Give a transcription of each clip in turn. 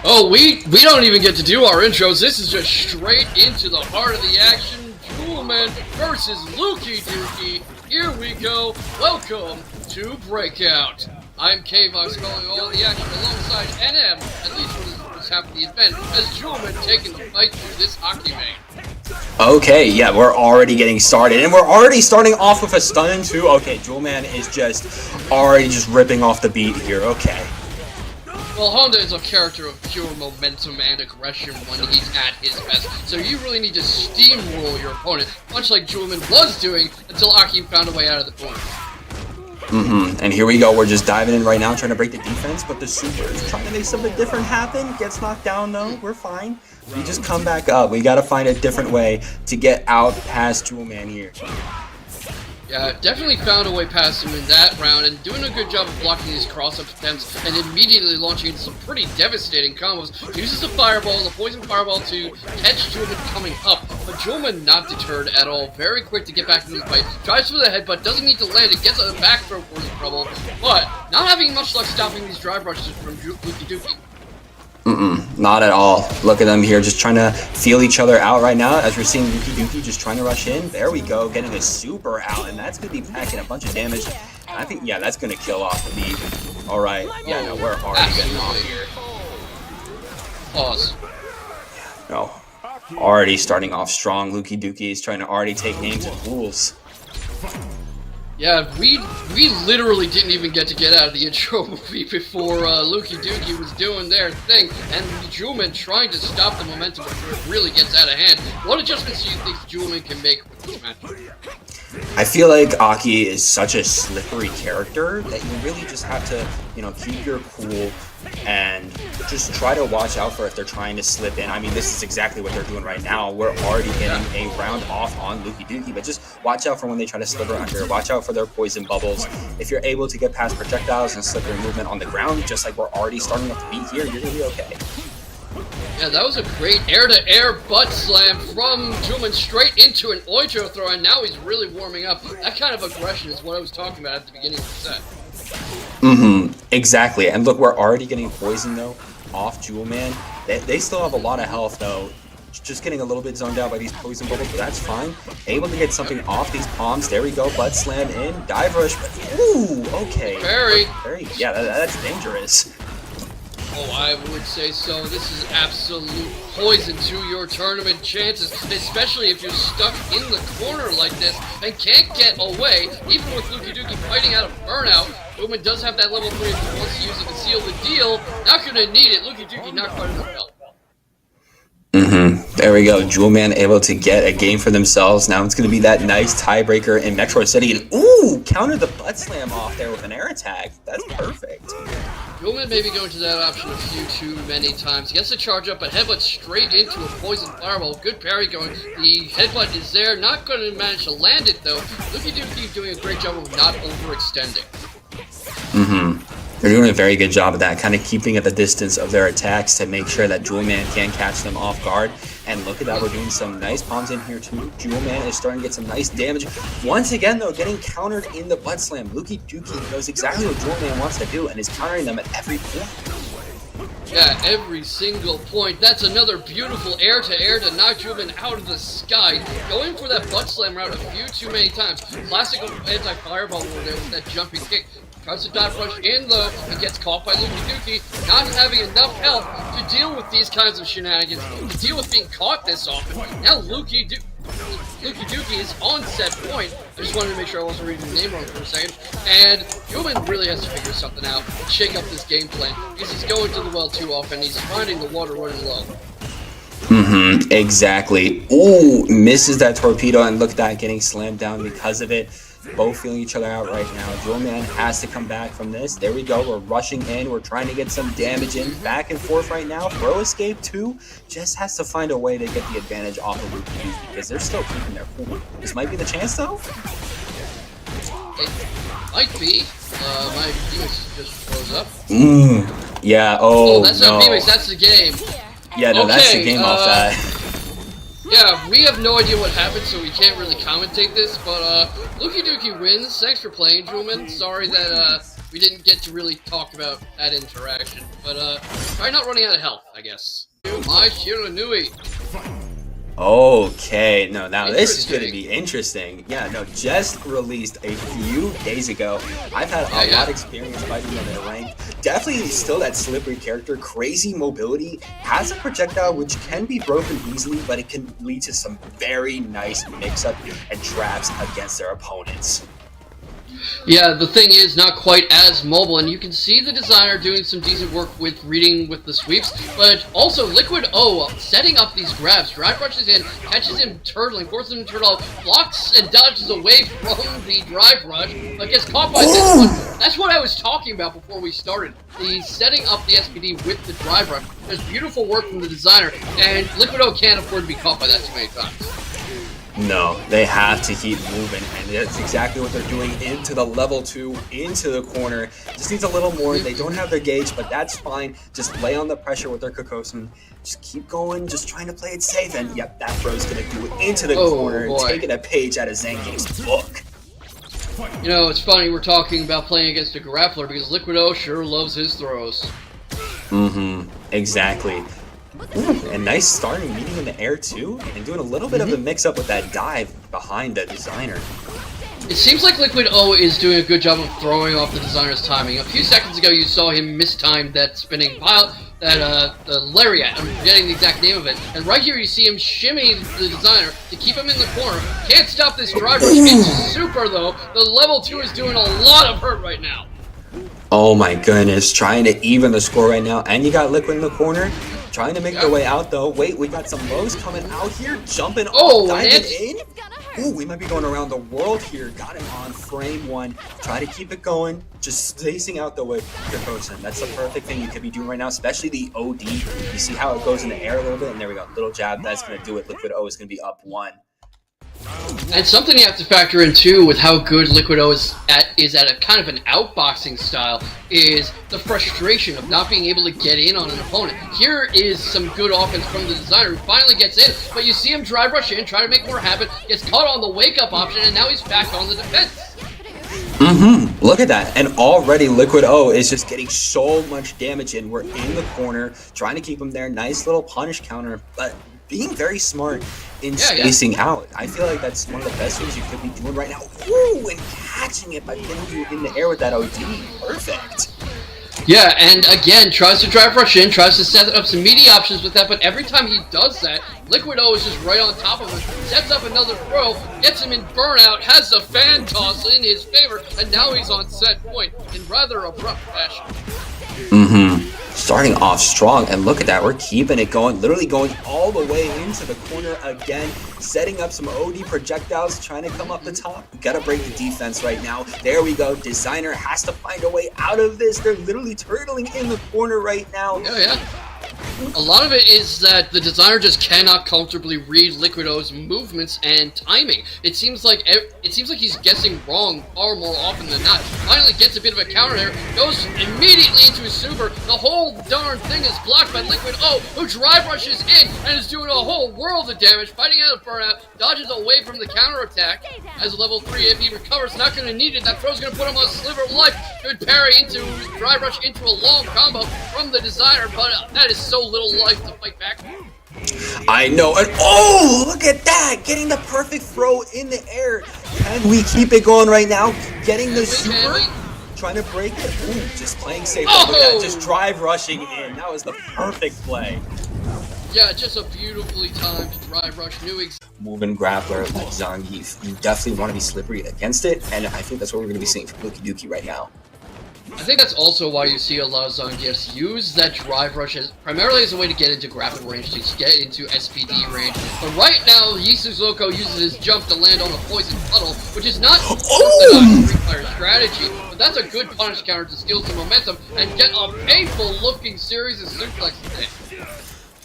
Oh, we don't even get to do our intros. This is just straight into the heart of the action. Jewelman versus Lukeydukie. Here we go. Welcome to Breakout. I'm K-Vox calling all the action alongside NM, at least for this half of the event, as Jewelman taking the fight through this hockey main. Okay, yeah, we're already getting started, and we're already starting off with a stun too. Okay, Jewelman is just already just ripping off the beat here. Okay. Well, Honda is a character of pure momentum and aggression when he's at his best, so you really need to steamroll your opponent, much like Jewelman was doing until A.K.I found a way out of the corner. And here we go, we're just diving in right now, trying to break the defense, but the Super is trying to make something different happen. Gets knocked down though, we're fine. We just come back up. We gotta find a different way to get out past Jewelman here. Yeah, definitely found a way past him in that round, and doing a good job of blocking these cross-up attempts, and immediately launching into some pretty devastating combos. Uses the fireball, the poison fireball, to catch Jewelman coming up, but Jewelman not deterred at all. Very quick to get back into the fight. Tries for the headbutt, doesn't need to land it, gets a back throw for his trouble, but not having much luck stopping these drive rushes from Lukeydukie. Not at all. Look at them here, just trying to feel each other out right now as we're seeing Lukeydukie just trying to rush in. There we go, getting a super out, and that's going to be packing a bunch of damage. I think, yeah, that's going to kill off the beat. All right, yeah, no, we're already getting off here. Pause. No, already starting off strong. Lukeydukie is trying to already take names and fools. Yeah, we literally didn't even get out of the intro movie before Lukeydukie was doing their thing, and Jewelman trying to stop the momentum before it really gets out of hand. What adjustments do you think Jewelman can make with this match? I feel like A.K.I is such a slippery character that you really just have to, you know, keep your cool and just try to watch out for if they're trying to slip in. I mean, this is exactly what they're doing right now. We're already getting a round off on Lukeydukie, but just watch out for when they try to slither under. Watch out for their poison bubbles. If you're able to get past projectiles and slippery movement on the ground, just like we're already starting off the beat here, you're going to be okay. Yeah, that was a great air-to-air butt slam from Jewelman straight into an oito throw, and now he's really warming up. That kind of aggression is what I was talking about at the beginning of the set. Exactly. And look, we're already getting poisoned though off Jewelman. They still have a lot of health though. Just getting a little bit zoned out by these poison bubbles, but that's fine. Able to get something off these palms. There we go. Butt slam in. Dive rush. Ooh, okay. Very. Yeah, that's dangerous. Oh, I would say so. This is absolute poison to your tournament chances, especially if you're stuck in the corner like this and can't get away. Even with Lukeydukie fighting out of burnout, Jewelman does have that level 3 if he wants to use it to seal the deal. Not going to need it. Lukeydukie not quite enough help. There we go. Jewelman able to get a game for themselves. Now it's going to be that nice tiebreaker in Metro City. And ooh, countered the butt slam off there with an air attack. That's perfect. Jewelman maybe going to that option a few too many times. Gets the charge up, but headbutt straight into a poison fireball. Good parry going. The headbutt is there. Not going to manage to land it though. Lukeydukie doing a great job of not overextending. They're doing a very good job of that, kind of keeping at the distance of their attacks to make sure that Jewelman can't catch them off guard. And look at that, we're doing some nice palms in here too. Jewelman is starting to get some nice damage. Once again though, getting countered in the butt slam. Lukeydukie knows exactly what Jewelman wants to do and is countering them at every point. Yeah, every single point. That's another beautiful air-to-air to knock Jewelman out of the sky. Going for that butt slam route a few too many times. Classic anti-fireball over there with that jumping kick. Tries to dive rush in though and gets caught by Lukeydukie, not having enough health to deal with these kinds of shenanigans, to deal with being caught this often. Now Lukeydukie is on set point. I just wanted to make sure I wasn't reading the name wrong for a second. And Jewelman really has to figure something out and shake up this game plan because he's going to the well too often. He's finding the water running low. Exactly. Ooh, misses that torpedo, and look at that, getting slammed down because of it. Both feeling each other out right now. Jewelman has to come back from this. There we go. We're rushing in. We're trying to get some damage in. Back and forth right now. Throw escape too. Just has to find a way to get the advantage off of Lukeydukie because they're still keeping their cool. This might be the chance though. It might be. My VMix just froze up. Yeah. Oh, that's not VMix. That's the game. Yeah, no, that's the game off that. Yeah, we have no idea what happened, so we can't really commentate this, but Lukeydukie wins. Thanks for playing, Jewelman. Sorry that we didn't get to really talk about that interaction. But try not running out of health, I guess. My Shiranui. Okay, no, now this is going to be interesting. Yeah, no, just released a few days ago. I've had a lot of experience fighting them in a rank. Definitely still that slippery character, crazy mobility, has a projectile which can be broken easily, but it can lead to some very nice mix-up and traps against their opponents. Yeah, the thing is not quite as mobile, and you can see the designer doing some decent work with reading with the sweeps, but also Liquid O setting up these grabs, drive rushes in, catches him turtling, forces him to turtle, blocks and dodges away from the drive rush, but gets caught by this one. That's what I was talking about before we started. The setting up the SPD with the drive rush. There's beautiful work from the designer, and Liquid O can't afford to be caught by that too many times. No, they have to keep moving, and that's exactly what they're doing into the level 2, into the corner. Just needs a little more. They don't have their gauge, but that's fine. Just lay on the pressure with their Kokosun. Just keep going, just trying to play it safe, and yep, that throw's going to do it into the corner, taking a page out of Zangief's book. You know, it's funny we're talking about playing against a grappler because Liquid O sure loves his throws. Exactly. Ooh, a nice starting meeting in the air too, and doing a little bit of a mix-up with that dive behind the designer. It seems like Liquid O is doing a good job of throwing off the designer's timing. A few seconds ago you saw him mistime that spinning pile, the lariat, I'm forgetting the exact name of it, and right here you see him shimmy the designer to keep him in the corner. Can't stop this drive rush. It's super though. The level 2 is doing a lot of hurt right now. Oh my goodness, trying to even the score right now, and you got Liquid in the corner. Trying to make their way out though. Wait, we got some lows coming out here, jumping off, diving in. Ooh, we might be going around the world here. Got him on frame 1. Try to keep it going. Just spacing out the way your Kokosun. That's the perfect thing you could be doing right now, especially the OD. You see how it goes in the air a little bit, and there we go. Little jab, that's going to do it. Liquid O is going to be up 1. And something you have to factor in too with how good Liquid O is at a kind of an outboxing style is the frustration of not being able to get in on an opponent. Here is some good offense from the designer who finally gets in, but you see him drive rush in, try to make more happen, gets caught on the wake up option, and now he's back on the defense. Look at that, and already Liquid O is just getting so much damage in. We're in the corner, trying to keep him there. Nice little punish counter, but being very smart in spacing out. I feel like that's one of the best things you could be doing right now. Ooh, and catching it by getting you in the air with that OD. Perfect. Yeah, and again, tries to drive rush in, tries to set up some meaty options with that, but every time he does that, Liquid O is just right on top of him, sets up another throw, gets him in burnout, has the fan toss in his favor, and now he's on set point in rather abrupt fashion. Starting off strong, and look at that, we're keeping it going, literally going all the way into the corner again, setting up some OD projectiles, trying to come up the top. We gotta break the defense right now. There we go. Designer has to find a way out of this. They're literally turtling in the corner right now. A lot of it is that the designer just cannot comfortably read Liquid O's movements and timing. It seems like he's guessing wrong far more often than not. Finally gets a bit of a counter there, goes immediately into his super. The whole darn thing is blocked by Liquid O, who drive rushes in and is doing a whole world of damage, fighting out of burnout, dodges away from the counter attack. As level 3, if he recovers, not going to need it. That throw's going to put him on a sliver of life. Good parry into drive rush into a long combo from the designer, but that is so little life to fight back. I know, and oh, look at that! Getting the perfect throw in the air. Can we keep it going right now? Getting the super, trying to break it. Ooh, just playing safe. Look at that, just drive rushing in. That was the perfect play. Yeah, just a beautifully timed drive rush. Moving grappler like Zangief. You definitely want to be slippery against it, and I think that's what we're going to be seeing from Lukeydukie right now. I think that's also why you see a lot of Zangiefs use that drive rush primarily as a way to get into grapple range, to get into SPD range. But right now, Yisuzuko uses his jump to land on a poison puddle, which is not a Free Fire strategy, but that's a good punish counter to steal some momentum and get a painful-looking series of suplexes in.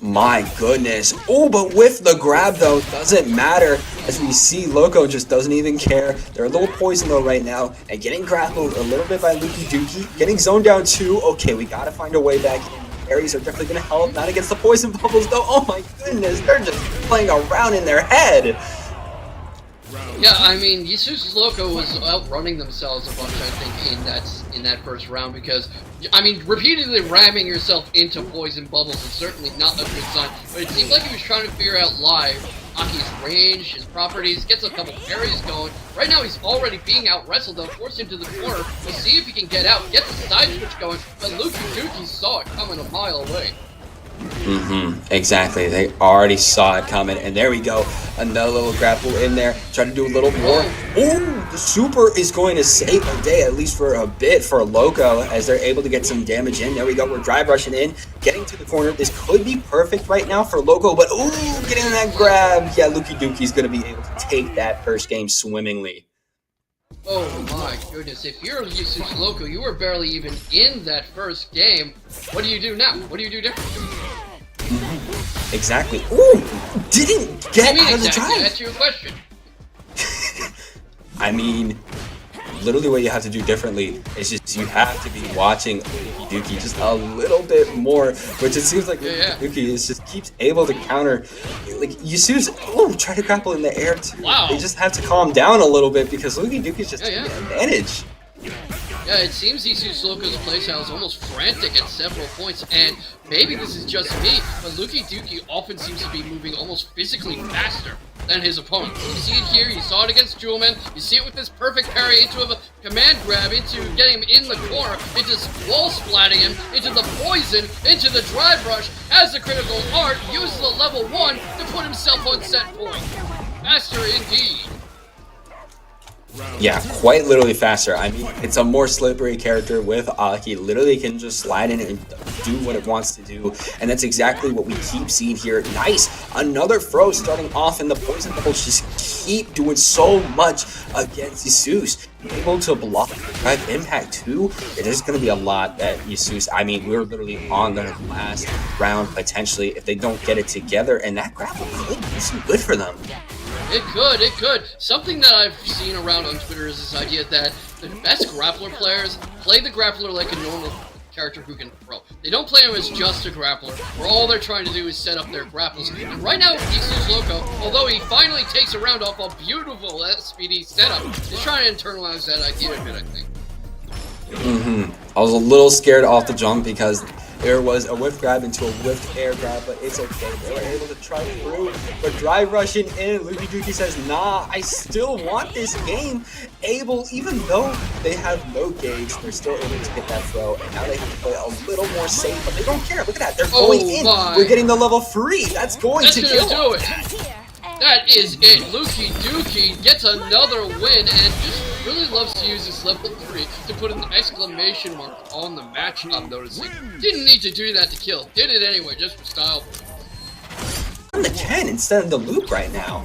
My goodness. Oh, but with the grab, though, doesn't matter. As we see, Loco just doesn't even care. They're a little poisoned, though, right now. And getting grappled a little bit by Lukeydukie. Getting zoned down, too. Okay, we gotta find a way back in. Parries are definitely gonna help. Not against the poison bubbles, though. Oh, my goodness. They're just playing around in their head. Yeah, I mean, Jesus Loco was outrunning themselves a bunch, I think, in that first round, because, I mean, repeatedly ramming yourself into poison bubbles is certainly not a good sign, but it seemed like he was trying to figure out live Aki's range, his properties, gets a couple parries going. Right now he's already being out-wrestled, though, forced into the corner. We'll see if he can get out, get the side switch going, but Lukeydukie saw it coming a mile away. Exactly. They already saw it coming, and there we go. Another little grapple in there. Try to do a little more. Ooh, the super is going to save the day, at least for a bit, for Loco, as they're able to get some damage in. There we go. We're drive rushing in, getting to the corner. This could be perfect right now for Loco, but ooh, getting that grab. Yeah, Lukeydukie is going to be able to take that first game swimmingly. Oh my goodness, if you're Jesus Loco, you were barely even in that first game. What do you do now? What do you do different? Exactly. Ooh, didn't get out of the drive. That's your question. I mean, literally what you have to do differently is just you have to be watching Lukeydukie just a little bit more, which it seems like Lukeydukie is just keeps able to counter. Like, Yasu's, try to grapple in the air too. Wow. They just have to calm down a little bit because Lukeydukie is just taking advantage. Yeah, it seems Jesus Loco's playstyle is almost frantic at several points, and maybe this is just me, but Lukeydukie often seems to be moving almost physically faster than his opponent. You see it here, you saw it against Jewelman, you see it with this perfect parry into a command grab, into getting him in the corner, into wall splatting him, into the poison, into the drive rush, has the critical art, uses the level 1 to put himself on set point. Faster indeed. Yeah, quite literally faster. I mean, it's a more slippery character with Aki. Literally can just slide in and do what it wants to do. And that's exactly what we keep seeing here. Nice. Another throw starting off, and the poison bubbles just keep doing so much against Jesus. Able to block drive impact too. There's going to be a lot that Jesus, I mean, we're literally on the last round potentially if they don't get it together. And that grapple could be some good for them. It could. Something that I've seen around on Twitter is this idea that the best grappler players play the grappler like a normal character who can throw. They don't play him as just a grappler, where all they're trying to do is set up their grapples. And right now, Jesus Loco, although he finally takes a round off a beautiful SPD setup, he's trying to internalize that idea a bit, I think. I was a little scared off the jump because there was a whiff grab into a whiffed air grab, but it's okay. They were able to try through, but drive rushing in. Lukeydukie says, nah, I still want this game. Able, even though they have no gauge, they're still able to get that throw, and now they have to play a little more safe, but they don't care. Look at that, they're going in. We're getting the level 3. That's going to kill. Do it. That is it. Lukeydukie gets another win and just really loves to use this level 3 to put an exclamation mark on the match, I'm noticing. Didn't need to do that to kill. Did it anyway, just for style. On the Ken instead of the Luke right now.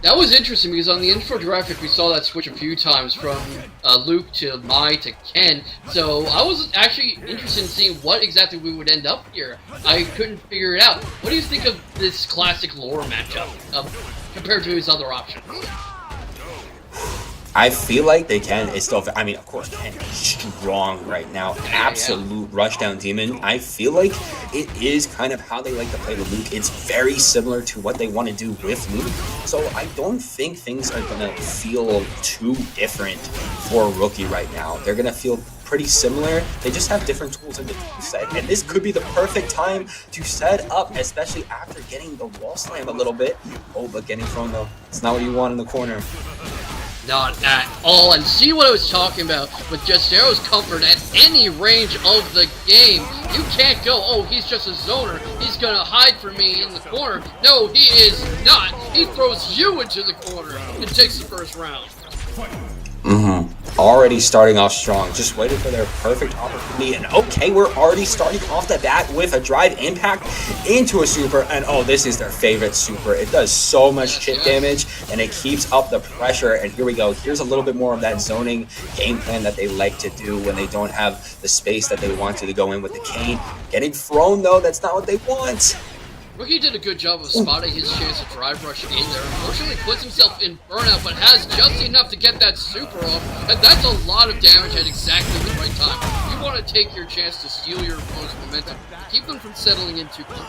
That was interesting because on the infographic we saw that switch a few times from Luke to Mai to Ken. So I was actually interested in seeing what exactly we would end up here. I couldn't figure it out. What do you think of this classic lore matchup compared to his other options? I feel like they can. It's still. I mean, of course, Ken is strong right now. Absolute rushdown demon. I feel like it is kind of how they like to play with Luke. It's very similar to what they want to do with Luke. So I don't think things are gonna feel too different for a rookie right now. They're gonna feel pretty similar. They just have different tools in the tool set, and this could be the perfect time to set up, especially after getting the wall slam a little bit. Oh, but getting thrown though, it's not what you want in the corner. Not at all, and see what I was talking about with Jazdero's comfort at any range of the game. You can't go, oh, he's just a zoner, he's gonna hide from me in the corner. No, he is not. He throws you into the corner and takes the first round. Already starting off strong, just waiting for their perfect opportunity, and okay, we're already starting off the bat with a drive impact into a super, and oh, this is their favorite super. It does so much chip damage, and it keeps up the pressure, and here we go. Here's a little bit more of that zoning game plan that they like to do when they don't have the space that they want to go in with the cane. Getting thrown, though, that's not what they want. Rookie did a good job of spotting his chance to drive rush in there. Unfortunately, puts himself in burnout, but has just enough to get that super off. And that's a lot of damage at exactly the right time. You want to take your chance to steal your opponent's momentum, keep them from settling in too quick.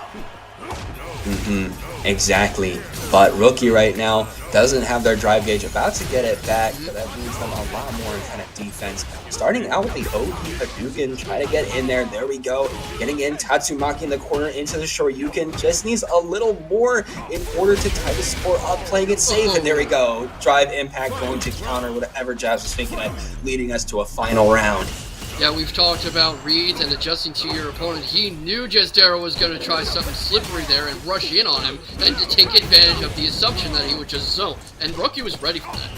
Exactly. But Rookie right now doesn't have their drive gauge, about to get it back, but that leaves them a lot more in kind of defense. Starting out with the OP Hadouken, try to get in there. There we go. Getting in, Tatsumaki in the corner into the Shoryuken. Just needs a little more in order to tie the score up, playing it safe. And there we go. Drive impact going to counter whatever Jazz was thinking of, leading us to a final round. Yeah, we've talked about reads and adjusting to your opponent. He knew Jazdero was going to try something slippery there and rush in on him and to take advantage of the assumption that he would just zone. And Rookie was ready for that.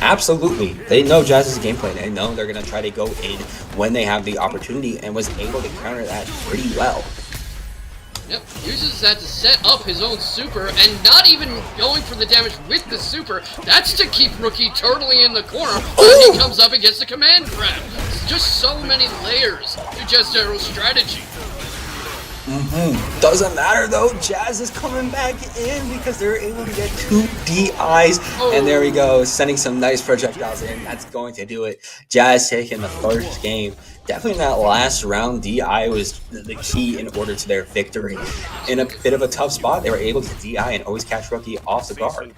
Absolutely. They know Jazz's gameplay. They know they're going to try to go in when they have the opportunity, and was able to counter that pretty well. Yep, uses that to set up his own super, and not even going for the damage with the super. That's to keep Rookie totally in the corner when he comes up and gets the command grab. It's just so many layers to Jazdero's strategy. Doesn't matter though, Jazz is coming back in because they're able to get 2 DIs. And there we go, sending some nice projectiles in. That's going to do it. Jazz taking the first game. Definitely in that last round, DI was the key in order to their victory. In a bit of a tough spot, they were able to DI and always catch Rookie off the guard.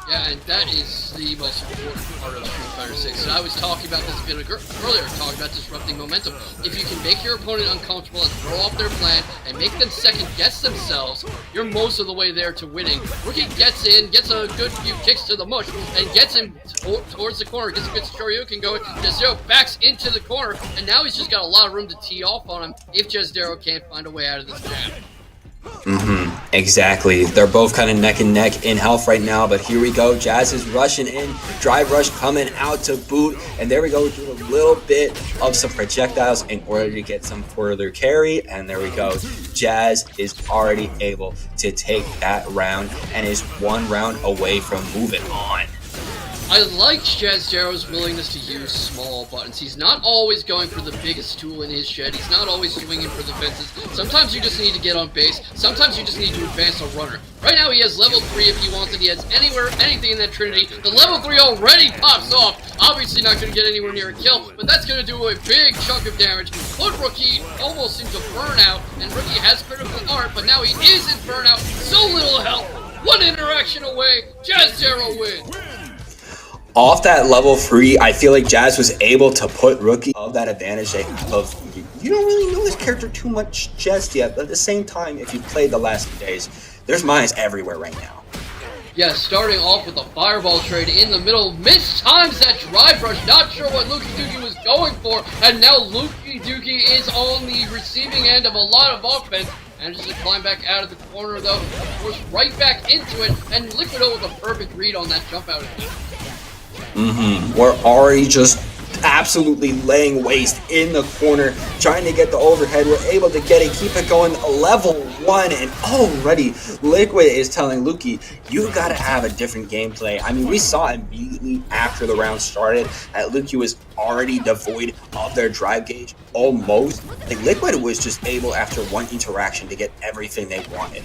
Yeah, and that is the most important part of Street Fighter 6. And I was talking about this a bit earlier, talking about disrupting momentum. If you can make your opponent uncomfortable and throw off their plan and make them second guess themselves, you're most of the way there to winning. Rookie gets in, gets a good few kicks to the mush, and gets him towards the corner, gets a good Shoryuken going. Jazdero backs into the corner, and now he's just got a lot of room to tee off on him if Jazdero can't find a way out of this jam. Exactly. They're both kind of neck and neck in health right now, but here we go. Jazz is rushing in, drive rush coming out to boot, and there we go, do a little bit of some projectiles in order to get some further carry, and there we go. Jazz is already able to take that round and is 1 round away from moving on. I like Jazdero's willingness to use small buttons. He's not always going for the biggest tool in his shed. He's not always swinging for the fences. Sometimes you just need to get on base. Sometimes you just need to advance a runner. Right now he has level 3 if he wants it. He has anything in that Trinity. The level 3 already pops off. Obviously not going to get anywhere near a kill, but that's going to do a big chunk of damage. But Rookie almost into burnout, and Rookie has critical art, but now he is in burnout. So little health. 1 interaction away. Jazdero wins. Off that level 3, I feel like Jazz was able to put Rookie of that advantage they have of, you don't really know this character too much just yet, but at the same time, if you played the last few days, there's mines everywhere right now. Yeah, starting off with a fireball trade in the middle, mistimes that drive rush, not sure what Lukeydukie was going for, and now Lukeydukie is on the receiving end of a lot of offense. Manages to climb back out of the corner though, forced right back into it, and Lukeydukie with a perfect read on that jump out again. We're already just absolutely laying waste in the corner, trying to get the overhead. We're able to get it, keep it going, level 1, and already Liquid is telling Lukey, you gotta have a different gameplay. I mean, we saw immediately after the round started that Lukey was already devoid of their drive gauge, almost. Like, Liquid was just able, after 1 interaction, to get everything they wanted.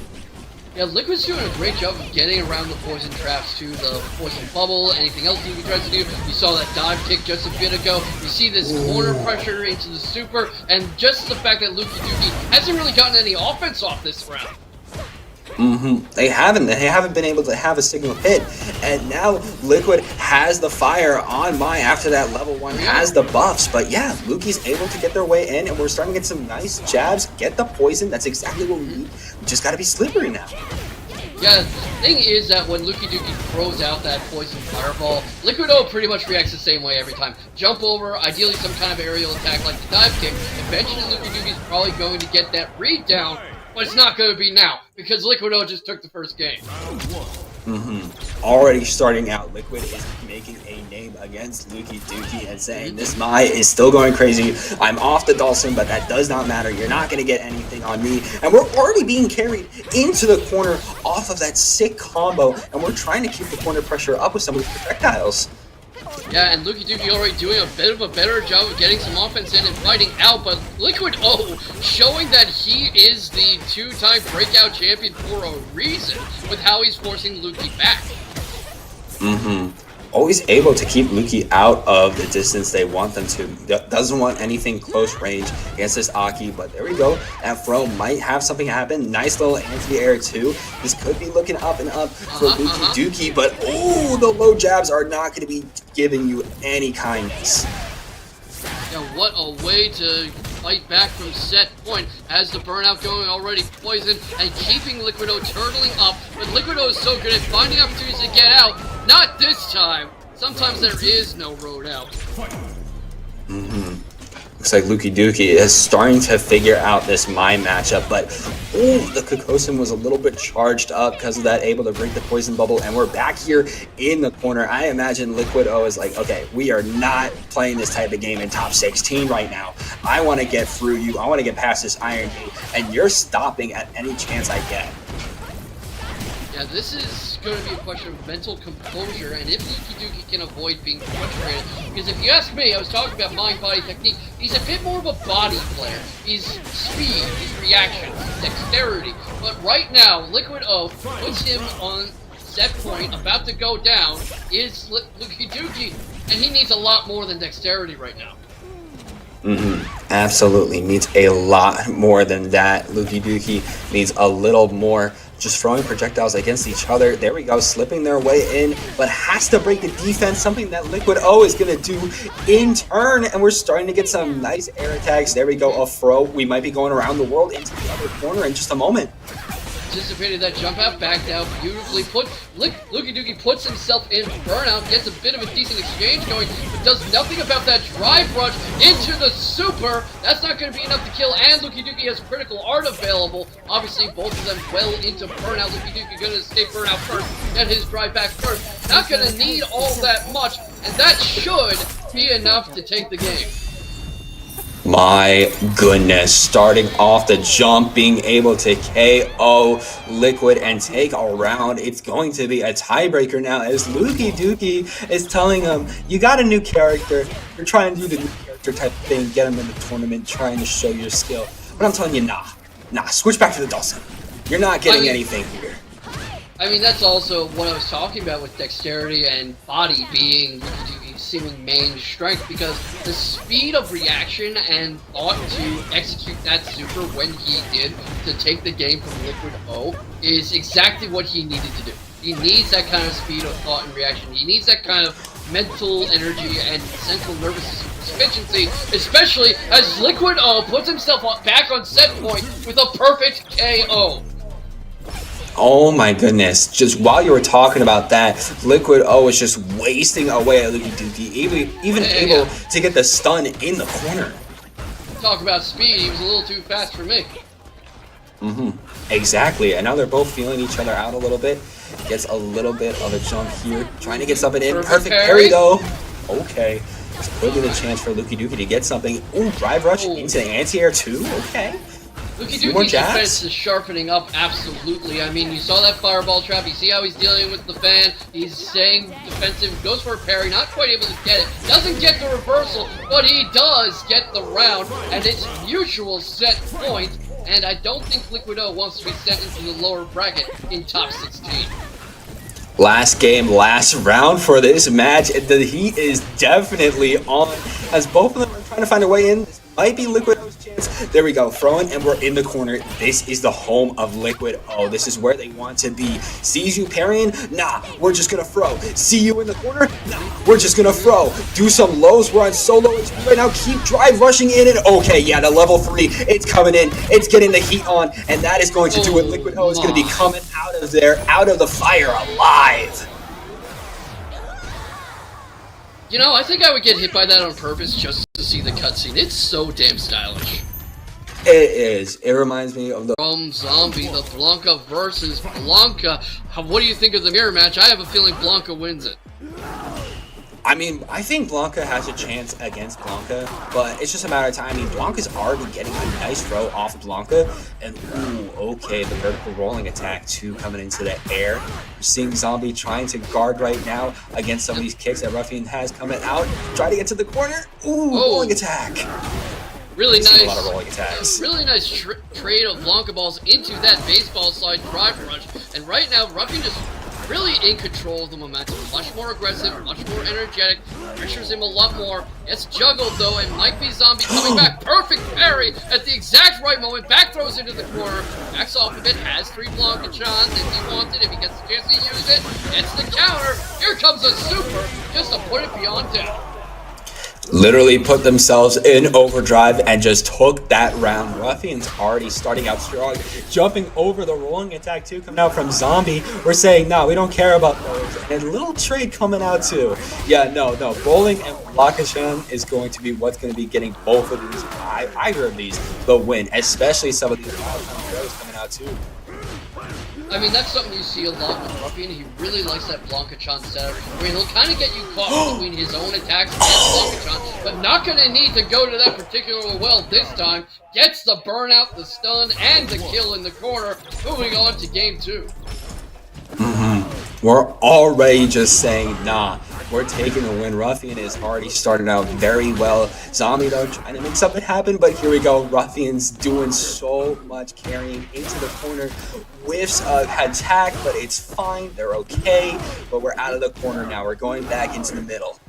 Yeah, Liquid's doing a great job of getting around the poison traps to the poison bubble, anything else he tries to do. You saw that dive kick just a bit ago. You see this corner pressure into the super, and just the fact that Lukeydukie hasn't really gotten any offense off this round. They haven't been able to have a single hit, and now Liquid has the fire on Mai after that level 1, has the buffs, but yeah, Lukey's able to get their way in, and we're starting to get some nice jabs, get the poison. That's exactly what we need. We just gotta be slippery now. Yeah, the thing is that when Lukeydukie throws out that poison fireball, Liquido pretty much reacts the same way every time. Jump over, ideally some kind of aerial attack like the dive kick. Eventually Lukeydukee's probably going to get that read down, but it's not going to be now, because Liquido just took the first game. Already starting out, Liquid is making a name against Lukeydukie and saying, this Mai is still going crazy. I'm off the Dawson, but that does not matter. You're not going to get anything on me. And we're already being carried into the corner off of that sick combo, and we're trying to keep the corner pressure up with some of these projectiles. Yeah, and Lukeydukie already doing a bit of a better job of getting some offense in and fighting out, but Liquid showing that he is the 2-time breakout champion for a reason with how he's forcing Lukey back. always able to keep Lukey out of the distance they want them to. Doesn't want anything close range against this A.K.I, but there we go. That throw might have something happen. Nice little anti-air too. This could be looking up and up for Lukeydukie, but oh, the low jabs are not going to be giving you any kindness. Yeah, what a way to fight back from set point. Has the burnout going already poisoned and keeping Liquido turtling up. But Liquido is so good at finding opportunities to get out. Not this time. Sometimes there is no road out. Looks like Lukeydukie is starting to figure out this mine matchup, but ooh, the Kokosin was a little bit charged up because of that, able to break the poison bubble, and we're back here in the corner. I imagine Liquido is like, okay, we are not playing this type of game in top 16 right now. I want to get through you. I want to get past this Iron Gate, and you're stopping at any chance I get. Yeah, this is going to be a question of mental composure, and if Lukeydukie can avoid being frustrated. Because if you ask me, I was talking about mind-body technique, he's a bit more of a body player. He's speed, his reaction, his dexterity. But right now, Liquid O puts him on set point, about to go down, is Lukeydukie, and he needs a lot more than dexterity right now. Absolutely needs a lot more than that. Lukeydukie needs a little more. Just throwing projectiles against each other. There we go, slipping their way in, but has to break the defense, something that Liquid O is going to do in turn, and we're starting to get some nice air attacks. There we go, a throw. We might be going around the world into the other corner in just a moment. Anticipated that jump out, backed out, beautifully put. Lukeydukie puts himself in burnout, gets a bit of a decent exchange going, but does nothing about that drive rush into the super. That's not going to be enough to kill, and Lukeydukie has critical art available. Obviously, both of them well into burnout. Lukeydukie going to escape burnout first, get his drive back first. Not going to need all that much, and that should be enough to take the game. My goodness, starting off the jump, being able to KO Liquid and take a round. It's going to be a tiebreaker now as Lukeydukie is telling him, you got a new character, you're trying to do the new character type of thing, get him in the tournament, trying to show your skill. But I'm telling you, nah, switch back to the Dawson. You're not getting anything here. I mean, that's also what I was talking about with dexterity and body being Lukeyduke's seeming main strength, because the speed of reaction and thought to execute that super when he did to take the game from Liquid O is exactly what he needed to do. He needs that kind of speed of thought and reaction. He needs that kind of mental energy and central nervous system efficiency, especially as Liquid O puts himself back on set point with a perfect KO. Oh my goodness, just while you were talking about that, Liquid O was just wasting away at Lukeydukie, even able to get the stun in the corner. Talk about speed, he was a little too fast for me. Exactly, and now they're both feeling each other out a little bit. Gets a little bit of a jump here, trying to get something in. Perfect parry though. Okay, this could be the chance for Lukeydukie to get something. Ooh, drive rush into the anti-air too, okay. Lukeyduke's defense is sharpening up, absolutely. I mean, you saw that fireball trap. You see how he's dealing with the fan. He's staying defensive, goes for a parry, not quite able to get it. Doesn't get the reversal, but he does get the round, and it's mutual set point. And I don't think Liquid O wants to be sent into the lower bracket in top 16. Last game, last round for this match. The heat is definitely on as both of them are trying to find a way in. This might be Liquid O's chance. There we go, throwing, and we're in the corner. This is the home of Liquid O. This is where they want to be. Sees you parrying? Nah, we're just gonna throw. See you in the corner? Nah, we're just gonna throw. Do some lows. We're on solo right now. Keep drive rushing in it. Okay, yeah, the level 3, it's coming in. It's getting the heat on, and that is going to do it. Liquid O is going to be coming out of there, out of the fire alive. You know, I think I would get hit by that on purpose just to see the cutscene. It's so damn stylish. It is. It reminds me of the From Zombie, the Blanka versus Blanka. What do you think of the mirror match? I have a feeling Blanka wins it. I mean, I think Blanka has a chance against Blanka, but it's just a matter of time. I mean, Blanka's already getting a nice throw off Blanka, and ooh, okay, the vertical rolling attack too coming into the air. We're seeing Zombie trying to guard right now against some of these kicks that Ruffian has coming out. Try to get to the corner. Ooh, rolling attack. Really nice. A lot of rolling attacks. Really nice trade of Blanka balls into that baseball slide drive rush, and right now Ruffian just really in control of the momentum. Much more aggressive, much more energetic, pressures him a lot more. Gets juggled though, and might be Zombie coming back. Perfect parry at the exact right moment. Back throws into the corner. Backs off of it, has 3 Blanka shots if he wants it, if he gets the chance to use it. Gets the counter. Here comes a super just to put it beyond doubt. Literally put themselves in overdrive and just took that round. Ruffian's already starting out strong, jumping over the rolling attack too, coming out from Zombie. We're saying, no, we don't care about those. And a little trade coming out too. Yeah, no, bowling and Blanka is going to be what's going to be getting both of these, either of these, the win, especially some of these wild-time throws coming out too. I mean, that's something you see a lot with Ruffian. He really likes that Blanka-chan setup. I mean, he'll kind of get you caught between his own attacks and Blanka-chan, but not going to need to go to that particular well this time. Gets the burnout, the stun, and the kill in the corner. Moving on to game 2. We're already just saying, nah, we're taking the win. Ruffian is already started out very well. Zombie, though, trying to make something happen, but here we go. Ruffian's doing so much, carrying into the corner. Whiffs of attack, but it's fine. They're okay, but we're out of the corner now. We're going back into the middle.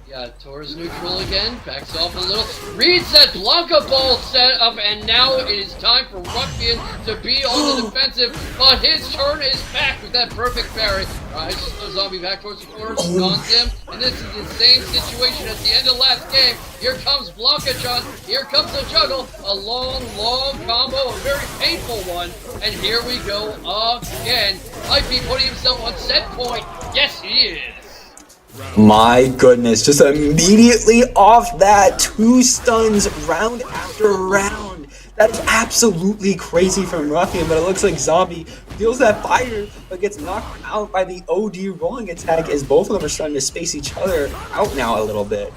Yeah, Tor's neutral again, backs off a little, reads that Blanka ball set up, and now it is time for Ruffian to be on the defensive, but his turn is back with that perfect parry. Drives the Zombie back towards the corner, stuns him, and this is the same situation at the end of last game. Here comes Blanka-chan, here comes the juggle, a long combo, a very painful one, and here we go again. Might be putting himself on set point. Yes, he is. My goodness, just immediately off that, 2 stuns round after round. That is absolutely crazy from Ruffian, but it looks like Zombie feels that fire, but gets knocked out by the OD rolling attack as both of them are starting to space each other out now a little bit.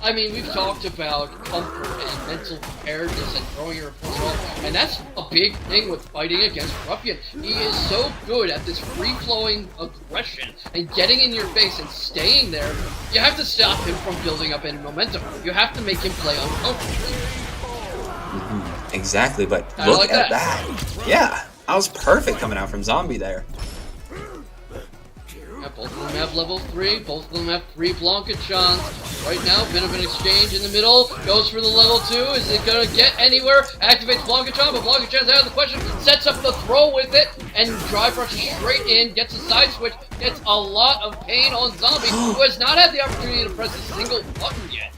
I mean, we've talked about comfort and mental preparedness and throwing your opponent off, and that's a big thing with fighting against Ruffian. He is so good at this free-flowing aggression and getting in your face and staying there. You have to stop him from building up any momentum. You have to make him play uncomfortably. Exactly, but look at that. Yeah, that was perfect coming out from Zombie there. Yeah, both of them have level 3, both of them have 3 Blanka-chans. Right now, bit of an exchange in the middle, goes for the level 2, is it going to get anywhere? Activates Blanka-chan, but Blanka-chan's out of the question, sets up the throw with it, and drive rushes straight in, gets a side switch, gets a lot of pain on Zombie, who has not had the opportunity to press a single button yet.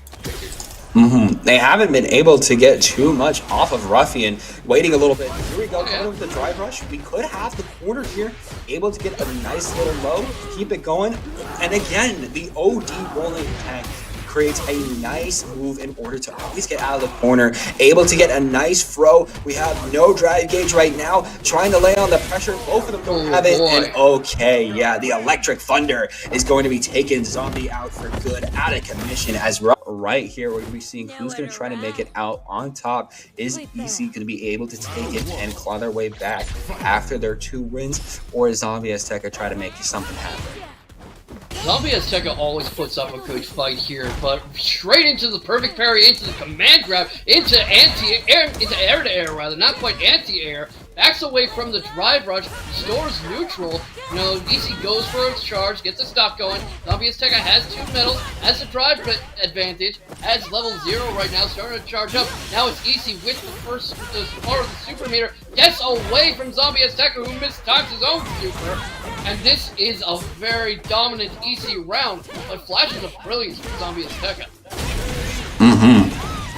They haven't been able to get too much off of Ruffian. Waiting a little bit. Here we go, coming with the drive rush. We could have the corner here, able to get a nice little low, keep it going. And again, the OD rolling attack creates a nice move in order to always get out of the corner, able to get a nice throw. We have no drive gauge right now, trying to lay on the pressure. Both of them don't have it, and okay, yeah, the electric thunder is going to be taking Zombie out for good, out of commission, as right here we're going to be seeing who's going to try to make it out on top. Is EC going to be able to take it and claw their way back after their 2 wins, or is ZombieAzteka try to make something happen? ZombieAzteka always puts up a good fight here, but straight into the perfect parry, into the command grab, into air-to-air rather, not quite anti-air, backs away from the drive rush, stores neutral. You know, EC goes for its charge, gets the stop going. ZombieAzteka has 2 medals, has the drive advantage, has level 0 right now, starting to charge up. Now it's EC with the part of the super meter, gets away from ZombieAzteka, who mistimes his own super. And this is a very dominant EC round, but flashes of brilliance from ZombieAzteka.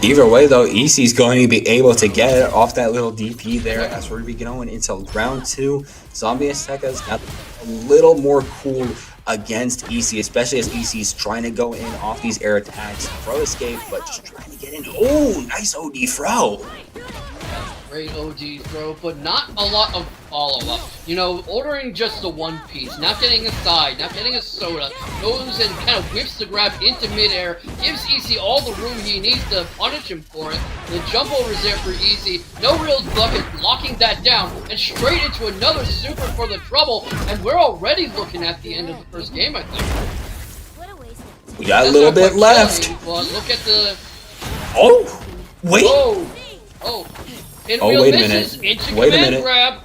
Either way, though, EC's going to be able to get it off that little DP there as we're going into round 2. ZombieAzteka's got a little more cool against EC, especially as EC's trying to go in off these air attacks. Throw escape, but just trying to get in. Oh, nice OD throw. Great OD throw, but not a lot of follow-up. You know, ordering just the one piece, not getting a side, not getting a soda, goes and kind of whips the grab into midair, gives EC all the room he needs to punish him for it. The jump over's there for EC, no real bucket, locking that down, and straight into another super for the trouble, and we're already looking at the end of the first game, I think. We got a little bit left. Killing, but look at the... Oh, wait. Oh, pinwheel wait a misses minute. into Wait a command minute. grab.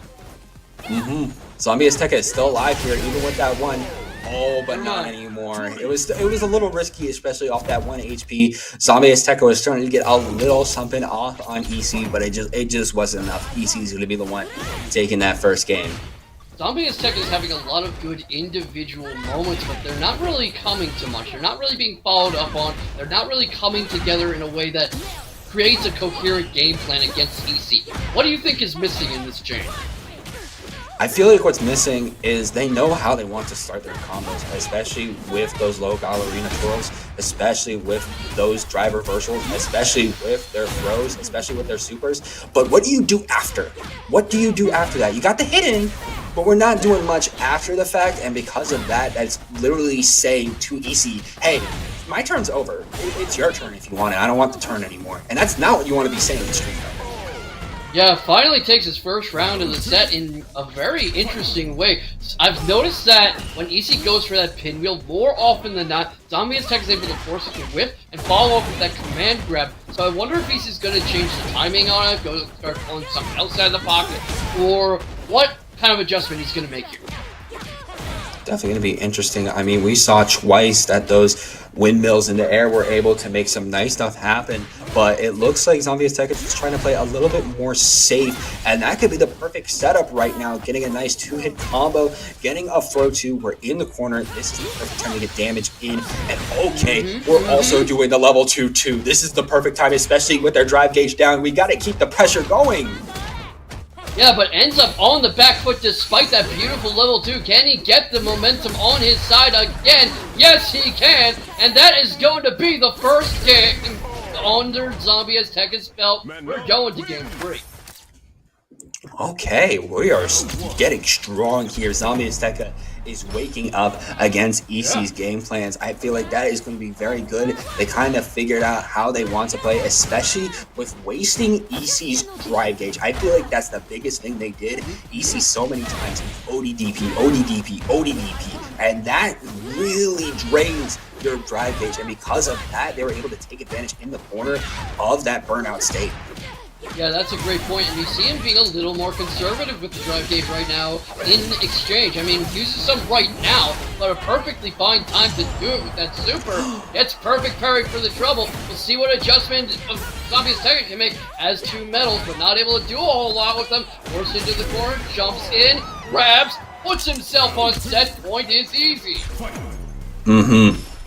ZombieAzteka is still alive here, even with that one. Oh, but not anymore. It was a little risky, especially off that 1 HP. ZombieAzteka was starting to get a little something off on EC, but it just wasn't enough. EC is going to be the one taking that first game. ZombieAzteka is having a lot of good individual moments, but they're not really coming to much. They're not really being followed up on. They're not really coming together in a way that creates a coherent game plan against EC. What do you think is missing in this chain? I feel like what's missing is they know how they want to start their combos, especially with those low ballerina twirls, especially with those drive reversals, especially with their throws, especially with their supers. But what do you do after? What do you do after that? You got the hidden, but we're not doing much after the fact, and because of that, that's literally saying to EC, hey, my turn's over. It's your turn if you want it. I don't want the turn anymore. And that's not what you want to be saying in the stream. Yeah, finally takes his first round of the set in a very interesting way. I've noticed that when EC goes for that pinwheel, more often than not, ZombieAzteka is able to force it to whip and follow up with that command grab. So I wonder if EC's going to change the timing on it, start pulling something outside the pocket, or what kind of adjustment he's going to make here. Definitely going to be interesting. I mean, we saw twice that those windmills in the air were able to make some nice stuff happen, but it looks like ZombieAzteka is just trying to play a little bit more safe, and that could be the perfect setup right now, getting a nice 2-hit combo, getting a throw 2. We're in the corner. This is the perfect time to get damage in, and okay, we're also doing the level 2 too. This is the perfect time, especially with their drive gauge down. We got to keep the pressure going. Yeah, but ends up on the back foot despite that beautiful level 2. Can he get the momentum on his side again? Yes, he can, and that is going to be the first game under ZombieAzteka's belt. We're going to game 3. Okay, we are getting strong here. ZombieAzteka is waking up against EC's game plans. I feel like that is going to be very good. They kind of figured out how they want to play, especially with wasting EC's drive gauge. I feel like that's the biggest thing they did. EC so many times, ODDP, ODDP, ODDP, and that really drains your drive gauge, and because of that, they were able to take advantage in the corner of that burnout state. Yeah, that's a great point, and we see him being a little more conservative with the drive gauge right now in exchange. I mean, he uses some right now, but a perfectly fine time to do it with that super. It's perfect parry for the trouble. We'll see what adjustment of ZombieAzteka can make as 2 metals, but not able to do a whole lot with them. Forced into the corner, jumps in, grabs, puts himself on set. Point is easy.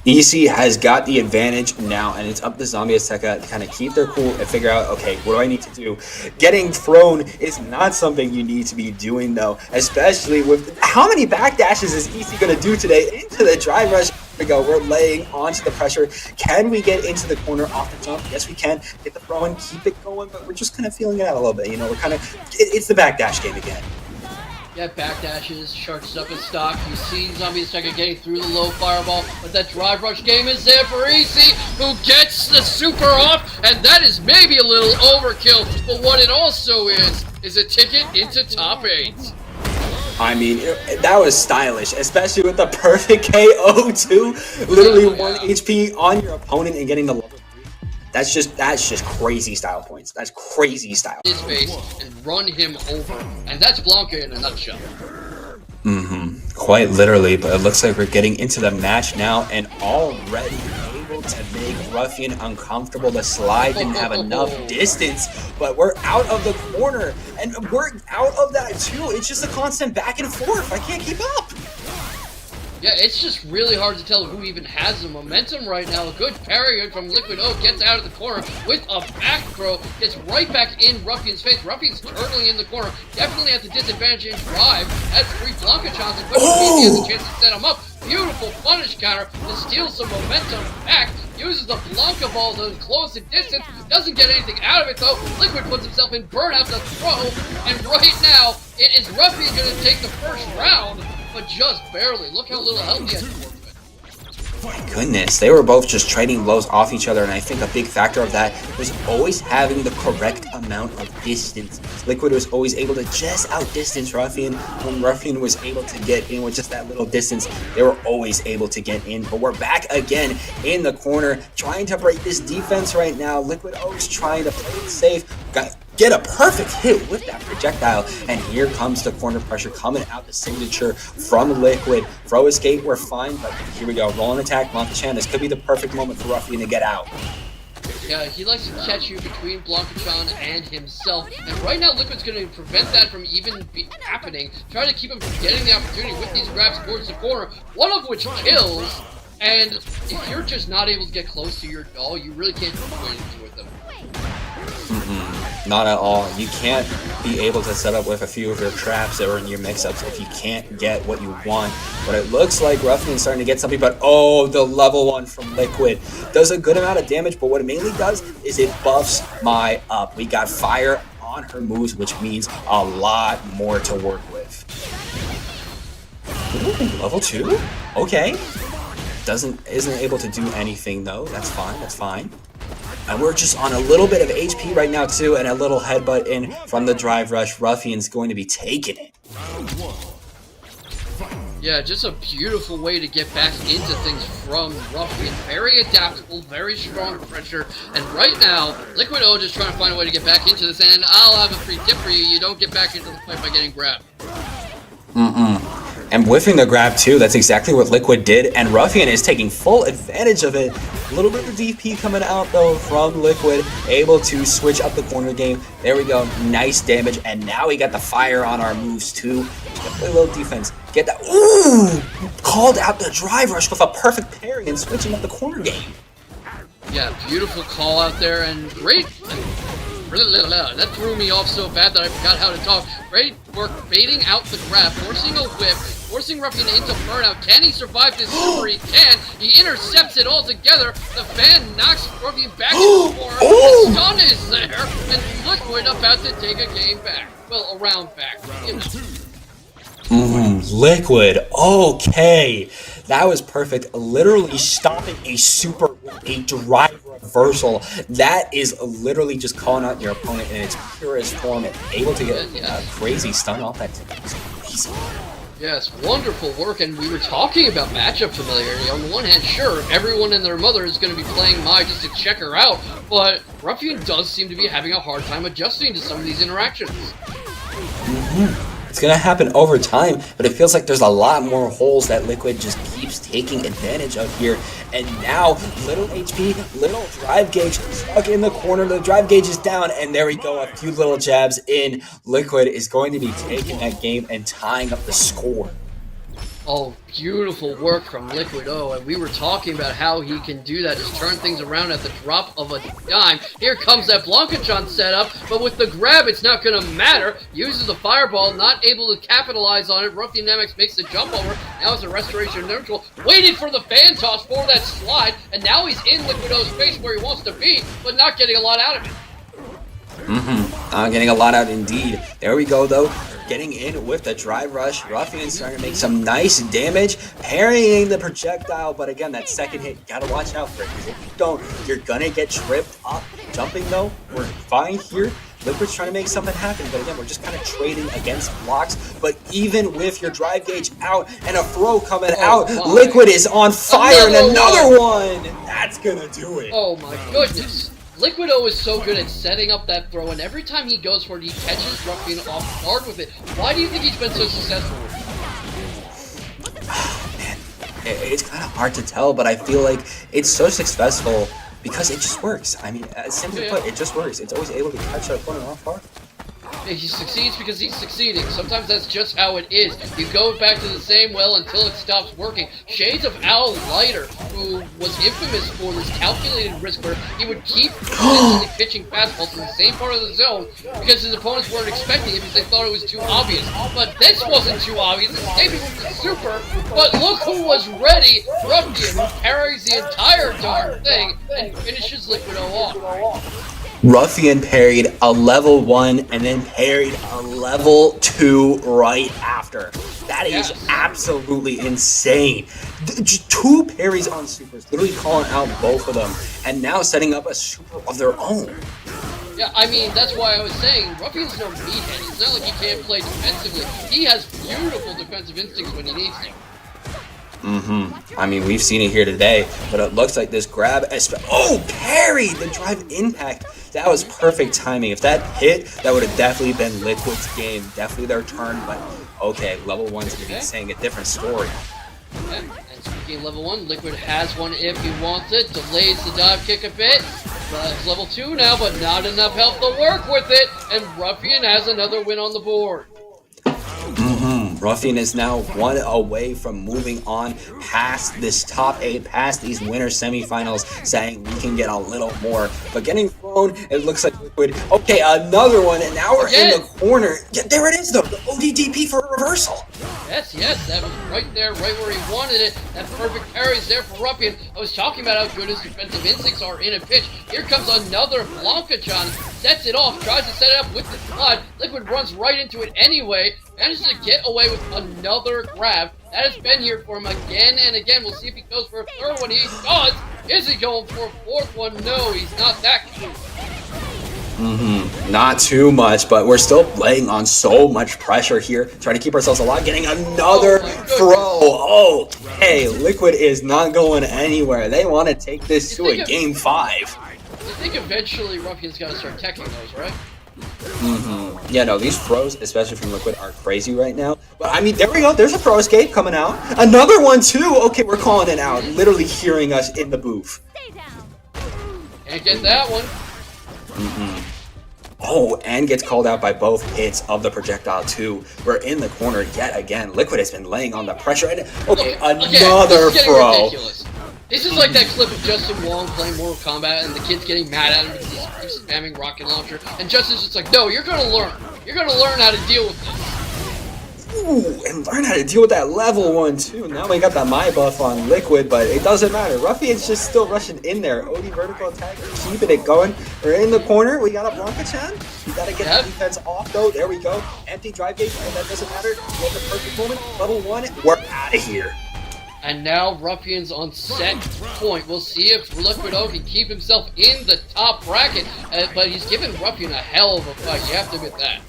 EC has got the advantage now, and it's up to ZombieAzteka to kind of keep their cool and figure out, okay, what do I need to do? Getting thrown is not something you need to be doing, though, especially with how many backdashes is EC going to do today into the drive rush? Here we go. We're laying onto the pressure. Can we get into the corner off the jump? Yes, we can. Get the throw and keep it going, but we're just kind of feeling it out a little bit. You know, we're kind of, it's the backdash game again. Yeah, backdashes, charges up his stock. You see ZombieAzteka getting through the low fireball, but that drive rush game is there for EC, who gets the super off, and that is maybe a little overkill, but what it also is a ticket into top 8. I mean, that was stylish, especially with the perfect KO too. Literally 1 HP on your opponent and getting the level 3. That's just crazy style points. That's crazy style. His face and run him over, and that's Blanka in a nutshell. Quite literally, but it looks like we're getting into the match now, and already able to make Ruffian uncomfortable. The slide didn't have enough distance, but we're out of the corner, and we're out of that too. It's just a constant back and forth. I can't keep up. Yeah, it's just really hard to tell who even has the momentum right now. A good parry from Lukeydukie gets out of the corner with a back throw, gets right back in Ruffian's face. Ruffian's turtling in the corner, definitely at the disadvantage in drive. Has 3 Blanka chances, but he has a chance to set him up. Beautiful punish counter to steal some momentum back. Uses the Blanka ball to close the distance. Doesn't get anything out of it though. Lukeydukie puts himself in burnout to throw, and right now it is Ruffian going to take the first round. But just barely. Look how little health he has to work with. My goodness, they were both just trading blows off each other, and I think a big factor of that was always having the correct amount of distance. Liquid was always able to just outdistance Ruffian. When Ruffian was able to get in with just that little distance, they were always able to get in. But we're back again in the corner, trying to break this defense right now. Lukeydukie trying to play it safe. get a perfect hit with that projectile. And here comes the corner pressure coming out, the signature from Liquid. Throw escape, we're fine, but here we go. Rolling attack, Blanka. This could be the perfect moment for Ruffian to get out. Yeah, he likes to catch you between Blanka and himself, and right now Liquid's going to prevent that from even happening, trying to keep him from getting the opportunity with these grabs towards the corner, one of which kills, and if you're just not able to get close to your doll, you really can't do anything with them. Not at all. You can't be able to set up with a few of your traps that are in your mix-ups if you can't get what you want. But it looks like Ruffian's starting to get something, but oh, the level 1 from Liquid does a good amount of damage, but what it mainly does is it buffs my up. We got fire on her moves, which means a lot more to work with. Ooh, level 2? Okay. Isn't able to do anything though. That's fine. And we're just on a little bit of HP right now too, and a little headbutt in from the drive rush. Ruffian's going to be taking it. Yeah, just a beautiful way to get back into things from Ruffian. Very adaptable, very strong pressure, and right now, Liquid O just trying to find a way to get back into this, and I'll have a free tip for you. You don't get back into the fight by getting grabbed. And whiffing the grab too, that's exactly what Liquid did, and Ruffian is taking full advantage of it. A little bit of DP coming out though from Liquid, able to switch up the corner game. There we go, nice damage, and now we got the fire on our moves too. Play a little defense, get that, ooh! Called out the drive rush with a perfect parry and switching up the corner game. Yeah, beautiful call out there, and great. That threw me off so bad that I forgot how to talk. Great work baiting out the grab, forcing a whip, forcing Ruffian into burnout. Can he survive this super? He can. He intercepts it all together. The fan knocks Ruffian back into the corner. The stun is there, and Liquid about to take a game back. Well, a round back. You know. Liquid, okay. That was perfect. Literally stopping a super with a drive reversal. That is literally just calling out your opponent in its purest form and able to get a crazy stun off that tip. Amazing. Yes, wonderful work, and we were talking about matchup familiarity. On the one hand, sure, everyone and their mother is going to be playing Mai just to check her out, but Ruffian does seem to be having a hard time adjusting to some of these interactions. It's gonna happen over time, but it feels like there's a lot more holes that Liquid just keeps taking advantage of here. And now, little HP, little drive gauge stuck in the corner. The drive gauge is down, and there we go. A few little jabs in. Liquid is going to be taking that game and tying up the score. Oh, beautiful work from Liquid O, and we were talking about how he can do that, just turn things around at the drop of a dime. Here comes that Blanka setup, but with the grab, it's not going to matter. Uses the fireball, not able to capitalize on it. RUFIANmx makes the jump over. Now it's a restoration neutral. Waited for the fan toss for that slide, and now he's in Liquid O's face where he wants to be, but not getting a lot out of it. Getting a lot out indeed. There we go though. Getting in with the drive rush. Ruffian starting to make some nice damage, parrying the projectile, but again, that second hit, you gotta watch out for it, because if you don't, you're gonna get tripped up. Jumping though, we're fine here. Liquid's trying to make something happen, but again, we're just kind of trading against blocks. But even with your drive gauge out and a throw coming out, Liquid is on fire, and another one! That's gonna do it. Oh my goodness. Liquid O is so good at setting up that throw, and every time he goes for it, he catches Ruffian off guard with it. Why do you think he's been so successful with it? Man, it's kind of hard to tell, but I feel like it's so successful because it just works. I mean, simply put, it just works. It's always able to catch our opponent off guard. He succeeds because he's succeeding. Sometimes that's just how it is. You go back to the same well until it stops working. Shades of Al Leiter, who was infamous for this calculated risk where he would keep consistently pitching fastballs in the same part of the zone because his opponents weren't expecting it because they thought it was too obvious. But this wasn't too obvious. Maybe it was super, but look who was ready. Ruffian, who parries the entire darn thing and finishes Liquid O off. Ruffian parried a level 1 and then parried a level 2 right after. That is absolutely insane. Just 2 parries on supers, literally calling out both of them, and now setting up a super of their own. Yeah, I mean, that's why I was saying, Ruffian's no meathead. It's not like he can't play defensively. He has beautiful defensive instincts when he needs to. I mean, we've seen it here today, but it looks like this grab, parried the drive impact. That was perfect timing. If that hit, that would have definitely been Liquid's game. Definitely their turn, but okay, level 1's going to be saying a different story. Yeah, and speaking of level 1, Liquid has one if he wants it. Delays the dive kick a bit. But it's level 2 now, but not enough help to work with it. And Ruffian has another win on the board. Ruffian is now 1 away from moving on past this top 8, past these winner semifinals, saying we can get a little more. But getting thrown, it looks like Liquid. Okay, another one, and now we're in the corner. Yeah, there it is, though. The ODDP for a reversal. Yes, that was right there, right where he wanted it. That perfect carry is there for Ruffian. I was talking about how good his defensive instincts are in a pinch. Here comes another Blanka-chan. Sets it off, tries to set it up with the slide. Liquid runs right into it anyway. Manages to get away with another grab. That has been here for him again and again. We'll see if he goes for a third one. He does. Is he going for a fourth one? No, he's not that good. Not too much, but we're still laying on so much pressure here, trying to keep ourselves alive, getting another throw. Oh, hey, Liquid is not going anywhere. They want to take this to a game 5. I think eventually Ruffian's got to start teching those, right? Yeah, no, these throws, especially from Liquid, are crazy right now. But, I mean, there we go. There's a throw escape coming out. Another one, too. Okay, we're calling it out. Literally hearing us in the booth. Can't get that one. Oh, and gets called out by both hits of the projectile, too. We're in the corner yet again. Liquid has been laying on the pressure. And, okay, another throw. Ridiculous. This is like that clip of Justin Wong playing Mortal Kombat and the kid's getting mad at him because he keeps spamming rocket launcher. And Justin's just like, no, you're going to learn. You're going to learn how to deal with this. Ooh, and learn how to deal with that level 1, too. Now we got that My buff on Liquid, but it doesn't matter. Ruffian's just still rushing in there. OD vertical attack, keeping it going. We're in the corner. We got a Blanka-chan. We got to get the defense off, though. There we go. Empty drive gate, and that doesn't matter. We have the perfect moment. Level 1, we're out of here. And now Ruffian's on set point. We'll see if Liquido can keep himself in the top bracket. But he's giving Ruffian a hell of a fight. You have to admit that.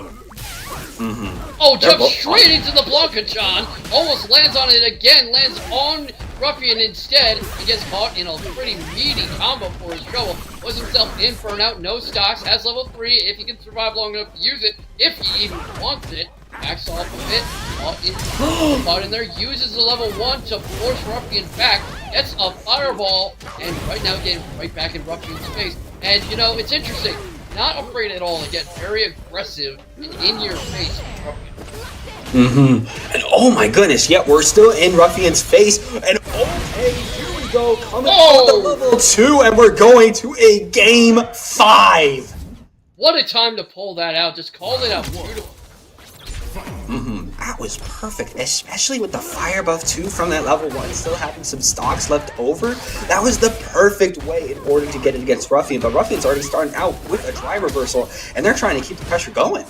Oh, jumps straight into the Blanka-chan. Almost lands on it again. Lands on Ruffian instead. He gets caught in a pretty meaty combo for his trouble. Was himself in for an out. No stocks. Has level 3 if he can survive long enough to use it. If he even wants it. Backs off a bit, caught in there, uses the level 1 to force Ruffian back, gets a fireball, and right now getting right back in Ruffian's face. And, you know, it's interesting, not afraid at all to get very aggressive and in your face with Ruffian. And oh my goodness, yet we're still in Ruffian's face, and okay, here we go, coming on the level 2, and we're going to a game 5. What a time to pull that out, just called it out beautiful. That was perfect, especially with the fire buff too from that level 1, still having some stocks left over. That was the perfect way in order to get it against Ruffian, but Ruffian's already starting out with a drive reversal, and they're trying to keep the pressure going.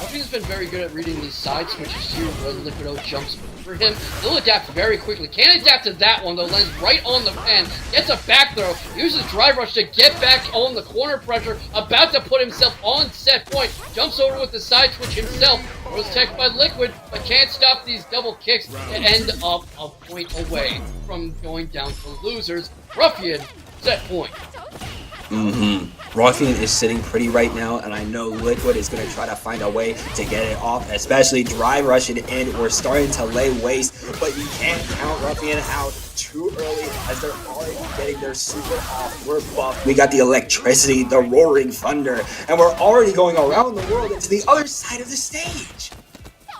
Ruffian's been very good at reading these side switches here where Liquido jumps for him. He'll adapt very quickly. Can't adapt to that one though, lands right on the fan, gets a back throw, uses drive rush to get back on the corner pressure, about to put himself on set point, jumps over with the side switch himself, was tech by Liquid, but can't stop these double kicks to end up a point away from going down to losers. Ruffian, set point. Ruffian is sitting pretty right now, and I know Liquid is going to try to find a way to get it off, especially drive rushing in. We're starting to lay waste, but you can't count Ruffian out too early as they're already getting their super off. We're buffed. We got the electricity, the roaring thunder, and we're already going around the world into the other side of the stage.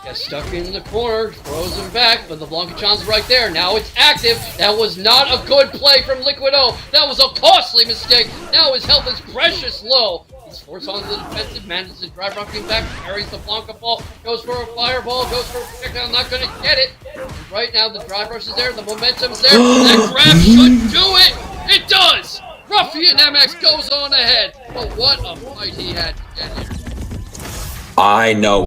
Gets stuck in the corner, throws him back, but the Blanka-chan's right there. Now it's active. That was not a good play from Liquido. That was a costly mistake. Now his health is precious low. He's forced onto the defensive, manages to drive Ruffian back, carries the Blanka ball, goes for a fireball, goes for a projectile, not going to get it. And right now the drive rush is there, the momentum's there. That grab should do it. It does. RUFIANmx goes on ahead. But what a fight he had to get here. I know.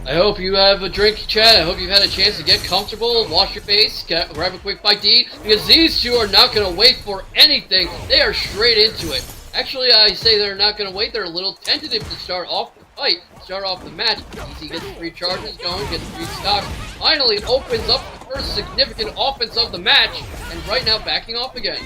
I hope you have a drink, chat. I hope you've had a chance to get comfortable, wash your face, grab a quick bite to eat, because these two are not going to wait for anything. They are straight into it. Actually, I say they're not going to wait. They're a little tentative to start off the fight, start off the match. Easy gets 3 charges going, gets 3 stocks. Finally opens up the first significant offense of the match, and right now backing off again.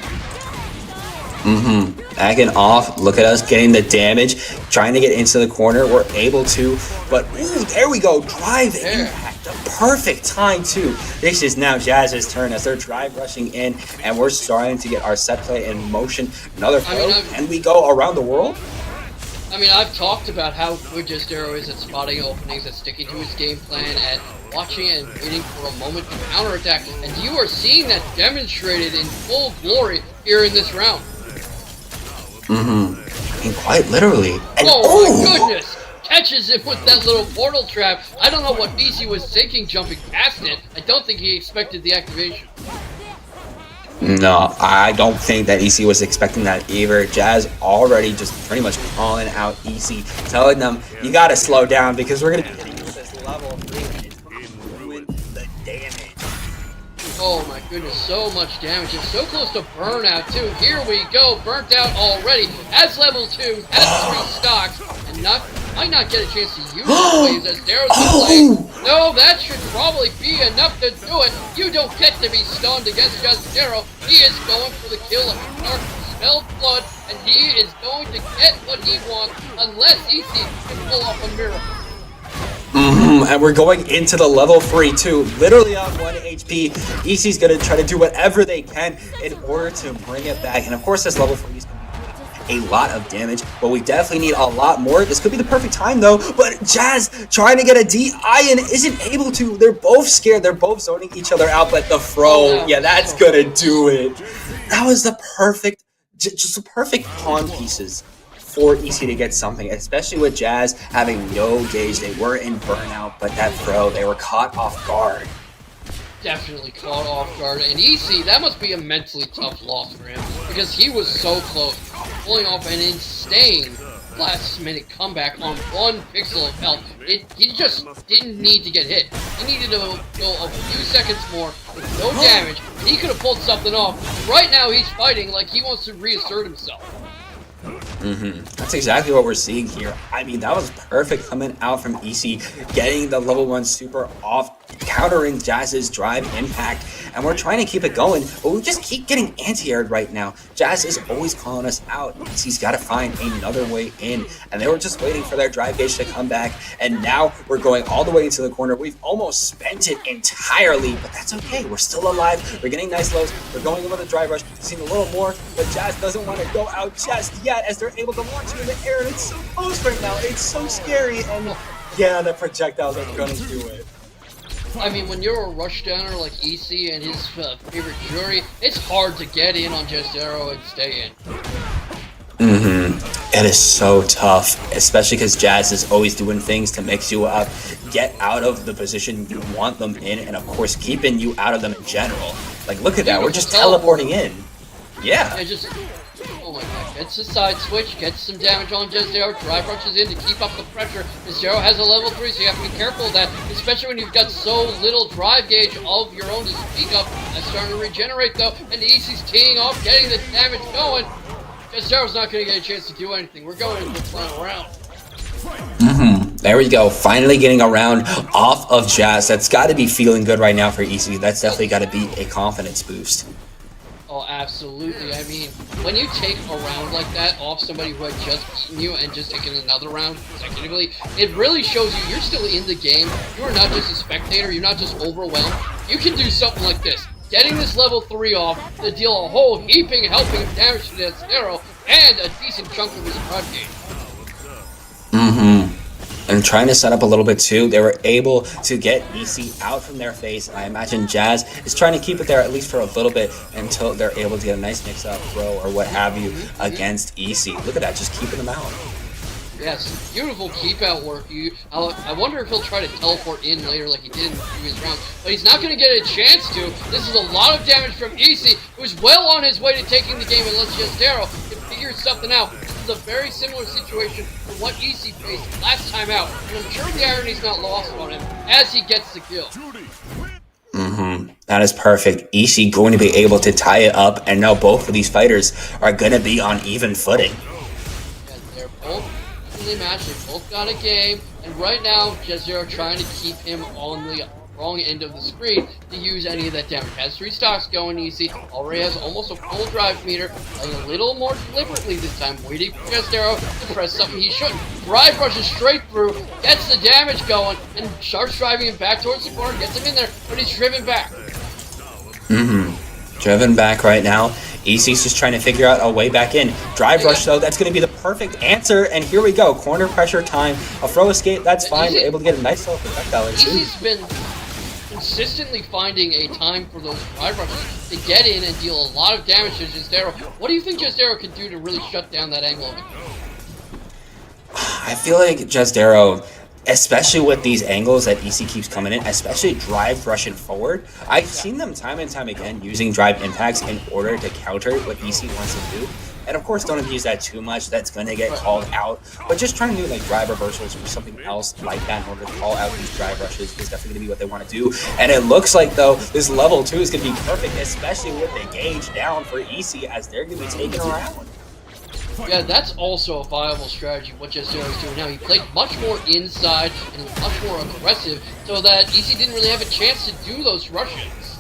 Backing off. Look at us getting the damage. Trying to get into the corner. We're able to. But, ooh, there we go. Drive impact. The perfect time, too. This is now Jazz's turn as they're drive rushing in. And we're starting to get our set play in motion. Another throw. And we go around the world. I mean, I've talked about how good Jazdero is at spotting openings, at sticking to his game plan, at watching and waiting for a moment to counterattack, and you are seeing that demonstrated in full glory here in this round. I mean, quite literally. And oh my goodness! Catches him with that little portal trap. I don't know what BC was thinking jumping past it. I don't think he expected the activation. No, I don't think that EC was expecting that either. Jazz already just pretty much calling out EC, telling them, you gotta slow down because we're gonna be hitting this level 3 and it's going to ruin the damage. Oh my goodness, so much damage. It's so close to burnout too. Here we go, burnt out already. Has level 2, has 3 stocks, and might not get a chance to use the waves as Darrow's playing. No, that should probably be enough to do it. You don't get to be stunned against Jazdero. He is going for the kill of Dark Spelled Blood, and he is going to get what he wants unless EC can pull off a miracle. And we're going into the level 3 too, literally on 1 HP. EC's gonna try to do whatever they can in order to bring it back. And of course, this level 3 is gonna be doing a lot of damage, but we definitely need a lot more. This could be the perfect time though, but Jazz trying to get a DI and isn't able to. They're both scared, they're both zoning each other out, but the throw, yeah, that's gonna do it. That was the perfect, just the perfect pawn pieces for EC to get something, especially with Jazz having no gauge. They were in burnout, but that throw, they were caught off guard. Definitely caught off guard, and EC, that must be a mentally tough loss for him, because he was so close, pulling off an insane last-minute comeback on 1 pixel of health. He just didn't need to get hit. He needed to go a few seconds more with no damage, and he could have pulled something off. Right now, he's fighting like he wants to reassert himself. That's exactly what we're seeing here. I mean, that was perfect coming out from EC, getting the level 1 super off, countering Jazz's drive impact, and we're trying to keep it going, but we just keep getting anti-aired right now. Jazz is always calling us out. EC's got to find another way in, and they were just waiting for their drive gauge to come back, and now we're going all the way into the corner. We've almost spent it entirely, but that's okay. We're still alive. We're getting nice lows. We're going in with a drive rush, seeing a little more, but Jazz doesn't want to go out just yet as they're able to launch you in the air, and it's so close right now. It's so scary, and yeah, the projectiles are gonna do it. I mean, when you're a rushdowner like EC and his favorite Juri, it's hard to get in on Jazdero and stay in. It is so tough, especially because Jazz is always doing things to mix you up, get out of the position you want them in, and of course keeping you out of them in general. Like, look at that, we're just teleporting in. Yeah. Oh my god, gets a side switch, gets some damage on Jazdero, drive rushes in to keep up the pressure. Jazdero has a level 3, so you have to be careful of that, especially when you've got so little drive gauge of your own to speak of. That's starting to regenerate though, and EC's teeing off, getting the damage going. Jazdero's not going to get a chance to do anything. We're going into the final round. There we go, finally getting a round off of Jazz. That's got to be feeling good right now for EC. That's definitely got to be a confidence boost. Oh, absolutely. I mean, when you take a round like that off somebody who had just beaten you and just taken another round consecutively, it really shows you you're still in the game. You are not just a spectator. You're not just overwhelmed. You can do something like this. Getting this level 3 off to deal a whole heaping helping of damage to Jazdero and a decent chunk of his drive gauge. And trying to set up a little bit too, they were able to get EC out from their face. I imagine Jazz is trying to keep it there at least for a little bit until they're able to get a nice mix-up throw or what have you against EC. Look at that, just keeping them out. Yes, beautiful keep-out work. I wonder if he'll try to teleport in later like he did in the previous round, but he's not going to get a chance to. This is a lot of damage from EC, who's well on his way to taking the game unless Jazdero can figure something out. This is a very similar situation to what EC faced last time out, and I'm sure the irony's not lost on him as he gets the kill. That is perfect. EC going to be able to tie it up, and now both of these fighters are going to be on even footing. Yeah, they're both match. They both got a game, and right now Jazdero trying to keep him on the wrong end of the screen to use any of that damage. Has 3 stocks going easy, already has almost a full drive meter, playing a little more deliberately this time, waiting for Jazdero to press something he shouldn't. Drive rushes straight through, gets the damage going, and starts driving him back towards the corner, gets him in there, but he's driven back. Driven back right now. EC's just trying to figure out a way back in. Drive rush, though, that's going to be the perfect answer. And here we go. Corner pressure time. A throw escape, that's fine. We're able to get a nice little projectile. EC's been consistently finding a time for those drive rushes to get in and deal a lot of damage to Jazdero. What do you think Jazdero can do to really shut down that angle of it? I feel like Jazdero, especially with these angles that EC keeps coming in, especially drive rushing forward, I've seen them time and time again using drive impacts in order to counter what EC wants to do. And of course, don't abuse that too much. That's going to get called out. But just trying to do like drive reversals or something else like that in order to call out these drive rushes is definitely going to be what they want to do. And it looks like, though, this level 2 is going to be perfect, especially with the gauge down for EC as they're going to be taking around. Yeah, that's also a viable strategy, what Jazdero is doing now. He played much more inside and much more aggressive, so that EC didn't really have a chance to do those rushes.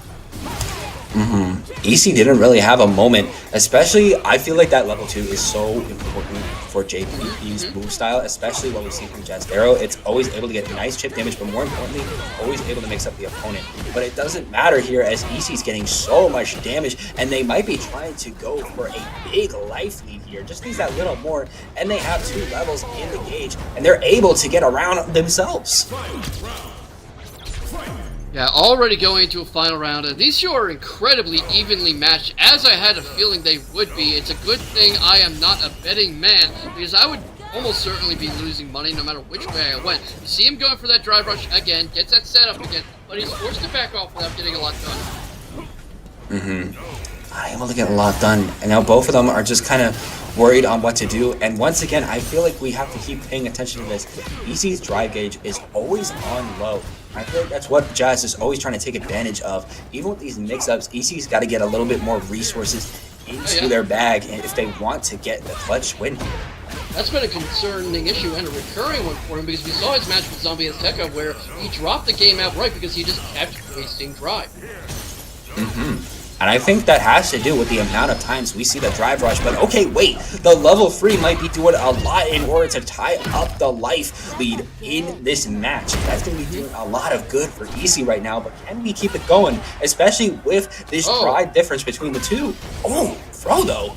EC didn't really have a moment, especially I feel like that level 2 is so important for JPP's move style, especially what we see from Jazdero. It's always able to get nice chip damage, but more importantly, always able to mix up the opponent. But it doesn't matter here as EC's getting so much damage, and they might be trying to go for a big life lead here. Just needs that little more, and they have 2 levels in the gauge, and they're able to get around themselves. Yeah, already going into a final round, and these two are incredibly evenly matched, as I had a feeling they would be. It's a good thing I am not a betting man, because I would almost certainly be losing money no matter which way I went. You see him going for that drive rush again, gets that set up again, but he's forced to back off without getting a lot done. Able to get a lot done, and now both of them are just kind of worried on what to do. And once again, I feel like we have to keep paying attention to this. EC's drive gauge is always on low. I feel like that's what Jazz is always trying to take advantage of. Even with these mix-ups, EC's got to get a little bit more resources into their bag if they want to get the clutch win here. That's been a concerning issue and a recurring one for him, because we saw his match with ZombieAzteka where he dropped the game outright because he just kept wasting drive. And I think that has to do with the amount of times we see the drive rush. But okay, wait, the level 3 might be doing a lot in order to tie up the life lead in this match. That's going to be doing a lot of good for EC right now. But can we keep it going, especially with this drive difference between the two? Oh, throw though.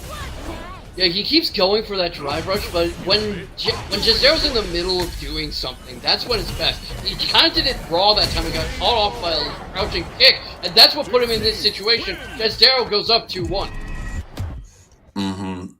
Yeah, he keeps going for that drive rush, but when Jazdero's in the middle of doing something, that's when it's best. He kind of did it raw that time and got caught off by a crouching kick, and that's what put him in this situation. Jazdero goes up 2-1.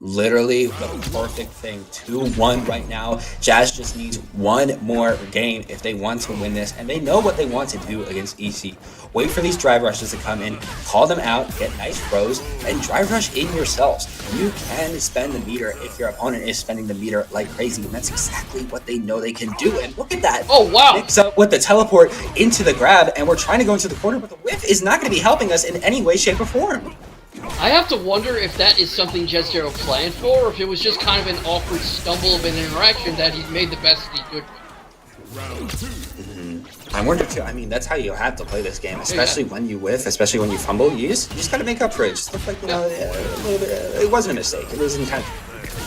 Literally the perfect thing. 2-1 right now. Jazz just needs one more game if they want to win this, and they know what they want to do against EC. Wait for these drive rushes to come in, call them out, get nice throws, and drive rush in yourselves. You can spend the meter if your opponent is spending the meter like crazy, and that's exactly what they know they can do. And look at that. Oh, wow. Mix up with the teleport into the grab, and we're trying to go into the corner, but the whiff is not going to be helping us in any way, shape, or form. I have to wonder if that is something Jazdero planned for, or if it was just kind of an awkward stumble of an interaction that he made the best he could. I wonder too. I mean, that's how you have to play this game, especially when you whiff, especially when you fumble. You just gotta make up for it. Just look like, you know, a little bit. It wasn't a mistake. It was intentional.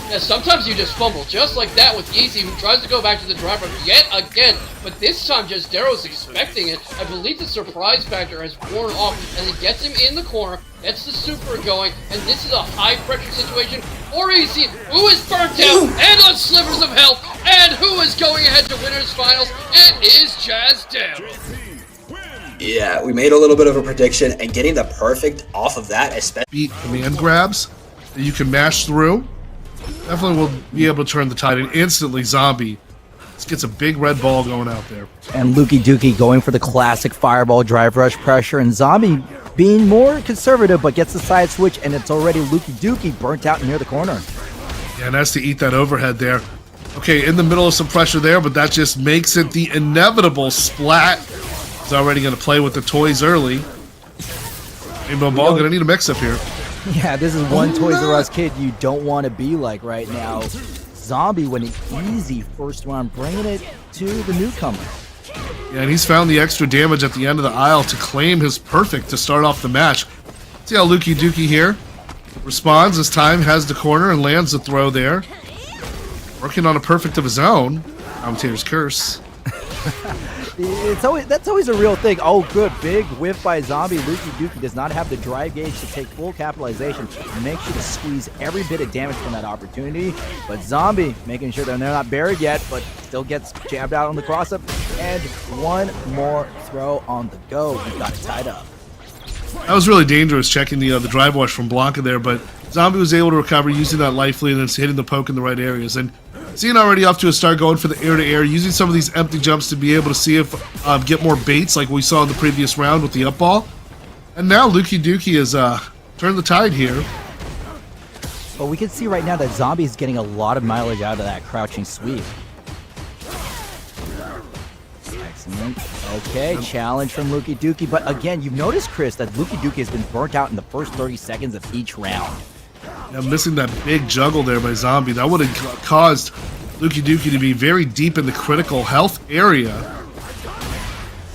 Yeah, sometimes you just fumble, just like that with Easy, who tries to go back to the driver yet again, but this time Jazdero's expecting it. I believe the surprise factor has worn off, and he gets him in the corner, gets the super going, and this is a high-pressure situation for Easy, who is burnt out and on slivers of health, and who is going ahead to winners finals. It is Jazdero. Yeah, we made a little bit of a prediction, and getting the perfect off of that, especially beat command grabs that you can mash through. Definitely will be able to turn the tide, and instantly Zombie gets a big red ball going out there. And Lukeydukie going for the classic fireball drive rush pressure, and Zombie being more conservative but gets the side switch, and it's already Lukeydukie burnt out near the corner. Yeah, and that's to eat that overhead there. Okay, in the middle of some pressure there, but that just makes it the inevitable splat. He's already going to play with the toys early. Rainbow Ball going to need a mix-up here. Yeah, this is one Toys R Us kid you don't want to be like right now. Zombie winning easy first round, bringing it to the newcomer. Yeah, and he's found the extra damage at the end of the aisle to claim his perfect to start off the match. See how Lukeydukie here responds as time has the corner and lands the throw there. Working on a perfect of his own. Commentator's curse. That's always a real thing. Oh, good. Big whiff by Zombie. Lukeydukie does not have the drive gauge to take full capitalization. Make sure to squeeze every bit of damage from that opportunity. But Zombie making sure that they're not buried yet, but still gets jabbed out on the cross-up. And one more throw on the go. We got it tied up. That was really dangerous checking the drive wash from Blanka there, but Zombie was able to recover using that life lead and hitting the poke in the right areas. And seeing already off to a start going for the air-to-air, using some of these empty jumps to be able to see if get more baits like we saw in the previous round with the up ball. And now Lukeydukie has turned the tide here. But we can see right now that Zombie is getting a lot of mileage out of that crouching sweep. Excellent. Okay, challenge from Lukeydukie. But again, you've noticed, Chris, that Lukeydukie has been burnt out in the first 30 seconds of each round. Yeah, missing that big juggle there by Zombie. That would have caused Lukeydukie to be very deep in the critical health area.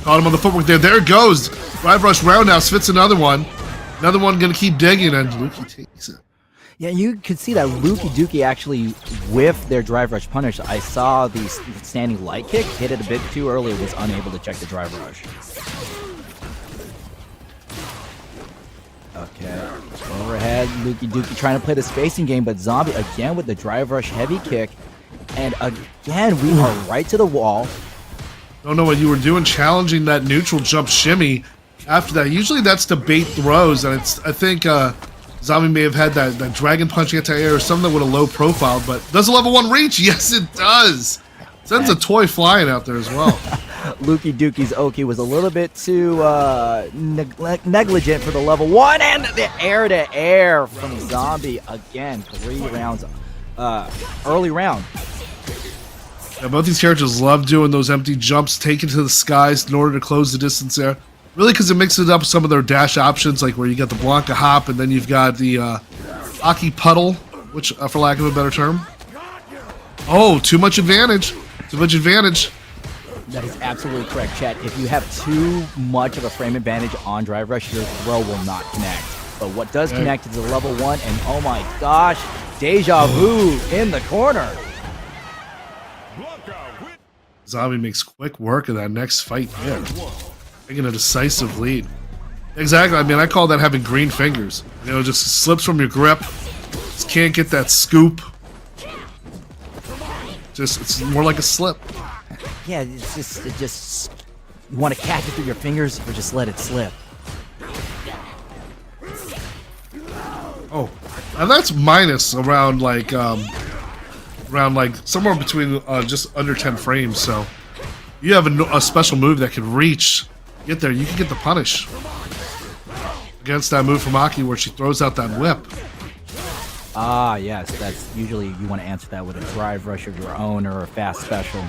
Caught him on the footwork there. There it goes. Drive rush roundhouse fits another one. Another one going to keep digging, and Lukey takes it. Yeah, you could see that Lukeydukie actually whiffed their drive rush punish. I saw the standing light kick, hit it a bit too early, was unable to check the drive rush. Okay, overhead, Lukeydukie trying to play the spacing game, but Zombie again with the drive rush heavy kick. And again, we are right to the wall. Don't know what you were doing, challenging that neutral jump shimmy. After that, usually that's to bait throws, and I think Zombie may have had that dragon punch anti-air or something with a low profile, but does a level 1 reach? Yes, it does. Sends a toy flying out there as well. Lukeydukee's Oki was a little bit too negligent for the level 1, and the air-to-air from Zombie again. 3 rounds, early round. Yeah, both these characters love doing those empty jumps, taken to the skies in order to close the distance there. Really, because it mixes up some of their dash options, like where you got the Blanka hop, and then you've got the A.K.I puddle, which, for lack of a better term. Oh, too much advantage. Too much advantage. That is absolutely correct, Chet. If you have too much of a frame advantage on drive rush, your throw will not connect. But what does connect is a level 1, and oh my gosh, deja vu in the corner. Zombie makes quick work of that next fight there. Taking a decisive lead. Exactly, I mean, I call that having green fingers. You know, just slips from your grip. Just can't get that scoop. It's more like a slip. Yeah, it's just you want to catch it through your fingers or just let it slip. Oh, and that's minus around like somewhere between just under 10 frames. So you have a special move that can reach, get there. You can get the punish against that move from A.K.I where she throws out that whip. Ah, yes, that's usually you want to answer that with a drive rush of your own or a fast special.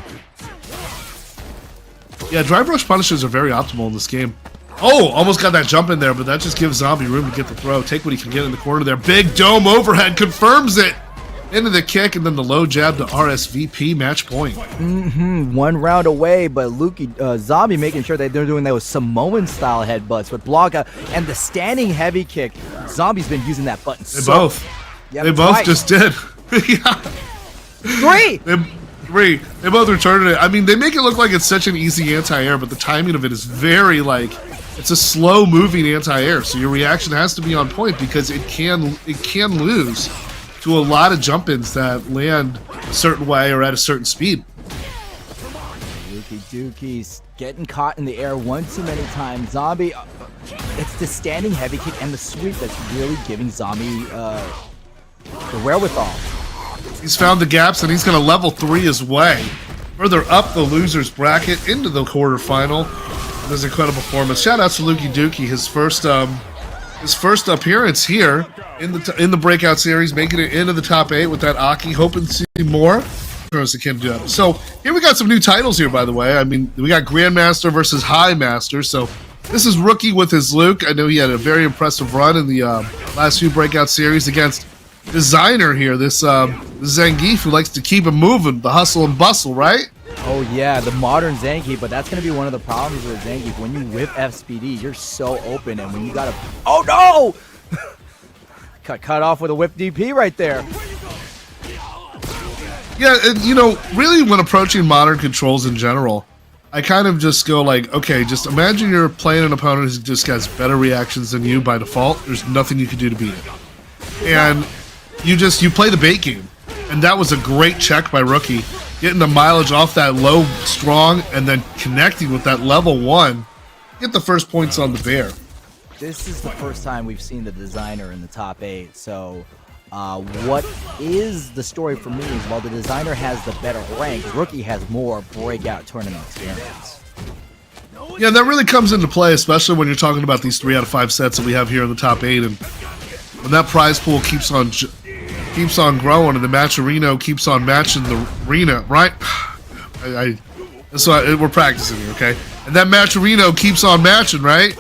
Yeah, drive rush punishes are very optimal in this game. Oh, almost got that jump in there, but that just gives Zombie room to get the throw. Take what he can get in the corner there. Big dome overhead confirms it. Into the kick, and then the low jab to RSVP, match point. 1 round away, but Zombie making sure that they're doing those Samoan-style headbutts with Blanka, and the standing heavy kick. Zombie's been using that button They both just did. Yeah. 3! They both returned it. I mean, they make it look like it's such an easy anti-air, but the timing of it is very, like, it's a slow-moving anti-air, so your reaction has to be on point because it can lose to a lot of jump-ins that land a certain way or at a certain speed. Lukeydukee's getting caught in the air one too many times. Zombie, it's the standing heavy kick and the sweep that's really giving Zombie the wherewithal. He's found the gaps, and he's going to level 3 his way further up the loser's bracket into the quarterfinal. There's incredible performance. Shout out to Lukeydukie, his first appearance here in the Breakout Series, making it into the top 8 with that A.K.I. Hoping to see more. So here we got some new titles here, by the way. I mean, we got Grandmaster versus High Master. So this is Rookie with his Luke. I know he had a very impressive run in the last few Breakout Series against Designer here, this Zangief who likes to keep it moving, the hustle and bustle, right? Oh yeah, the modern Zangief, but that's gonna be one of the problems with Zangief. When you whip FSPD, you're so open, and when you gotta, oh no, cut off with a whip DP right there. Yeah, and, you know, really when approaching modern controls in general, I kind of just go like, okay, just imagine you're playing an opponent who just has better reactions than you by default. There's nothing you can do to beat it, and you play the bait game, and that was a great check by Rookie. Getting the mileage off that low strong and then connecting with that level 1. Get the first points on the bear. This is the first time we've seen the designer in the top 8. So what is the story for me is while the designer has the better rank, Rookie has more breakout tournament experience. Yeah, that really comes into play, especially when you're talking about these 3 out of 5 sets that we have here in the top 8. And when that prize pool keeps on growing and the Matcherino keeps on matching the arena, right? That's why we're practicing here, okay? And that Matcherino keeps on matching, right?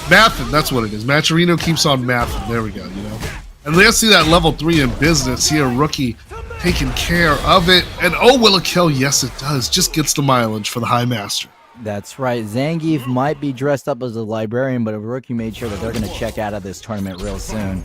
Mathing, that's what it is. Matcherino keeps on mathing. There we go, you know? And let's see that level 3 in business here. Rookie taking care of it. And oh, will it kill? Yes, it does. Just gets the mileage for the High Master. That's right. Zangief might be dressed up as a librarian, but a Rookie made sure that they're going to check out of this tournament real soon.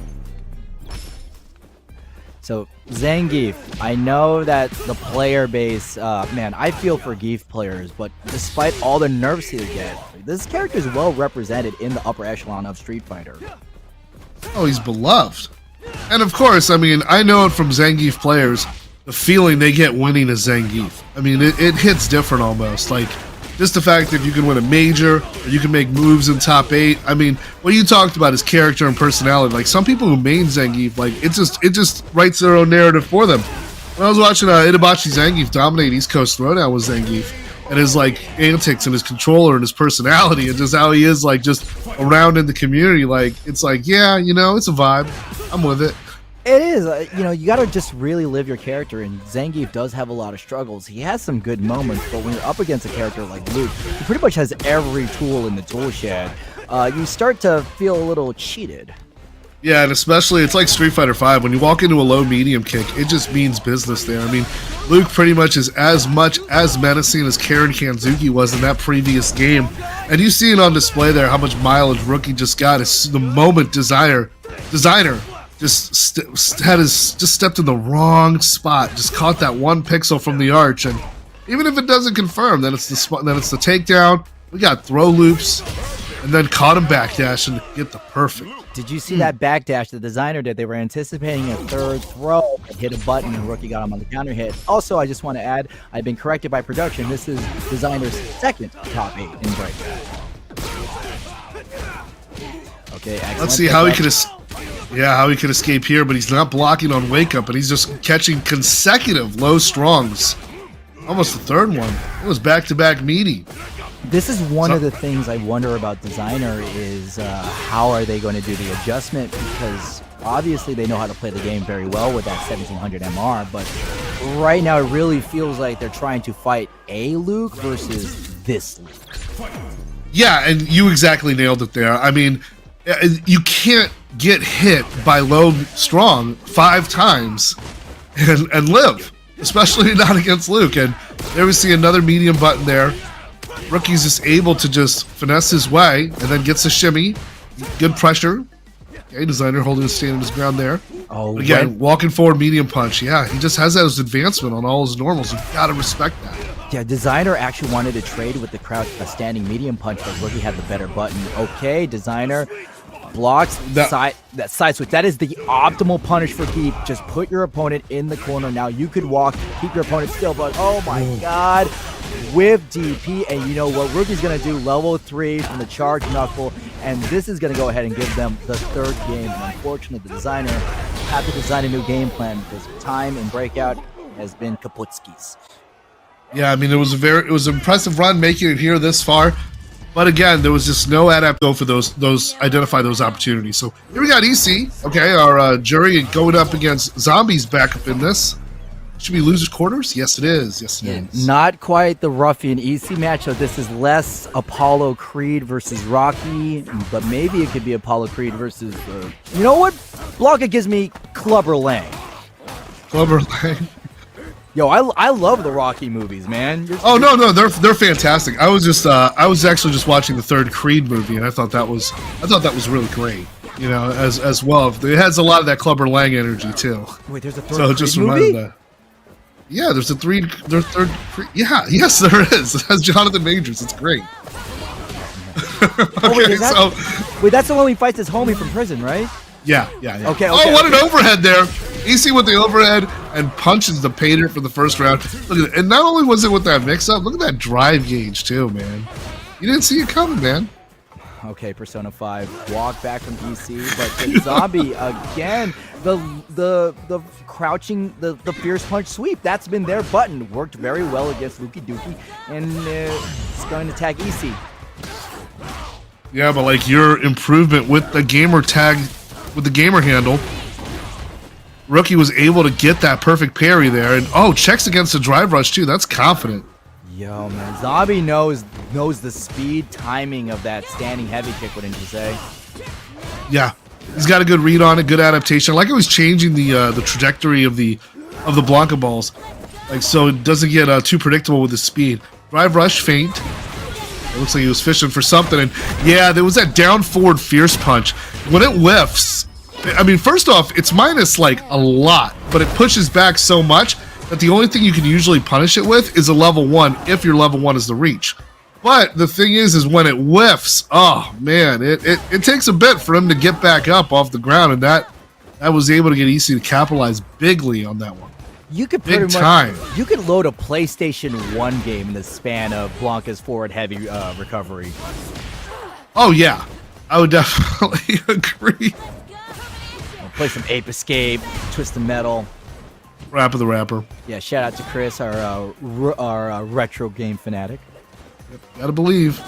So, Zangief, I know that the player base, man, I feel for Geef players, but despite all the nerfs he get, this character is well represented in the upper echelon of Street Fighter. Oh, he's beloved. And of course, I mean, I know it from Zangief players, the feeling they get winning a Zangief. I mean, it hits different almost. Like, just the fact that you can win a major, or you can make moves in top 8. I mean, what you talked about is character and personality. Like, some people who main Zangief, like, it just writes their own narrative for them. When I was watching Itabachi Zangief dominate East Coast Throwdown with Zangief, and his, like, antics and his controller and his personality, and just how he is, like, just around in the community, like, it's like, yeah, you know, it's a vibe. I'm with it. It is, you know, you got to just really live your character, and Zangief does have a lot of struggles. He has some good moments, but when you're up against a character like Luke, he pretty much has every tool in the tool shed. You start to feel a little cheated. Yeah, and especially, it's like Street Fighter V. When you walk into a low-medium kick, it just means business there. I mean, Luke pretty much is as much as menacing as Karen Kanzuki was in that previous game. And you see it on display there, how much mileage Rookie just got. It's the moment Designer just stepped in the wrong spot, just caught that 1 pixel from the arch, and even if it doesn't confirm, then it's the takedown. We got throw loops, and then caught him backdashing to get the perfect. Did you see that backdash the designer did? They were anticipating a third throw, hit a button, and Rookie got him on the counter hit. Also, I just want to add, I've been corrected by production. This is designer's second top 8 in Breakout. Okay, excellent. Let's see how he could escape here, but he's not blocking on wake up, and he's just catching consecutive low strongs. Almost the third one. It was back-to-back meaty. This is one of the things I wonder about designer is how are they going to do the adjustment, because obviously they know how to play the game very well with that 1700 MR, but right now it really feels like they're trying to fight a Luke versus this Luke. Yeah, and you exactly nailed it there. I mean, you can't get hit by low strong 5 times and live, especially not against Luke. And there we see another medium button there. Rookie's just able to just finesse his way and then gets a shimmy. Good pressure. Okay, designer holding his stand his ground there. Oh, again, right. Walking forward medium punch. Yeah, he just has that as advancement on all his normals. You've got to respect that. Yeah, designer actually wanted to trade with the crouch, a standing medium punch, but Rookie had the better button. Okay, designer blocks that side switch. That is the optimal punish for Keep. Just put your opponent in the corner. Now you could walk, keep your opponent still, but oh my god, with DP. And you know what Rookie's gonna do? Level 3 from the charge knuckle, and this is gonna go ahead and give them the third game. And unfortunately, the designer had to design a new game plan because time in Breakout has been Kaputski's. Yeah, I mean, it was an impressive run making it here this far. But again, there was just no adapt for those identify those opportunities. So here we got EC, okay, our Juri going up against Zombies back up in this. Should be losers quarters? Yes, it is. Yes, it is. Not quite the Ruffian EC matchup. This is less Apollo Creed versus Rocky, but maybe it could be Apollo Creed versus, you know what? Blanka gives me Clubber Lang. Clubber Lang. Yo, I love the Rocky movies, man. Oh no, they're fantastic. I was actually just watching the third Creed movie, and I thought that was really great. You know, as well. It has a lot of that Clubber Lang energy too. Wait, there's a third So it just Creed reminded movie? that. Yeah, there's a third. Yeah, yes, there is. It has Jonathan Majors. It's great. Oh, wait, wait, that's the one he fights his homie from prison, right? Yeah. Okay, Oh, what an overhead there! Easy with the overhead and punches the Painter for the first round. Look at it. And not only was it with that mix-up, look at that drive gauge too, man. You didn't see it coming, man. Okay, Persona 5 walk back from EC, but the Zombie again, the crouching, the fierce punch sweep, that's been their button. Worked very well against Lukeydukie, and it's going to tag EC. Yeah, but like your improvement with the gamer tag, with the gamer handle, Rookie was able to get that perfect parry there, and checks against the drive rush too. That's confident. Yo, man, Zombie knows the speed timing of that standing heavy kick. Wouldn't you say? Yeah, he's got a good read on it, good adaptation. I like how he's changing the trajectory of the Blanka balls, like so it doesn't get too predictable with the speed. Drive rush feint. It looks like he was fishing for something, and yeah, there was that down forward fierce punch. When it whiffs, I mean, first off, it's minus like a lot, but it pushes back so much that the only thing you can usually punish it with is a level 1 if your level 1 is the reach. But the thing is when it whiffs, oh man, it takes a bit for him to get back up off the ground, and that was able to get EC to capitalize bigly on that one. You could Big time. You could load a PlayStation 1 game in the span of Blanka's forward heavy recovery. Oh yeah, I would definitely agree. I'll play some Ape Escape, Twist the Metal. Rap of the Rapper. Yeah, shout out to Chris, our retro game fanatic. Gotta believe.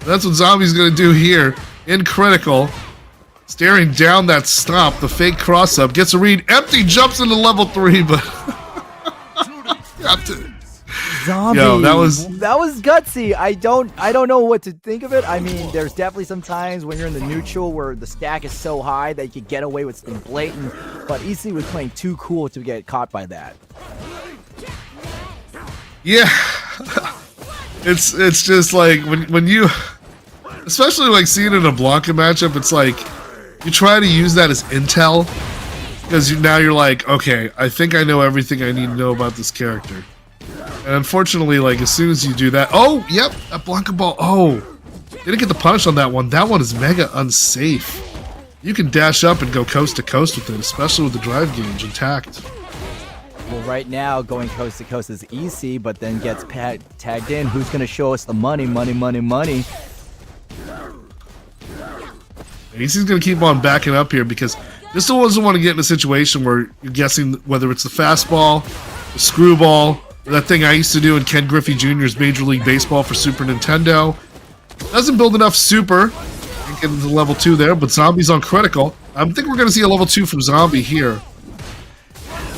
That's what Zombie's gonna do here in Critical. Staring down that stomp, the fake cross up, gets a read, empty, jumps into level 3, but got to. Zombie. Yo, that was gutsy. I don't know what to think of it. I mean, there's definitely some times when you're in the neutral where the stack is so high that you could get away with something blatant, but EC was playing too cool to get caught by that. Yeah. It's just like when you, especially like seeing in a Blanka matchup, it's like you try to use that as intel because now you're like, okay, I think I know everything I need to know about this character. And unfortunately, like as soon as you do that, oh, yep, that Blanka ball, didn't get the punish on that one. That one is mega unsafe. You can dash up and go coast to coast with it, especially with the drive gauge intact. Well, right now, going coast to coast is EC, but then gets tagged in. Who's going to show us the money? EC's going to keep on backing up here because this doesn't want to get in a situation where you're guessing whether it's the fastball, the screwball, or that thing I used to do in Ken Griffey Jr.'s Major League Baseball for Super Nintendo. Doesn't build enough super. Can't get into level 2 there, but Zombie's on Critical. I think we're going to see a level 2 from Zombie here.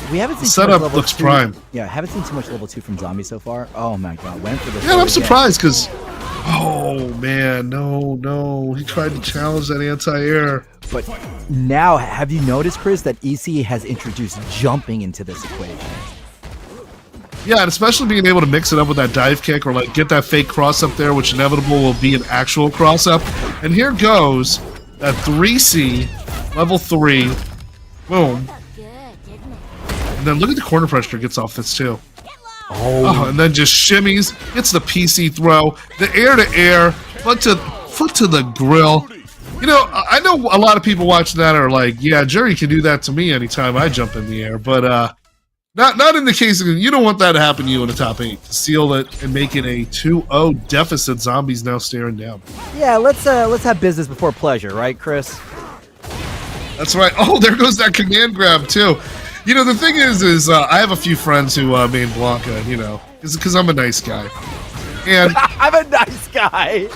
We haven't seen setup level looks 2. prime. Yeah, haven't seen too much level 2 from Zombie so far. Oh my god, went for this. Yeah, I'm surprised because, oh man, no, he tried to challenge that anti-air. But now, have you noticed, Chris, that EC has introduced jumping into this equation? Yeah, and especially being able to mix it up with that dive kick or like get that fake cross up there, which inevitable will be an actual cross up. And here goes that 3C, level 3, boom. And then look at the corner pressure gets off this too. Oh, and then just shimmies, gets the PC throw, the air-to-air, foot to the grill. You know, I know a lot of people watching that are like, yeah, Juri can do that to me anytime I jump in the air, but not in the case of, you don't want that to happen to you in the top 8. To seal it and make it a 2-0 deficit, Zombie's now staring down. Yeah, let's have business before pleasure, right, Chris? That's right. Oh, there goes that command grab too. You know, the thing is I have a few friends who main Blanka, you know, because I'm a nice guy. And I'm a nice guy.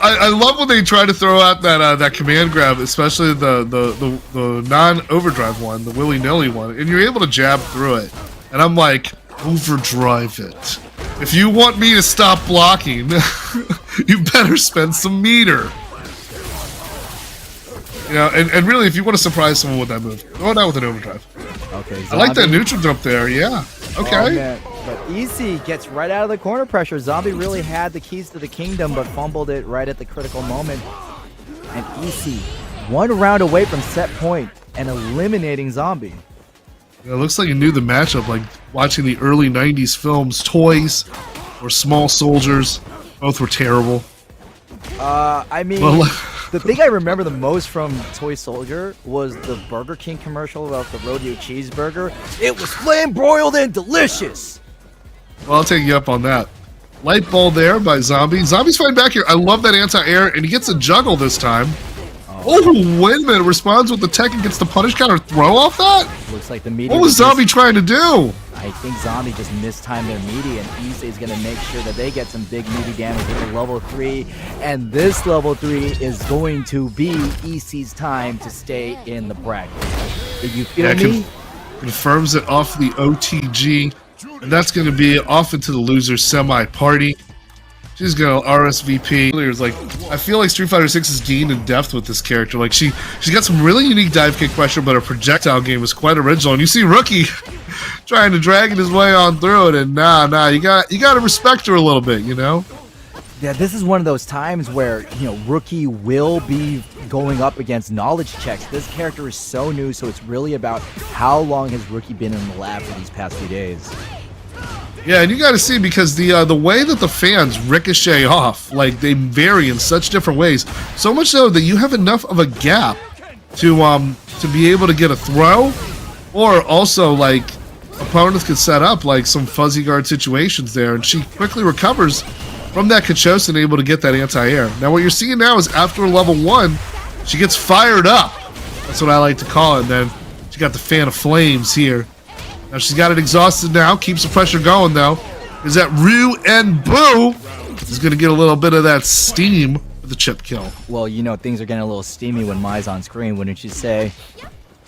I love when they try to throw out that command grab, especially the non-overdrive one, the willy-nilly one, and you're able to jab through it. And I'm like, overdrive it. If you want me to stop blocking, you better spend some meter. You know, and really, if you want to surprise someone with that move, throw it out with an overdrive. Okay, I like that neutral jump there, yeah. Okay. Oh, man. But Easy gets right out of the corner pressure. Zombie really had the keys to the kingdom, but fumbled it right at the critical moment. And Easy, 1 round away from set point and eliminating Zombie. Yeah, it looks like you knew the matchup, like watching the early 90s films, Toys or Small Soldiers. Both were terrible. I mean, Well, the thing I remember the most from Toy Soldier was the Burger King commercial about the rodeo cheeseburger. It was flame broiled and delicious. well, I'll take you up on that. Light ball there by Zombie. Zombie's fighting back here. I love that anti-air, and he gets a juggle this time. Oh, wait a minute. Responds with the tech and gets the punish counter throw off that? Looks like the media. What was Zombie trying to do? I think Zombie just mistimed their meaty, and Easy is going to make sure that they get some big meaty damage with a level 3. And this level 3 is going to be Easy's time to stay in the bracket. Did you feel me? Confirms it off the OTG. And that's going to be off into the loser's semi-party. She's going to RSVP. It's like, I feel like Street Fighter 6 has gained in depth with this character. Like, she's got some really unique dive kick pressure, but her projectile game is quite original. And you see Rookie trying to drag his way on through it, and nah, you got to respect her a little bit, you know? Yeah, this is one of those times where, Rookie will be going up against knowledge checks. This character is so new, so it's really about how long has Rookie been in the lab for these past few days. Yeah, and you got to see, because the way that the fans ricochet off, like, they vary in such different ways, so much so that you have enough of a gap to be able to get a throw, or also, like, opponents could set up, like, some fuzzy guard situations there, and she quickly recovers from that Kachosin, able to get that anti-air. Now, what you're seeing now is after level 1, she gets fired up. That's what I like to call it, and then she got the fan of flames here. Now she's got it exhausted now, keeps the pressure going though. Is that Ryu and Boo is going to get a little bit of that steam with the chip kill. Well, things are getting a little steamy when Mai's on screen, wouldn't you say?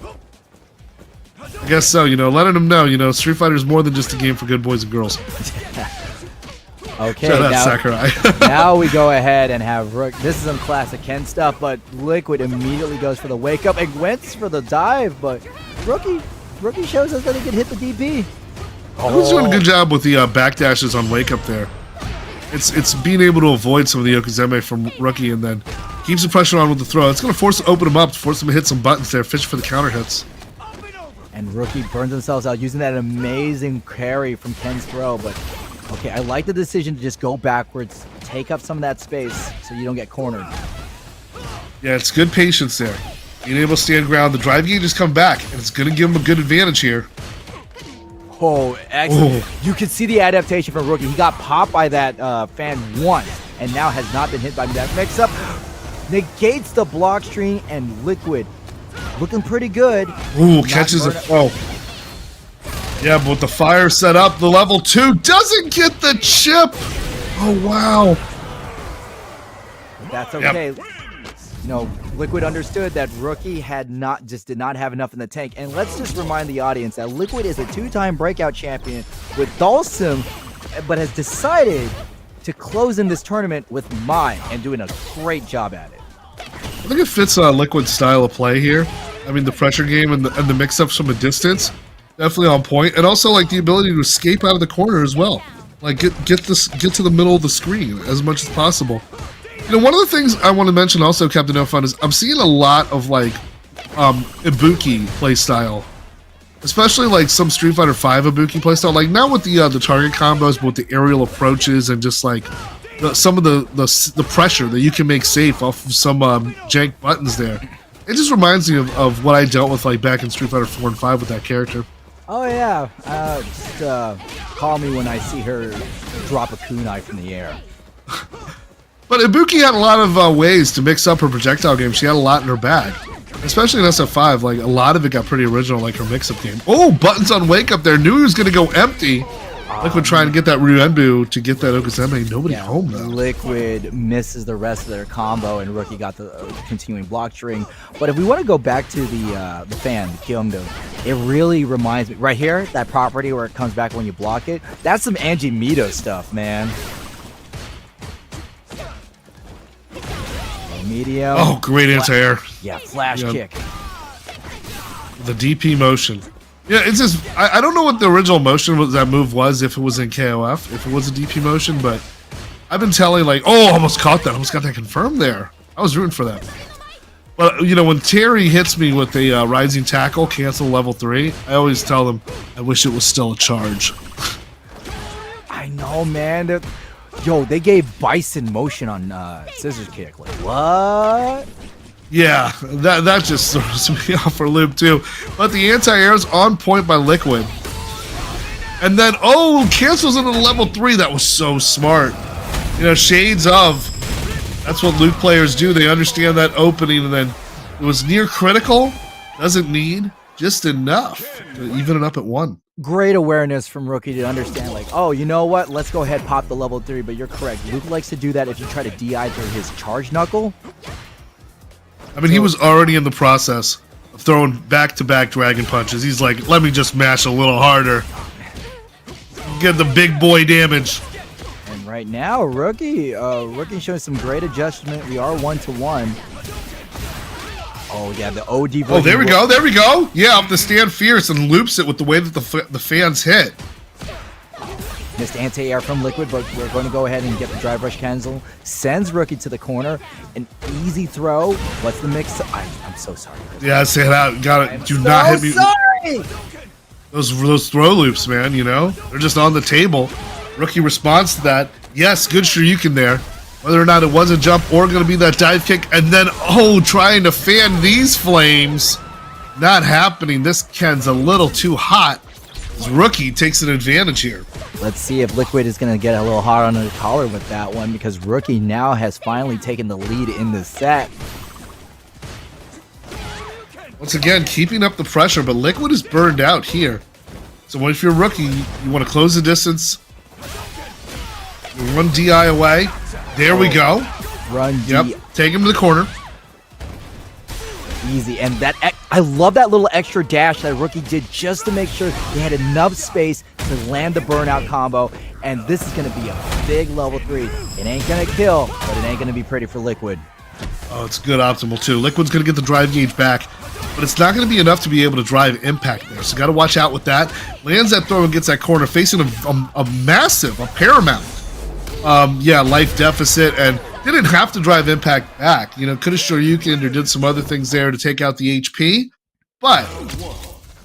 I guess so, letting them know, Street Fighter is more than just a game for good boys and girls. Okay, Shout out Sakurai. now we go ahead and have Rook. This is some classic Ken stuff, but Liquid immediately goes for the wake up and went for the dive, but Rookie shows us that he can hit the DP. Who's doing a good job with the backdashes on wake up there. It's being able to avoid some of the Yokozeme from Rookie, and then keeps the pressure on with the throw. It's going to force to open him up, force him to hit some buttons there, fish for the counter hits. And Rookie burns themselves out using that amazing carry from Ken's throw, but okay, I like the decision to just go backwards, take up some of that space so you don't get cornered. Yeah, it's good patience there. Being able to stand ground, the drive gauges come back, and it's going to give him a good advantage here. Oh, excellent. You can see the adaptation from Rookie. He got popped by that fan once, and now has not been hit by that mix-up. Negates the block string, and Liquid looking pretty good. Ooh, catches a throw. Yeah, but with the fire set up, the level 2 doesn't get the chip. Oh, wow. That's okay. Yep. Liquid understood that Rookie did not have enough in the tank. And let's just remind the audience that Liquid is a 2-time breakout champion with Dhalsim, but has decided to close in this tournament with Mai and doing a great job at it. I think it fits Liquid's style of play here. I mean, the pressure game and the mix-ups from a distance, definitely on point. And also, like, the ability to escape out of the corner as well. Like, get to the middle of the screen as much as possible. One of the things I want to mention also, Captain No Fun, is I'm seeing a lot of, like, Ibuki playstyle. Especially, like, some Street Fighter 5 Ibuki playstyle. Like, not with the target combos, but with the aerial approaches and just, like, some of the pressure that you can make safe off of some jank buttons there. It just reminds me of what I dealt with, like, back in Street Fighter 4 and 5 with that character. Oh, yeah. Just call me when I see her drop a kunai from the air. But Ibuki had a lot of ways to mix up her projectile game. She had a lot in her bag. Especially in SF5, like, a lot of it got pretty original, like her mix-up game. Oh, buttons on wake up there. Knew he was going to go empty. Liquid trying to get that Ryuenbu to get that Okazeme. Nobody home, though. Liquid misses the rest of their combo, and Rookie got the continuing block string. But if we want to go back to the fan, the Kyomdo, it really reminds me, right here, that property where it comes back when you block it, that's some Angie Mito stuff, man. Medium. Oh, great anti-air. Yeah, flash kick. The DP motion. Yeah, it's just I don't know what the original motion was that move was, if it was in KOF, if it was a DP motion, but I've been telling like, oh, I almost caught that, I almost got that confirmed there. I was rooting for that. But you know, when Terry hits me with a rising tackle, cancel level 3, I always tell them I wish it was still a charge. I know, man. Yo, they gave Bison motion on scissors kick. Like what? Yeah, that just throws me off for a loop too. But the anti-air is on point by Liquid. And then, oh, cancels into the level 3. That was so smart. You know, shades of. That's what Luke players do. They understand that opening, and then it was near critical. Doesn't need just enough to even it up at 1. Great awareness from Rookie to understand, like, oh, you know what? Let's go ahead, pop the level 3. But you're correct. Luke likes to do that if you try to DI through his charge knuckle. I mean, he was already in the process of throwing back-to-back dragon punches. He's like, let me just mash a little harder. Get the big boy damage. And right now, Rookie showing some great adjustment. We are 1-1. Oh, yeah, the OD version. Oh, there we go, there we go. Yeah, up the stand fierce and loops it with the way that the fans hit. Missed anti-air from Liquid, but we're going to go ahead and get the drive rush cancel. Sends Rookie to the corner. An easy throw. What's the mix? I'm so sorry, Chris. Yeah, say it out. Got it. Do not hit me. Sorry. Those throw loops, man, you know? They're just on the table. Rookie responds to that. Yes, good Shoryuken there. Whether or not it was a jump or going to be that dive kick. And then, oh, trying to fan these flames. Not happening. This Ken's a little too hot. This Rookie takes an advantage here. Let's see if Liquid is going to get a little hot on the collar with that one, because Rookie now has finally taken the lead in the set. Once again, keeping up the pressure, but Liquid is burned out here. So if you're Rookie, you want to close the distance. You run DI away. There we go. Run D. Yep, take him to the corner. Easy. And that I love that little extra dash that Rookie did just to make sure they had enough space to land the burnout combo. And this is going to be a big level 3. It ain't going to kill, but it ain't going to be pretty for Liquid. Oh, it's good optimal too. Liquid's going to get the drive gauge back, but it's not going to be enough to be able to drive impact there. So got to watch out with that. Lands that throw and gets that corner, facing a massive, a paramount, life deficit, and didn't have to drive impact back. You know, could have Shoryuken or did some other things there to take out the HP, but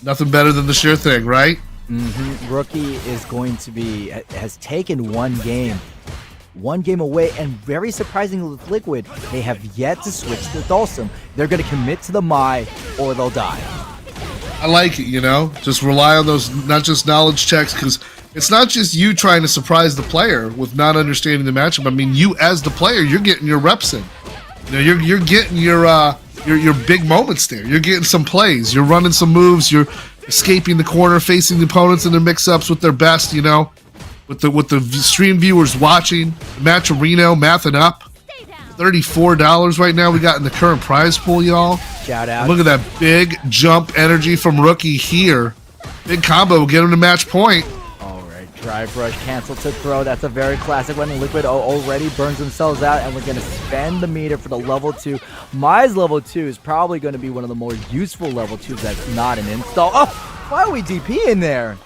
nothing better than the sure thing, right? Mm-hmm. Rookie is going to be, has taken one game away, and very surprisingly with Liquid, they have yet to switch to Dhalsim. They're going to commit to the Mai or they'll die. I like it, you know, just rely on those, not just knowledge checks, because it's not just you trying to surprise the player with not understanding the matchup. I mean, you as the player, you're getting your reps in. You know, you're getting your big moments there. You're getting some plays. You're running some moves. You're escaping the corner, facing the opponents in their mix-ups with their best. You know, with the stream viewers watching the match arena, mathing up. $34 right now we got in the current prize pool, y'all. Shout out. Look at that big jump energy from Rookie here. Big combo will get him to match point. All right, drive rush, cancel to throw. That's a very classic one. Liquid already burns themselves out, and we're going to spend the meter for the level 2. Mai's level 2 is probably going to be one of the more useful level 2s that's not an install. Oh, why are we DP in there?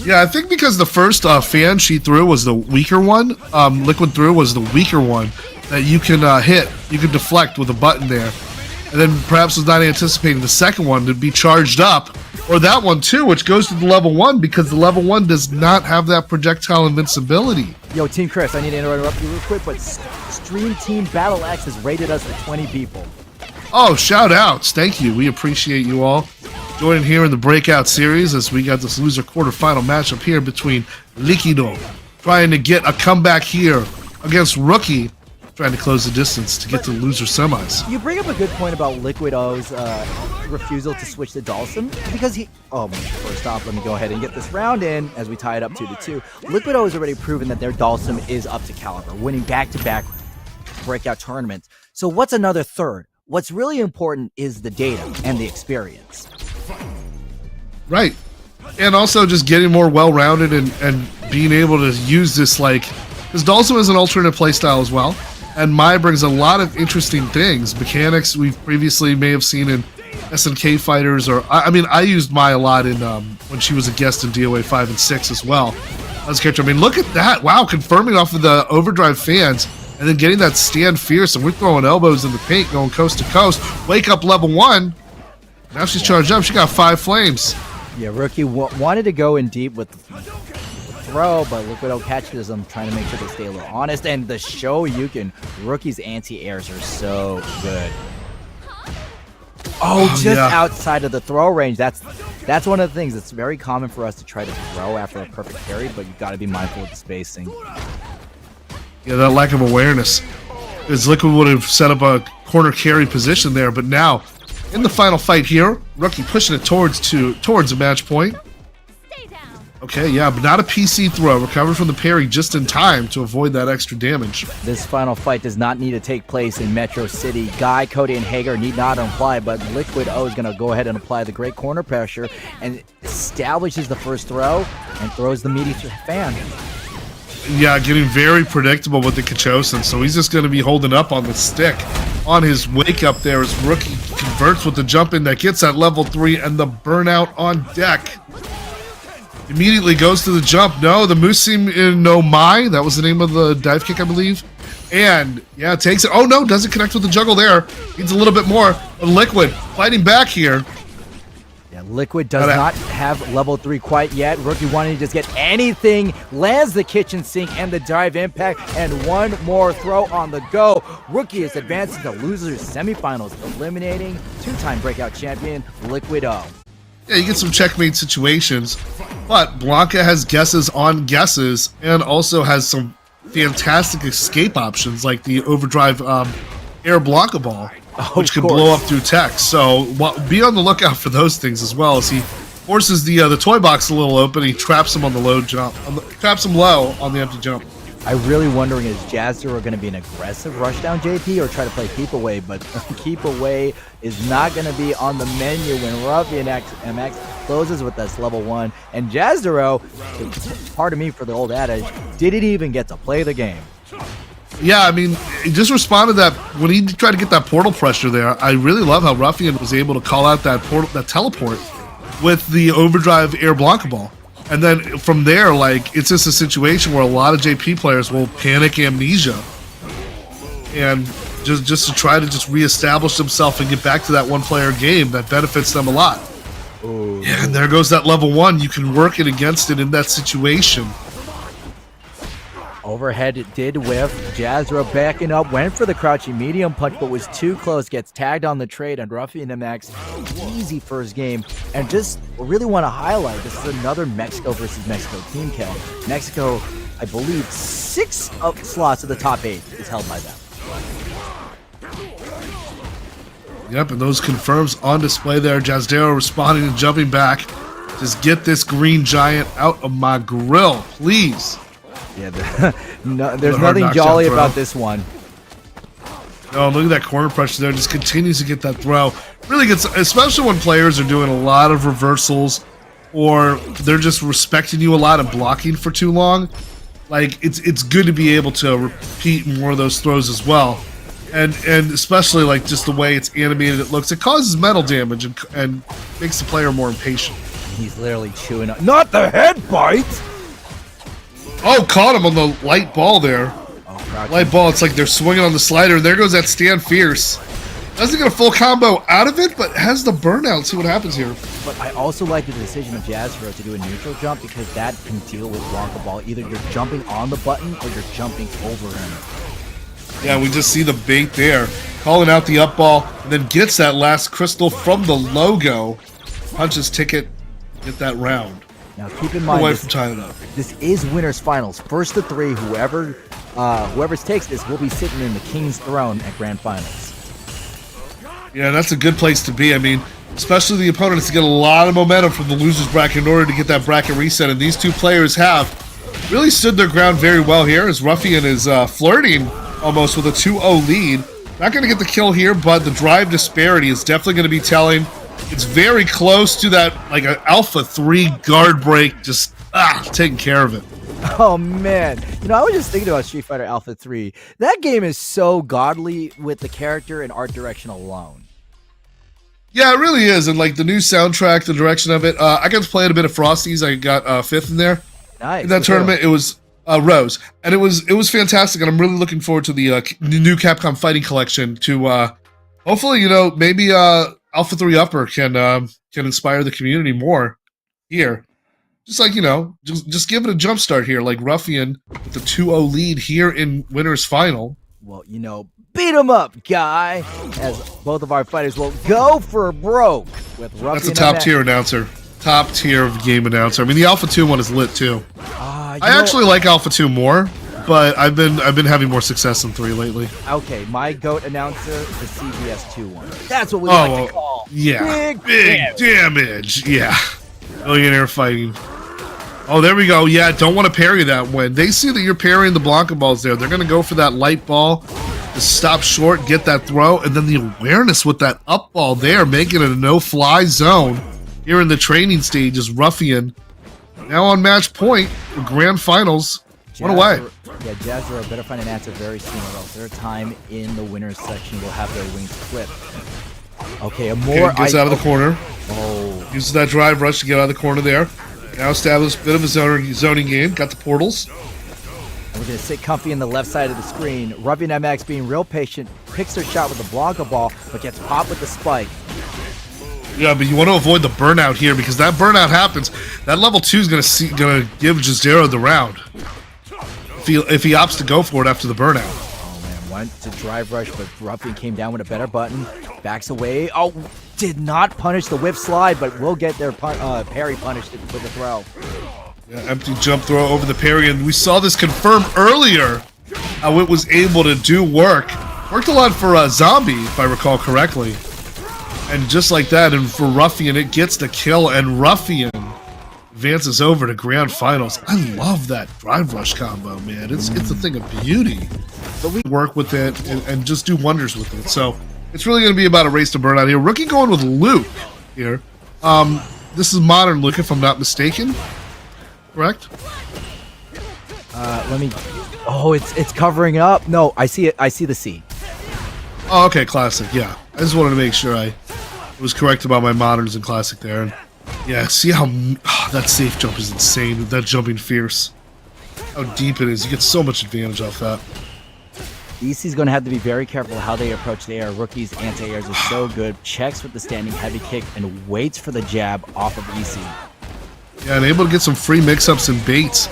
Yeah, I think because the first fan she threw was the weaker one. Liquid threw was the weaker one that you can hit. You can deflect with a button there. And then perhaps was not anticipating the second one to be charged up. Or that one too, which goes to the level 1 because the level 1 does not have that projectile invincibility. Yo, Team Chris, I need to interrupt you real quick, but Stream Team Battle X has rated us for 20 people. Oh, shout outs. Thank you. We appreciate you all joining here in the Breakout Series as we got this loser quarterfinal matchup here between Lukeydukie trying to get a comeback here against Rookie, trying to close the distance to get to the loser semis. You bring up a good point about Liquid O's refusal to switch to Dhalsim, because he... Oh, first off, let me go ahead and get this round in as we tie it up 2-2. Liquid O has already proven that their Dhalsim is up to caliber, winning back-to-back breakout tournaments. So what's another third? What's really important is the data and the experience. Right. And also just getting more well-rounded and being able to use this, like... Because Dhalsim is an alternate playstyle as well. And Mai brings a lot of interesting things. Mechanics we previously may have seen in SNK fighters, or I mean, I used Mai a lot in when she was a guest in DOA 5 and 6 as well. As a character, I mean, look at that! Wow, confirming off of the Overdrive fans, and then getting that stand fierce, and we're throwing elbows in the paint, going coast to coast. Wake up level 1. Now she's charged up. She got 5 flames. Yeah, Rookie wanted to go in deep with the throw, but Lukeydukie catches them, trying to make sure they stay a little honest. And the Shoryuken, Rookie's anti-airs are so good. Oh, just outside of the throw range. That's one of the things that's very common for us to try to throw after a perfect carry, but you got to be mindful of the spacing. Yeah, that lack of awareness. Because Liquid would have set up a corner carry position there, but now in the final fight here, Rookie pushing it towards a match point. Okay, yeah, but not a PC throw. Recovered from the parry just in time to avoid that extra damage. This final fight does not need to take place in Metro City. Guy, Cody, and Hager need not apply, but Lukeydukie is going to go ahead and apply the great corner pressure and establishes the first throw and throws the meaty fan. Yeah, getting very predictable with the Kachosin, so he's just going to be holding up on the stick. On his wake up there as Rookie converts with the jump in that gets at level 3 and the burnout on deck. Immediately goes to the jump. No, the Musim no Mai. That was the name of the dive kick, I believe. And, yeah, takes it. Oh, no, doesn't connect with the juggle there. Needs a little bit more. But Liquid fighting back here. Yeah, Liquid does not have level 3 quite yet. Rookie wanting to just get anything. Lands the kitchen sink and the dive impact. And one more throw on the go. Rookie is advancing to losers semifinals, eliminating two-time breakout champion Lukeydukie. Yeah, you get some checkmate situations, but Blanka has guesses on guesses and also has some fantastic escape options like the overdrive air Blanka ball, which can blow up through tech. So be on the lookout for those things as well as he forces the toy box a little open. He traps him on the low jump, traps him low on the empty jump. I'm really wondering, is Jazdero going to be an aggressive rushdown JP or try to play keep away? But keep away is not going to be on the menu when RUFIANmx closes with us level 1. And Jazdero, pardon me for the old adage, didn't even get to play the game. Yeah, I mean, he just responded that when he tried to get that portal pressure there. I really love how Ruffian was able to call out that portal, that teleport with the overdrive air Blanka ball. And then from there, like, it's just a situation where a lot of JP players will panic amnesia and just to try to just reestablish themselves and get back to that one-player game that benefits them a lot. Ooh. Yeah, and there goes that level 1. You can work it against it in that situation. Overhead did whiff. Jazdero backing up, went for the crouching medium punch, but was too close. Gets tagged on the trade, and RUFIANmx, easy first game. And just really want to highlight, this is another Mexico versus Mexico team kill. Mexico, I believe, 6 slots of the top 8 is held by them. Yep, and those confirms on display there. Jazdero responding and jumping back. Just get this green giant out of my grill, please. Yeah, there's nothing jolly about this one. No, look at that corner pressure there. Just continues to get that throw. Really gets, especially when players are doing a lot of reversals or they're just respecting you a lot and blocking for too long. Like, it's good to be able to repeat more of those throws as well. And especially like just the way it's animated it looks. It causes mental damage and makes the player more impatient. He's literally chewing up. Not the head bite! Oh, caught him on the light ball there. Oh, light ball, it's like they're swinging on the slider. There goes that stand fierce. Doesn't get a full combo out of it, but has the burnout. See what happens here. But I also like the decision of Jazdero to do a neutral jump because that can deal with Blanka ball. Either you're jumping on the button or you're jumping over him. Yeah, we just see the bait there. Calling out the up ball, and then gets that last crystal from the logo. Punches ticket, get that round. Now keep in mind, this is winners finals. First to 3, whoever takes this will be sitting in the King's Throne at Grand Finals. Yeah, that's a good place to be. I mean, especially the opponent has to get a lot of momentum from the losers bracket in order to get that bracket reset, and these two players have really stood their ground very well here as Ruffian is flirting almost with a 2-0 lead. Not going to get the kill here, but the drive disparity is definitely going to be telling. It's very close to that, like an Alpha 3 guard break, just taking care of it. Oh man, I was just thinking about Street Fighter Alpha 3. That game is so godly with the character and art direction alone. Yeah, it really is, and like the new soundtrack, the direction of it. I got to play a bit of Frosties. I got 5th in there. Nice. In that tournament, it was Rose, and it was fantastic, and I'm really looking forward to the new Capcom Fighting Collection. To hopefully, maybe Alpha 3 Upper can inspire the community more here. Just like just give it a jump start here, like Ruffian with the 2-0 lead here in winners final. Well, beat him up, guy. As both of our fighters will go for broke with Ruffian. That's a top tier announcer. Top tier of game announcer. I mean, the Alpha 2 one is lit too. I actually like Alpha 2 more, but I've been having more success in 3 lately. Okay, my GOAT announcer, the CBS 2 one. That's what we like to call. Yeah, big damage. Yeah, millionaire fighting. Oh, there we go. Yeah, don't want to parry that when they see that you're parrying the Blanka balls there. They're going to go for that light ball to stop short, get that throw, and then the awareness with that up ball there, making it a no-fly zone here in the training stage is Ruffian. Now on match point for grand finals. One away. Yeah, Jazdero better find an answer very soon, or else their time in the winners section will have their wings clipped. Okay, gets out of the corner. Oh. Uses that drive rush to get out of the corner there. Now established a bit of a zoning game. Got the portals. And we're going to sit comfy in the left side of the screen. RUFIANmx being real patient, picks her shot with the Blanka ball, but gets popped with the spike. Yeah, but you want to avoid the burnout here because that burnout happens. That level 2 is gonna give Jazdero the round if he opts to go for it after the burnout. Oh man, went to drive rush, but Ruffian came down with a better button. Backs away. Oh, did not punish the whip slide, but will get their parry punished with the throw. Yeah, empty jump throw over the parry, and we saw this confirmed earlier how it was able to do work. Worked a lot for Zombie, if I recall correctly. And just like that, and for Ruffian, it gets the kill, and Ruffian advances over to grand finals. I love that drive rush combo, man. It's a thing of beauty. But we work with it and just do wonders with it. So it's really going to be about a race to burnout here. Rookie going with Luke here. This is modern Luke, if I'm not mistaken. Correct? Let me. Oh, it's covering up. No, I see it. I see the C. Oh, okay, classic. Yeah, I just wanted to make sure I was correct about my moderns and classic there. And yeah, see how that safe jump is insane. That jumping fierce. How deep it is. You get so much advantage off that. EC's going to have to be very careful how they approach the air. Rookie's anti-airs is so good. Checks with the standing heavy kick and waits for the jab off of EC. Yeah, and able to get some free mix-ups and baits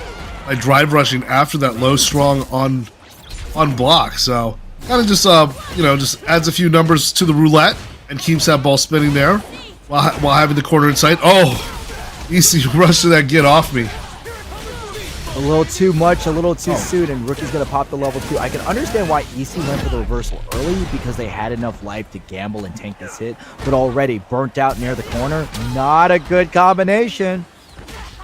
by drive rushing after that low strong on block. So kind of just just adds a few numbers to the roulette and keeps that ball spinning there while having the corner in sight. Oh, EC rushed to that get off me. A little too much, a little too soon, and Rookie's going to pop the level 2. I can understand why EC went for the reversal early because they had enough life to gamble and tank this hit, but already burnt out near the corner. Not a good combination.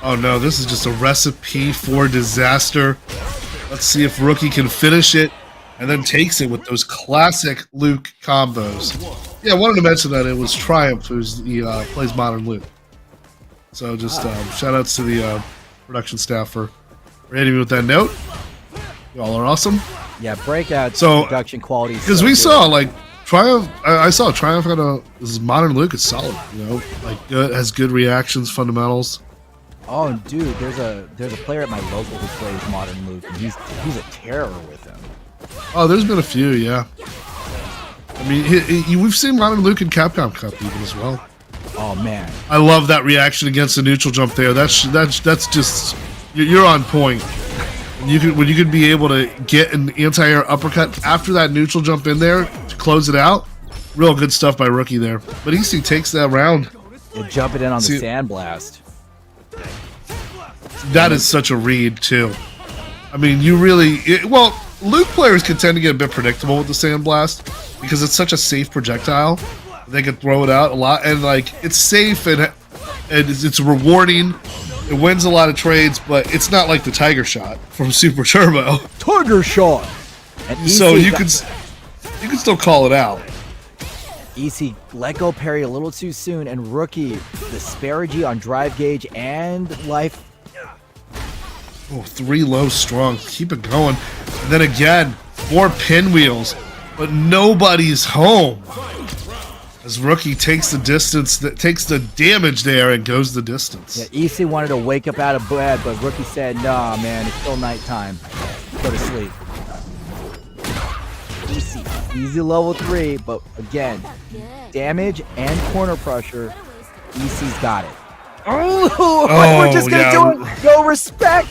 Oh no, this is just a recipe for disaster. Let's see if Rookie can finish it and then takes it with those classic Luke combos. Yeah, I wanted to mention that it was Triumph who's plays modern Luke. So just shout outs to the production staff for hitting me with that note. Y'all are awesome. Yeah, Breakout production quality. Because we saw like Triumph. I saw Triumph had this is modern Luke is solid. Like good, has good reactions, fundamentals. Oh, dude, there's a player at my local who plays modern Luke, and he's a terror with him. Oh, there's been a few, yeah. I mean, we've seen modern Luke in Capcom Cup even as well. Oh man, I love that reaction against the neutral jump there. That's just you're on point. When you could be able to get an anti-air uppercut after that neutral jump in there to close it out. Real good stuff by Rookie there. But EC takes that round. You're jumping in on the sandblast. That is such a read too. I mean, Luke players can tend to get a bit predictable with the sandblast because it's such a safe projectile. They can throw it out a lot, and like it's safe and it's rewarding. It wins a lot of trades, but it's not like the Tiger Shot from Super Turbo. Tiger Shot. And so you can still call it out. EC let go parry a little too soon, and Rookie the disparity on drive gauge and life. Oh, 3 low strong. Keep it going. And then again, more pinwheels, but nobody's home. As Rookie takes the distance, that takes the damage there and goes the distance. Yeah, EC wanted to wake up out of bed, but Rookie said, nah, man, it's still nighttime. Go to sleep. EC, easy level 3, but again, damage and corner pressure, EC's got it. Oh, we're just going to do it. Go respect.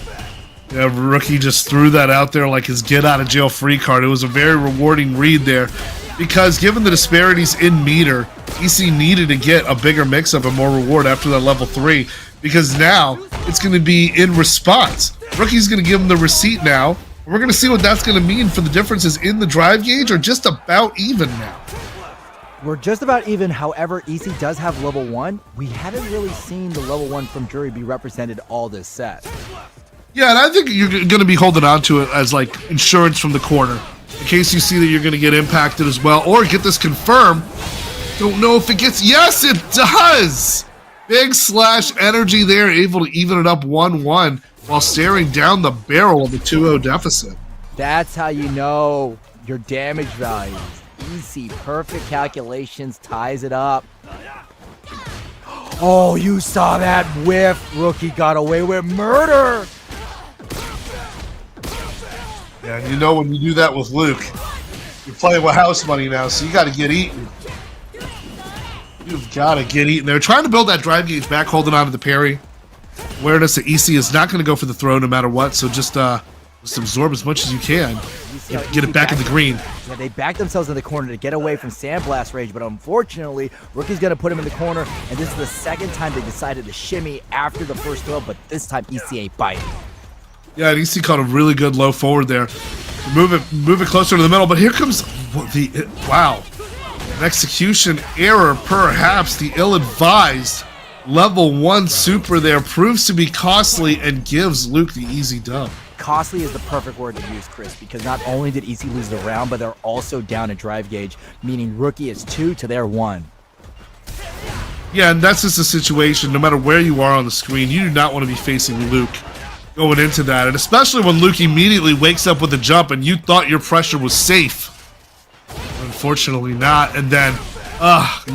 Yeah, Rookie just threw that out there like his get out of jail free card. It was a very rewarding read there because given the disparities in meter, EC needed to get a bigger mix-up and more reward after that level 3 because now it's going to be in response. Rookie's going to give him the receipt now. We're going to see what that's going to mean for the differences in the drive gauge or just about even now. We're just about even. However, EC does have level 1. We haven't really seen the level 1 from Juri be represented all this set. Yeah, and I think you're going to be holding on to it as like insurance from the corner in case you see that you're going to get impacted as well or get this confirmed. Don't know if it gets. Yes, it does. Big slash energy there, able to even it up 1-1 while staring down the barrel of the 2-0 deficit. That's how you know your damage values. EC, perfect calculations, ties it up. Oh, you saw that whiff. Rookie got away with murder. Yeah, and you know when you do that with Luke, you're playing with house money now, so you got to get eaten. You've got to get eaten. They're trying to build that drive gauge back, holding on to the parry. Awareness that EC is not going to go for the throw no matter what, so just absorb as much as you can. Get it back in the green. Yeah, they back themselves in the corner to get away from Sandblast Rage, but unfortunately, Rookie's going to put him in the corner, and this is the second time they decided to shimmy after the first throw, but this time EC ain't biting. Yeah, and EC caught a really good low forward there. Move it closer to the middle, but here comes wow. An execution error, perhaps the ill-advised level 1 super there proves to be costly and gives Luke the easy dub. Costly is the perfect word to use, Chris, because not only did EC lose the round, but they're also down a drive gauge, meaning Rookie is 2 to their 1. Yeah, and that's just a situation, no matter where you are on the screen, you do not want to be facing Luke going into that, and especially when Luke immediately wakes up with a jump and you thought your pressure was safe. Unfortunately not, and then,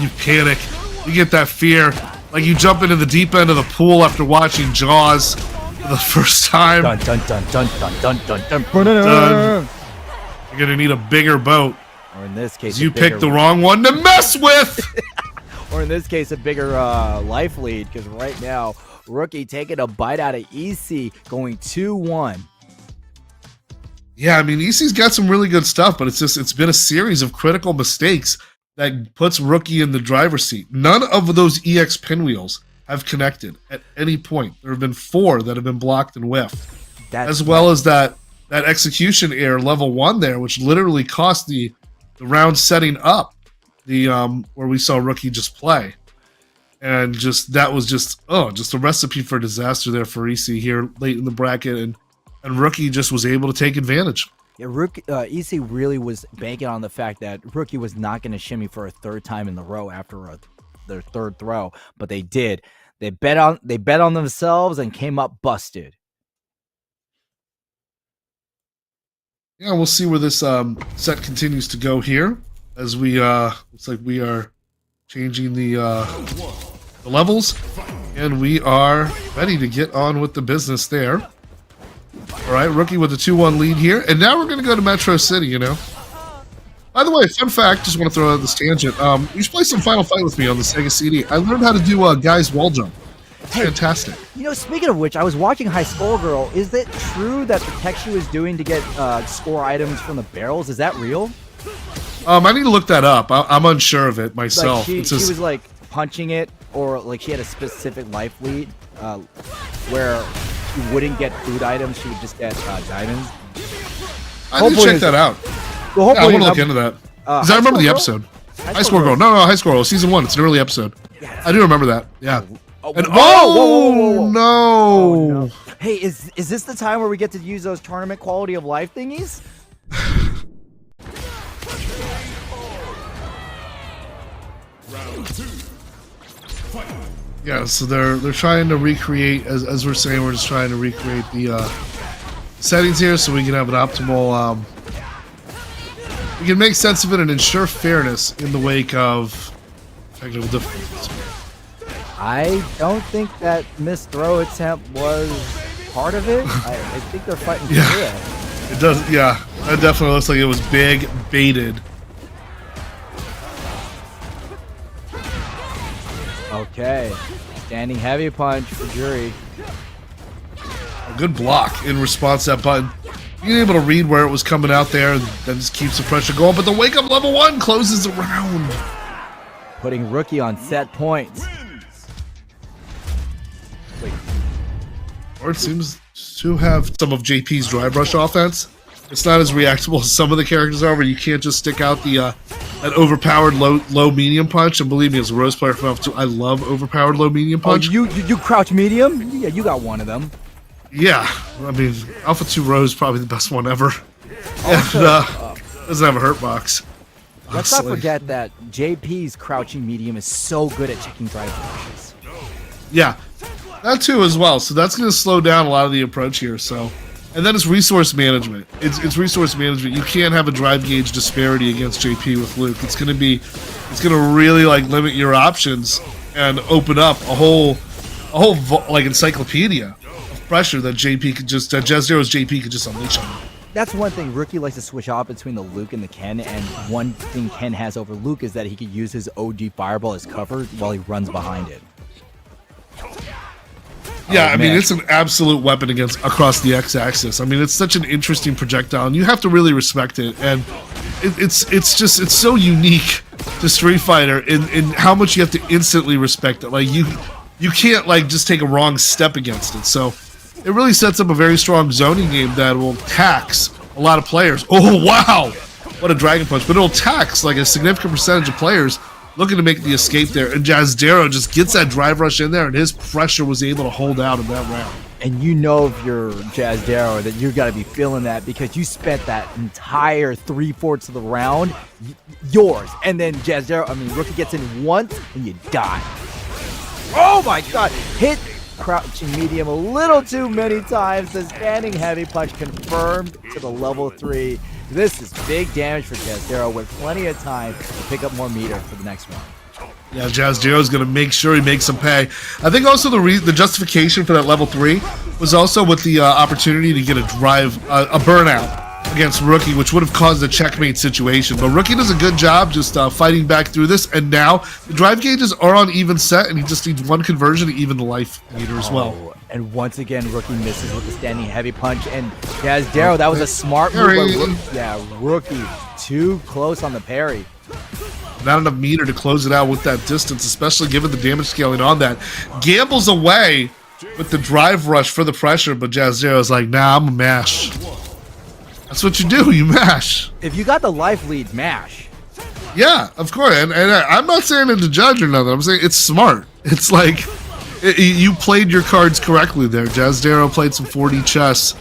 you panic. You get that fear, like you jump into the deep end of the pool after watching Jaws for the first time. Dun dun dun dun dun dun dun dun. You're gonna need a bigger boat. Or in this case, you picked the wrong one to mess with. Or in this case, a bigger life lead, because right now, Rookie taking a bite out of EC, going 2-1. Yeah, I mean, EC's got some really good stuff, but it's been a series of critical mistakes that puts Rookie in the driver's seat. None of those EX pinwheels have connected at any point. There have been 4 that have been blocked and whiffed. As well as that execution error level 1 there, which literally cost the round setting up the where we saw Rookie just play. And just that was just a recipe for disaster there for EC here late in the bracket, and Rookie just was able to take advantage. Yeah, EC really was banking on the fact that Rookie was not going to shimmy for a 3rd time in the row after their 3rd throw, but they did. They bet on themselves and came up busted. Yeah, we'll see where this set continues to go here as we looks like we are changing the levels, and we are ready to get on with the business there. All right, Rookie with a 2-1 lead here, and now we're going to go to Metro City, you know. By the way, fun fact, just want to throw out this tangent. You should play some Final Fight with me on the Sega CD. I learned how to do a guy's wall jump. It's fantastic. You know, speaking of which, I was watching High Score Girl. Is it true that the tech she was doing to get score items from the barrels, is that real? I need to look that up. I'm unsure of it myself. Like she was like punching it, or like she had a specific life lead where she wouldn't get food items, she would just get diamonds. I need to check that out. Well, I want to look into that. Because I remember the episode. High Score Girl. No, High Score Girl. Season 1. It's an early episode. Yeah, I do remember that. Yeah. And whoa. No. Hey, is this the time where we get to use those tournament quality of life thingies? Yeah, so they're trying to recreate, as we're saying, we're just trying to recreate the settings here so we can have an optimal, we can make sense of it and ensure fairness in the wake of technical difficulties. I don't think that missed throw attempt was part of it. I think they're fighting for real. It does, yeah. That definitely looks like it was big baited. Okay. Standing heavy punch for Juri. A good block in response to that button. Being able to read where it was coming out there and then just keeps the pressure going. But the wake up level 1 closes the round. Putting Rookie on set points. Wait. Or it seems to have some of JP's drive rush offense. It's not as reactable as some of the characters are, where you can't just stick out the an overpowered low medium punch. And believe me, as a Rose player from Alpha 2, I love overpowered low medium punch. Oh, you crouch medium? Yeah, you got one of them. Yeah, I mean, Alpha 2 Rose is probably the best one ever. Also, And doesn't have a hurt box. Let's not forget that JP's crouching medium is so good at checking drive pushes. Yeah, that too as well. So that's going to slow down a lot of the approach here. So, and then it's resource management. It's resource management. You can't have a drive gauge disparity against JP with Luke. It's going to really like limit your options and open up a whole like encyclopedia of pressure that Jazdero's JP could just unleash on him. That's one thing. Rookie likes to switch off between the Luke and the Ken, and one thing Ken has over Luke is that he could use his OG fireball as cover while he runs behind it. Yeah, I mean, it's an absolute weapon across the X-axis. I mean, it's such an interesting projectile, and you have to really respect it. And it's so unique to Street Fighter in how much you have to instantly respect it. Like you can't like just take a wrong step against it. So it really sets up a very strong zoning game that will tax a lot of players. Oh wow, what a dragon punch! But it'll tax like a significant percentage of players looking to make the escape there, and Jazdero just gets that drive rush in there, and his pressure was able to hold out in that round. And you know if you're Jazdero that you got to be feeling that because you spent that entire 3/4 of the round yours, and then Rookie gets in once and you die. Oh my God! Hit crouching medium a little too many times. The standing heavy punch confirmed to the level 3. This is big damage for Jazdero with plenty of time to pick up more meter for the next one. Yeah, Jazdero's going to make sure he makes some pay. I think also the justification for that level 3 was also with the opportunity to get a burnout against Rookie, which would have caused a checkmate situation. But Rookie does a good job just fighting back through this, and now the drive gauges are on even set, and he just needs one conversion to even the life meter as well. And once again, Rookie misses with the standing heavy punch, and Jazdero, that was a smart move. Rookie too close on the parry. Not enough meter to close it out with that distance, especially given the damage scaling on that. Gambles away with the drive rush for the pressure, but Jazdero's like, nah, I'm a mash. That's what you do, you mash. If you got the life lead, mash. Yeah, of course. And I'm not saying it to judge or nothing. I'm saying it's smart. It's like you played your cards correctly there. Jazdero played some 4D chess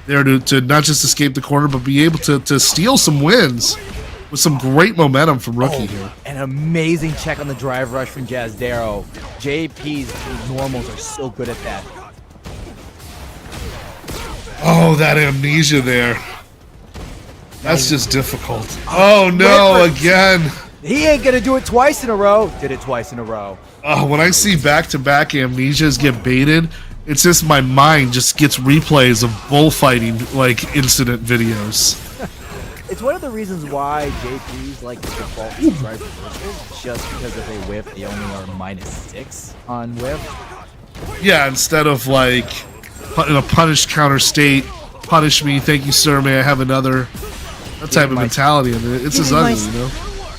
there to not just escape the corner, but be able to steal some wins with some great momentum from Rookie here. An amazing check on the drive rush from Jazdero. JP's normals are so good at that. Oh, that amnesia there. That's just difficult. Oh no, again. He ain't gonna do it twice in a row. Did it twice in a row. When I see back-to-back amnesias get baited, it's just my mind just gets replays of bullfighting like incident videos. It's one of the reasons why JP's like the default to drive reversals, just because if they whiff, they only are -6 on whiff. Yeah, instead of like in a punish counter state, punish me, thank you sir, may I have another, that type of mentality. And it's as ugly, you know?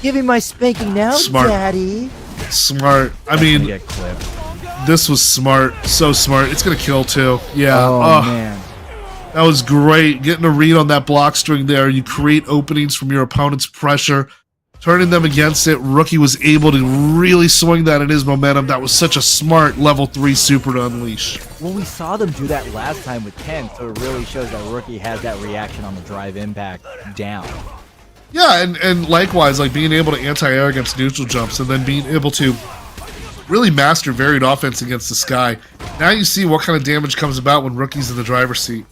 Give me my spanking now, Smart. Daddy. Smart. I mean, this was smart, so smart. It's gonna kill too. Yeah. Oh man. That was great. Getting a read on that block string there. You create openings from your opponent's pressure, turning them against it. Rookie was able to really swing that in his momentum. That was such a smart level 3 super to unleash. Well, we saw them do that last time with Ken, so it really shows that Rookie has that reaction on the drive impact down. Yeah, and likewise, like being able to anti-air against neutral jumps and then being able to really master varied offense against the sky. Now you see what kind of damage comes about when Rookie's in the driver's seat.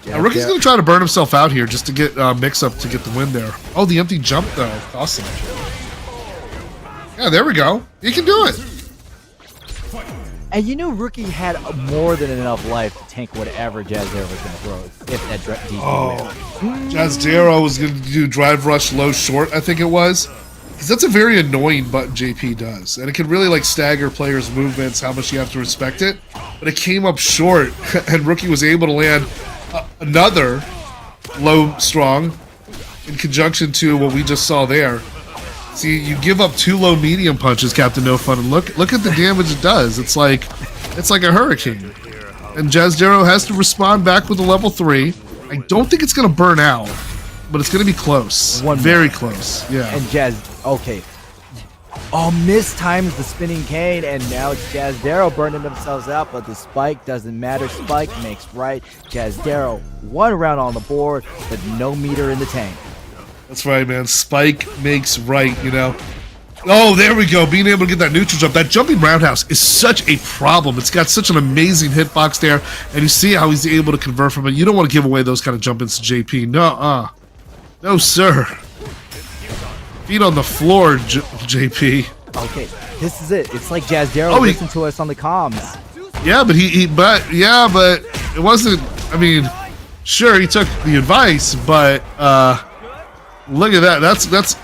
Now, Rookie's going to try to burn himself out here just to get mix-up to get the win there. Oh, the empty jump, though. Awesome. Yeah, there we go. He can do it. And you knew Rookie had more than enough life to tank whatever Jazdero was going to throw if that DP Jazdero was going to do drive rush low short, I think it was. Because that's a very annoying button JP does. And it can really like stagger players' movements, how much you have to respect it. But it came up short, and Rookie was able to land another low strong in conjunction to what we just saw there. See, you give up 2 low medium punches, Captain No Fun, and look at the damage it does. It's like a hurricane. And Jazdero has to respond back with a level 3. I don't think it's gonna burn out, but it's gonna be close. Very close. Yeah. And okay. Oh, mistimes the spinning cane, and now it's Jazdero burning themselves out, but the spike doesn't matter. Spike makes right. Jazdero 1 round on the board, but no meter in the tank. That's right, man. Spike makes right, you know. Oh, there we go. Being able to get that neutral jump. That jumping roundhouse is such a problem. It's got such an amazing hitbox there, and you see how he's able to convert from it. You don't want to give away those kind of jump ins to JP. No, sir. Feet on the floor, JP. Okay, this is it. It's like Jazdero listened to us on the comms. Yeah, but it wasn't. I mean, sure, he took the advice, but look at that. That's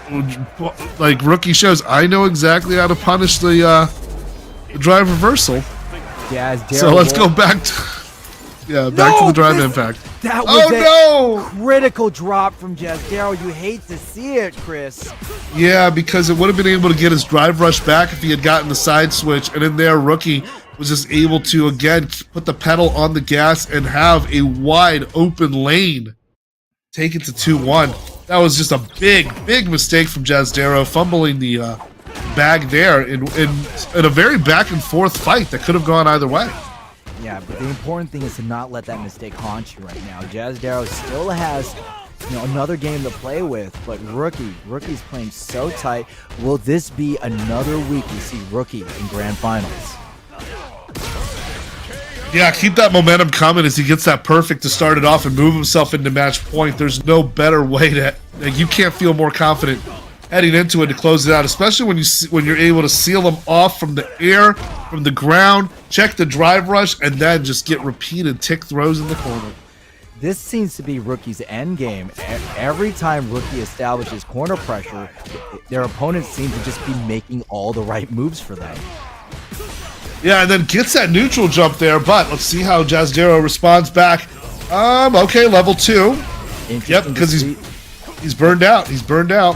like Rookie shows. I know exactly how to punish the drive reversal. Jazdero. So let's go back to back to the drive impact. That was critical drop from Jazdero. You hate to see it, Chris. Yeah, because it would have been able to get his drive rush back if he had gotten the side switch, and in there, Rookie was just able to again put the pedal on the gas and have a wide open lane. Take it to 2-1. That was just a big mistake from Jazdero, fumbling the bag there in a very back and forth fight that could have gone either way. Yeah, but the important thing is to not let that mistake haunt you right now. Jazdero still has another game to play with, but Rookie's playing so tight. Will this be another week we see Rookie in grand finals? Yeah, keep that momentum coming as he gets that perfect to start it off and move himself into match point. There's no better way you can't feel more confident heading into it to close it out, especially when you're able to seal them off from the air, from the ground, check the drive rush, and then just get repeated tick throws in the corner. This seems to be Rookie's end game. Every time Rookie establishes corner pressure, their opponents seem to just be making all the right moves for them. Yeah, and then gets that neutral jump there, but let's see how Jazdero responds back. Okay, level 2. Yep, because he's burned out. He's burned out.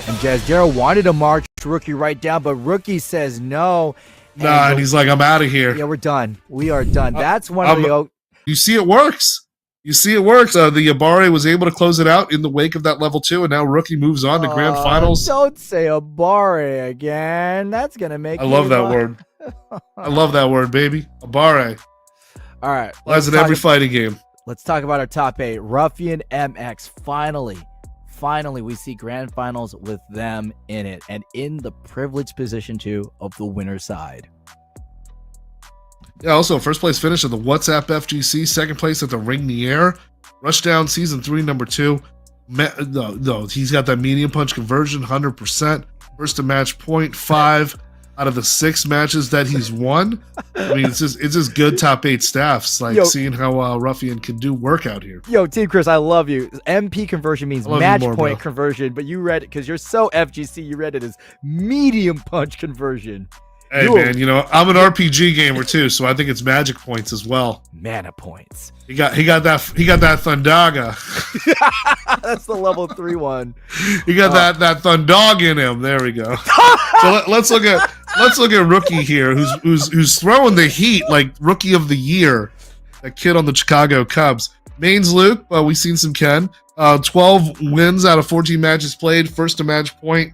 And Jazdero wanted to march Rookie right down, but Rookie says no. And he's like, I'm out of here. Yeah, we're done. We are done. That's one of the... You see it works. The Abare was able to close it out in the wake of that level 2, and now Rookie moves on to grand finals. Don't say Abare again. That's going to make I love that word. I love that word, baby. Abare. All right. Lies in every fighting game. Let's talk about our top 8. RUFIANmx. Finally, we see grand finals with them in it, and in the privileged position, too, of the winner's side. Yeah, also, first place finish at the WhatsApp FGC, second place at the Ring the Air, Rushdown Season 3, number 2. No, he's got that medium punch conversion, 100%. First to match point, 5 out of the 6 matches that he's won. I mean, it's just good top 8 staffs, seeing how Ruffian can do work out here. Yo, Team Chris, I love you. MP conversion means match point conversion, but you read it because you're so FGC, you read it as medium punch conversion. Hey, man, I'm an RPG gamer too, so I think it's magic points as well. Mana points. He got that Thundaga. That's the level 3 one. He got that Thundog in him. There we go. So let's look at Rookie here, who's throwing the heat like Rookie of the Year. That kid on the Chicago Cubs. Main's Luke. We've seen some Ken. 12 wins out of 14 matches played. First to match point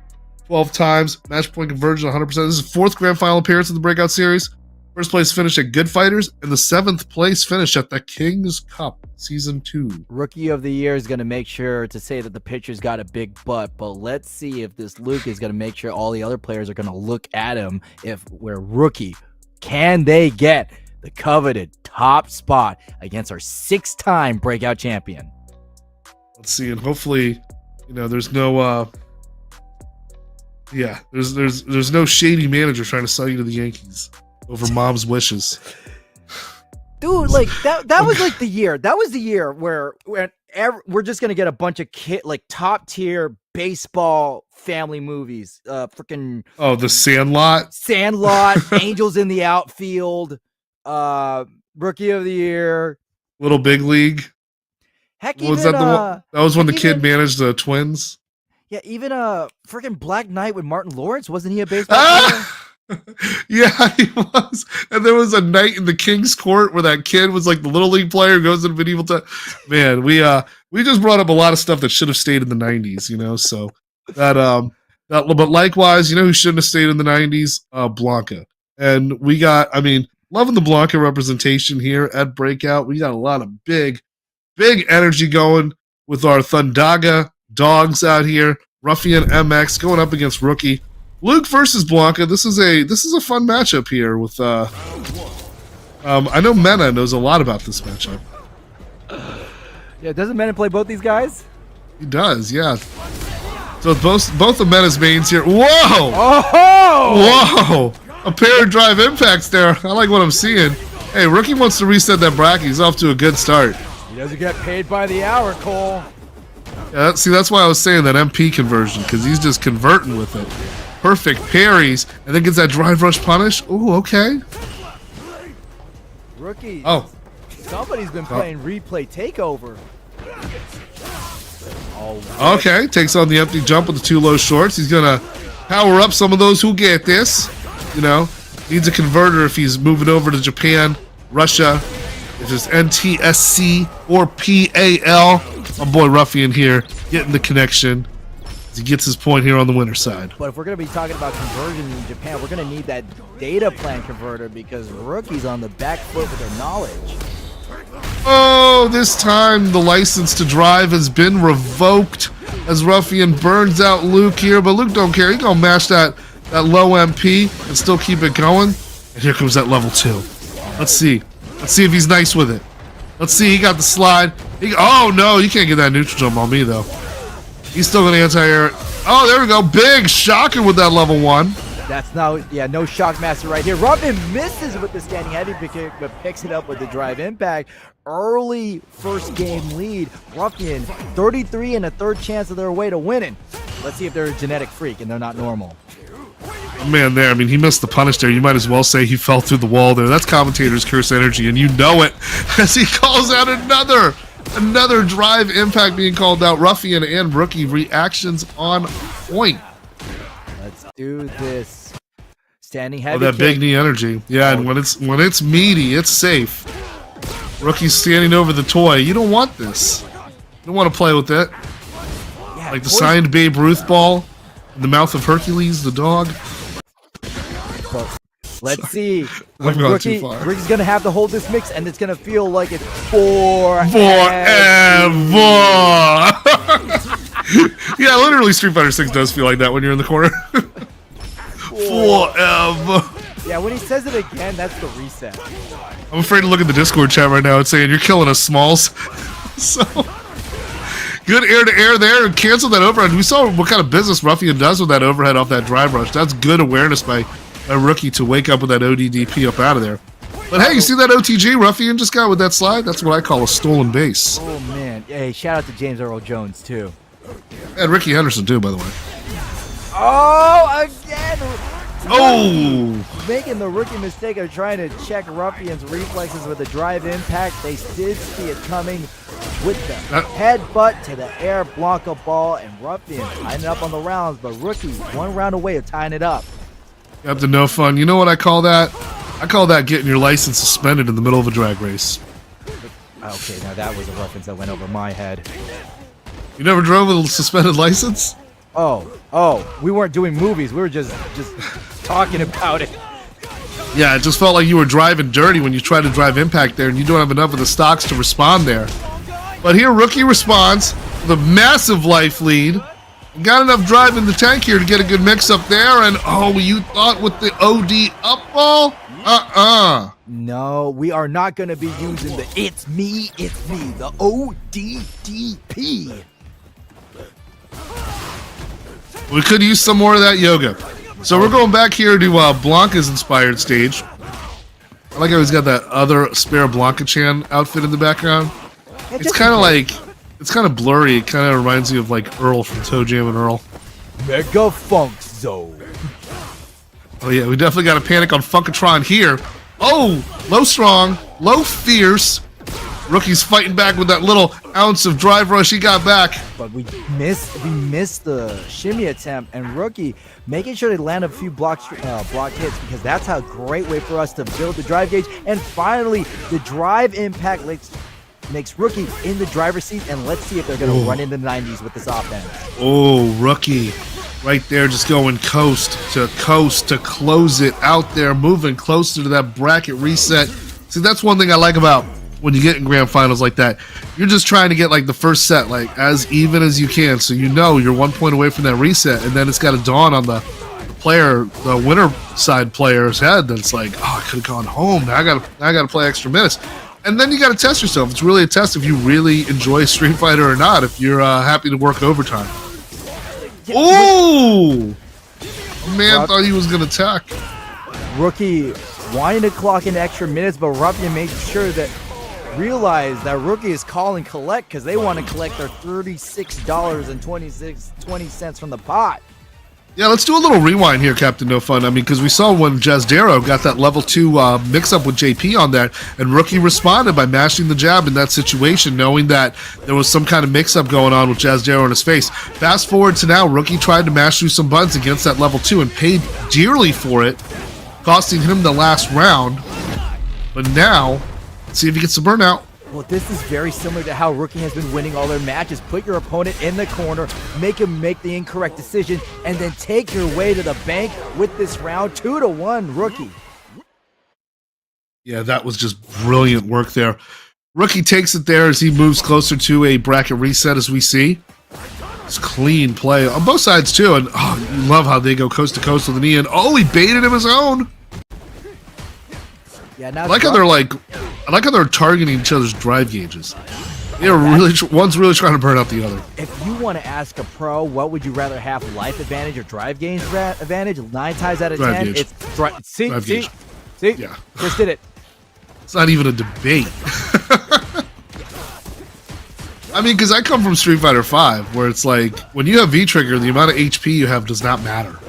12 times. Match point conversion 100%. This is 4th grand final appearance in the Breakout Series. First place finish at Good Fighters, and the 7th place finish at the King's Cup Season 2. Rookie of the Year is going to make sure to say that the pitcher's got a big butt, but let's see if this Luke is going to make sure all the other players are going to look at him. If we're Rookie, can they get the coveted top spot against our 6-time Breakout champion? Let's see, and hopefully, there's no Yeah, there's no shady manager trying to sell you to the Yankees over mom's wishes. Dude, like that was like the year. That was the year where we're just gonna get a bunch of top tier baseball family movies. Freaking The Sandlot, Angels in the Outfield, Rookie of the Year, Little Big League. Heck, Was that the one? That was when the kid managed the Twins. Yeah, even freaking Black Knight with Martin Lawrence. Wasn't he a baseball player? Yeah, he was. And there was a night in the King's Court where that kid was like the Little League player who goes to the medieval time. Man, we just brought up a lot of stuff that should have stayed in the 90s, you know, so that but likewise, you know who shouldn't have stayed in the 90s? Blanka. And we got, I mean, loving the Blanka representation here at Breakout. We got a lot of big energy going with our Thundaga dogs out here. RUFIANmx going up against Rookie. Luke versus Blanka. This is a fun matchup here with I know Mena knows a lot about this matchup. Yeah, doesn't Mena play both these guys? He does, yeah. So both of Mena's mains here. Whoa! Oh! Whoa! A pair of drive impacts there. I like what I'm seeing. Hey, Rookie wants to reset that bracket. He's off to a good start. He doesn't get paid by the hour, Cole. Yeah, see, that's why I was saying that MP conversion, because he's just converting with it. Perfect parries, and then gets that drive rush punish. Ooh, okay. Rookie. Oh. Somebody's been playing replay takeover. Okay, takes on the empty jump with the two low shorts. He's going to power up some of those who get this. You know, needs a converter if he's moving over to Japan, Russia. If it's NTSC or PAL. My boy Ruffian here getting the connection as he gets his point here on the winner side. But if we're going to be talking about conversion in Japan, we're going to need that data plan converter because Rookie's on the back foot with their knowledge. Oh, this time the license to drive has been revoked as Ruffian burns out Luke here, but Luke don't care. He's going to mash that low MP and still keep it going. And here comes that level 2. Let's see. Let's see if he's nice with it. Let's see. He got the slide. Oh, no. You can't get that neutral jump on me, though. He's still going to anti-air it. Oh, there we go. Big shocker with that level 1. That's no Shockmaster right here. Ruffian misses with the standing heavy kick, but picks it up with the drive impact. Early first game lead. Ruffian, 33 and a third chance of their way to winning. Let's see if they're a genetic freak and they're not normal. Man, there. I mean, he missed the punish there. You might as well say he fell through the wall there. That's commentator's curse energy, and you know it as he calls out another drive impact being called out. Ruffian and Rookie reactions on point. Let's do this. Standing heavy. Oh, that big knee energy. Yeah, and when it's meaty, it's safe. Rookie's standing over the toy. You don't want this. You don't want to play with it. Yeah, like the signed Babe Ruth ball in the mouth of Hercules, the dog. But let's see. I've gone too far. Ricky's going to have to hold this mix, and it's going to feel like it's forever. Yeah, literally Street Fighter 6 does feel like that when you're in the corner. Forever. Yeah, when he says it again, that's the reset. I'm afraid to look at the Discord chat right now. It's saying, you're killing us, Smalls. So, good air-to-air there, and cancel that overhead. We saw what kind of business Ruffian does with that overhead off that drive rush. That's good awareness by a Rookie to wake up with that ODDP up out of there. But hey, you see that OTG Ruffian just got with that slide? That's what I call a stolen base. Oh, man. Hey, shout out to James Earl Jones, too. And Ricky Henderson, too, by the way. Oh, again! Oh! Making the rookie mistake of trying to check Ruffian's reflexes with a drive impact. They did see it coming with the headbutt to the air Blanka ball, and Ruffian tying it up on the rounds, but Rookie 1 round away of tying it up. Up to no fun. You know what I call that? I call that getting your license suspended in the middle of a drag race. Okay, now that was a reference that went over my head. You never drove with a suspended license? Oh, we weren't doing movies. We were just talking about it. Yeah, it just felt like you were driving dirty when you tried to drive impact there and you don't have enough of the stocks to respond there. But here, Rookie responds with a massive life lead. Got enough drive in the tank here to get a good mix up there, and oh, you thought with the OD up ball? No, we are not going to be using the it's me, the ODDP. We could use some more of that yoga. So we're going back here to Blanka's inspired stage. I like how he's got that other spare Blanka-chan outfit in the background. It's kind of like, it's kind of blurry. It kind of reminds me of like Earl from Toe Jam and Earl. Mega Funk Zone. Oh yeah, we definitely got a panic on Funkatron here. Oh, low strong, low fierce. Rookie's fighting back with that little ounce of drive rush he got back. But we missed the shimmy attempt, and Rookie making sure to land a few block hits, because that's a great way for us to build the drive gauge. And finally, the drive impact makes Rookie in the driver's seat, and let's see if they're going to run into the 90s with this offense. Oh, Rookie right there just going coast to close it out there, moving closer to that bracket reset. See, that's one thing I like about when you get in grand finals like that. You're just trying to get like the first set like as even as you can, so you know you're 1 point away from that reset, and then it's got to dawn on the winner side player's head that it's like, oh, I could have gone home. Now I gotta play extra minutes. And then you got to test yourself. It's really a test if you really enjoy Street Fighter or not, if you're happy to work overtime. Oh! Man thought he was going to attack. Rookie wanting to clock in extra minutes, but Ruffian made sure that realized that Rookie is calling collect because they want to collect their $36.20 from the pot. Yeah, let's do a little rewind here, Captain No Fun. I mean, because we saw when Jazdero got that level 2 mix-up with JP on that, and Rookie responded by mashing the jab in that situation, knowing that there was some kind of mix-up going on with Jazdero in his face. Fast forward to now, Rookie tried to mash through some buttons against that level 2 and paid dearly for it, costing him the last round. But now, let's see if he gets the burnout. Well, this is very similar to how Rookie has been winning all their matches. Put your opponent in the corner, make him make the incorrect decision, and then take your way to the bank with this round. 2-1, Rookie. Yeah, that was just brilliant work there. Rookie takes it there as he moves closer to a bracket reset, as we see. It's clean play on both sides, too. And oh, you love how they go coast to coast with an E. And oh, he baited him his own. Yeah, now I like how they're targeting each other's drive gauges. They're one's really trying to burn out the other. If you want to ask a pro, what would you rather have, life advantage or drive gauge advantage? 9 times out of 10, gauge. it's drive gauge. See? Yeah. Just did it. It's not even a debate. I mean, because I come from Street Fighter V, where it's like, when you have V-Trigger, the amount of HP you have does not matter.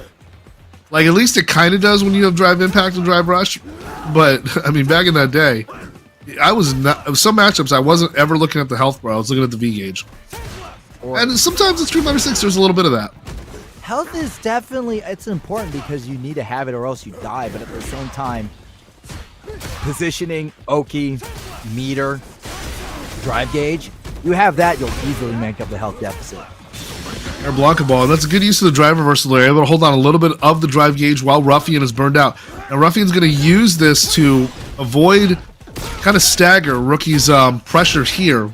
Like, at least it kind of does when you have Drive Impact and Drive Rush. But, I mean, back in that day, some matchups, I wasn't ever looking at the health bar. I was looking at the V gauge. And sometimes in Street Fighter 6, there's a little bit of that. Health is definitely, it's important because you need to have it or else you die. But at the same time, positioning, Oki, meter, drive gauge, you have that, you'll easily make up the health deficit. Air Blanka ball, and that's a good use of the drive reversal. They're able to hold on a little bit of the drive gauge while Ruffian is burned out. Now Ruffian's going to use this to avoid, kind of stagger Rookie's pressure here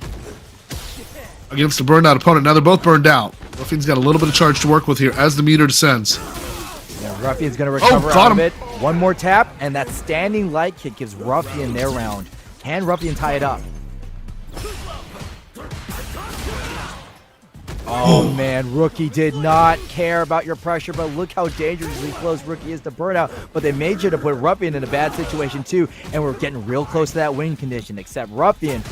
against a burned out opponent. Now they're both burned out. Ruffian's got a little bit of charge to work with here as the meter descends. Yeah, Ruffian's going to recover out of it. One more tap, and that standing light kick gives Ruffian their round. Can Ruffian tie it up? Oh man, Rookie did not care about your pressure, but look how dangerously close Rookie is to burnout. But they made sure to put Ruffian in a bad situation too, and we're getting real close to that win condition, except Ruffian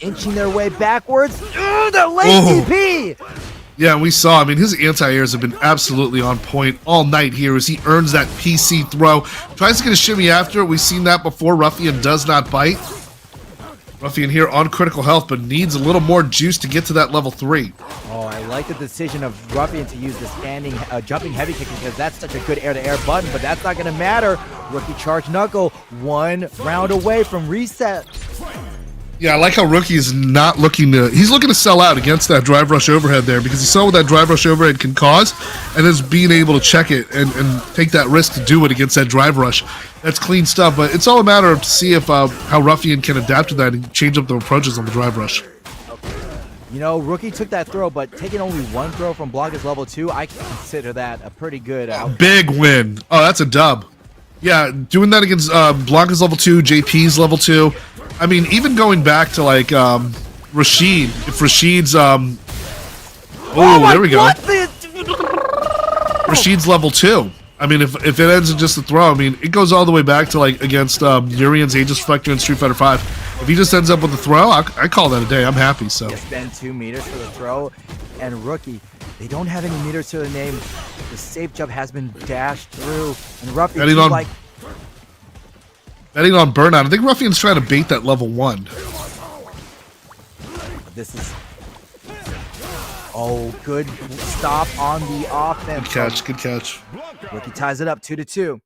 inching their way backwards. The late TP! Yeah, we saw, I mean, his anti-airs have been absolutely on point all night here as he earns that PC throw. Tries to get a shimmy after it. We've seen that before. Ruffian does not bite. Ruffian here on critical health, but needs a little more juice to get to that level 3. Oh, I like the decision of Ruffian to use the standing, jumping heavy kick because that's such a good air-to-air button, but that's not going to matter. Rookie charge knuckle, 1 round away from reset. Yeah, I like how Rookie is not looking to... He's looking to sell out against that drive rush overhead there because he saw what that drive rush overhead can cause, and is being able to check it and take that risk to do it against that drive rush. That's clean stuff, but it's all a matter of to see if how Ruffian can adapt to that and change up the approaches on the drive rush. You know, Rookie took that throw, but taking only 1 throw from Blanka's level 2, I consider that a pretty good outcome. Big win. Oh, that's a dub. Yeah, doing that against Blanka's level 2, JP's level 2. I mean, even going back to, like, Rashid, if Rashid's, oh, there we go. Rashid's level 2. I mean, if it ends in just a throw, I mean, it goes all the way back to like against Urian's Aegis Reflector in Street Fighter 5. If he just ends up with a throw, I call that a day. I'm happy. So spend 2 meters for the throw, and Rookie, they don't have any meters to the name. The safe jump has been dashed through, and Ruffian betting on burnout. I think Ruffian's trying to bait that level 1. This is good stop on the offense. Good catch. Rookie ties it up 2-2.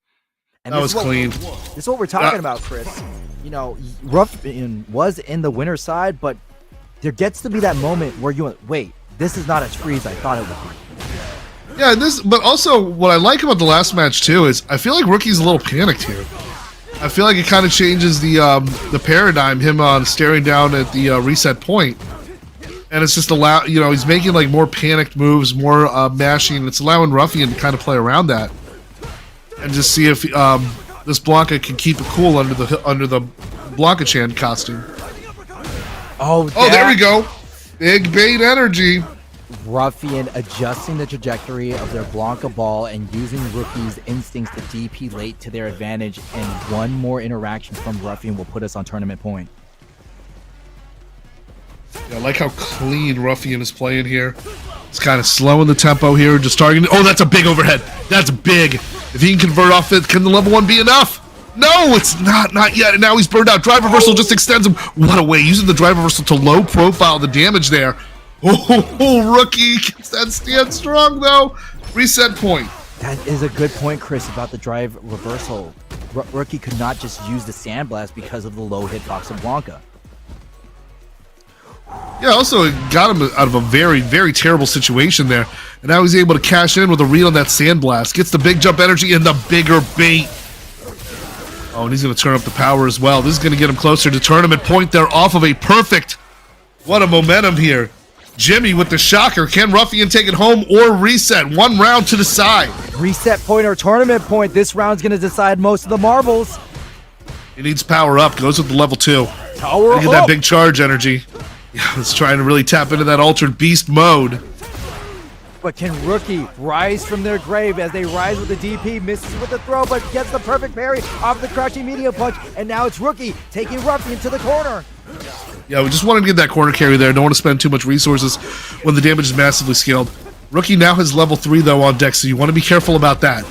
And that was clean. This is what we're talking about, Chris. You know, Ruffian was in the winner's side, but there gets to be that moment where you wait, this is not as free as I thought it would be. Yeah, but also what I like about the last match too is I feel like Rookie's a little panicked here. I feel like it kind of changes the paradigm, him staring down at the reset point. And it's just he's making like more panicked moves, more mashing. It's allowing Ruffian to kind of play around that and just see if this Blanka can keep it cool under the Blanka-chan costume. Oh, there we go. Big bait energy. Ruffian adjusting the trajectory of their Blanka ball and using Rookie's instincts to DP late to their advantage. And one more interaction from Ruffian will put us on tournament point. Yeah, I like how clean Ruffian is playing here. It's kind of slowing the tempo here, just targeting. Oh, that's a big overhead. That's big. If he can convert off it, can the level 1 be enough? No, it's not yet. And now he's burned out. Drive reversal just extends him. What a way. Using the drive reversal to low profile the damage there. Oh, Rookie keeps that stand strong, though. Reset point. That is a good point, Chris, about the drive reversal. Rookie could not just use the Sandblast because of the low hitbox of Blanka. Yeah, also it got him out of a very, very terrible situation there. And now he's able to cash in with a read on that Sandblast. Gets the big jump energy and the bigger bait. Oh, and he's going to turn up the power as well. This is going to get him closer to tournament point. They're off of a perfect. What a momentum here. Jimmy with the shocker. Can Ruffian take it home or reset? 1 round to decide. Reset point or tournament point. This round's going to decide most of the marbles. He needs power up. Goes with the level 2. Power up. Get that big charge energy. Yeah, he's trying to really tap into that altered beast mode. But can Rookie rise from their grave as they rise with the DP, misses with the throw, but gets the perfect parry off the crouching medium punch, and now it's Rookie taking Ruffian to the corner. Yeah, we just wanted to get that corner carry there. Don't want to spend too much resources when the damage is massively scaled. Rookie now has level 3, though, on deck, so you want to be careful about that.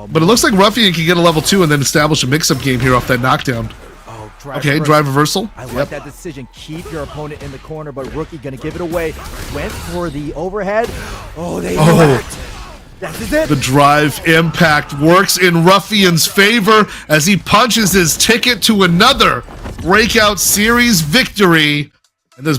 But it looks like Ruffian can get a level 2 and then establish a mix-up game here off that knockdown. Drive reversal. I like that decision. Keep your opponent in the corner, but Rookie gonna give it away. Went for the overhead. They interact. That is it. The drive impact works in Ruffian's favor as he punches his ticket to another Breakout Series victory. And this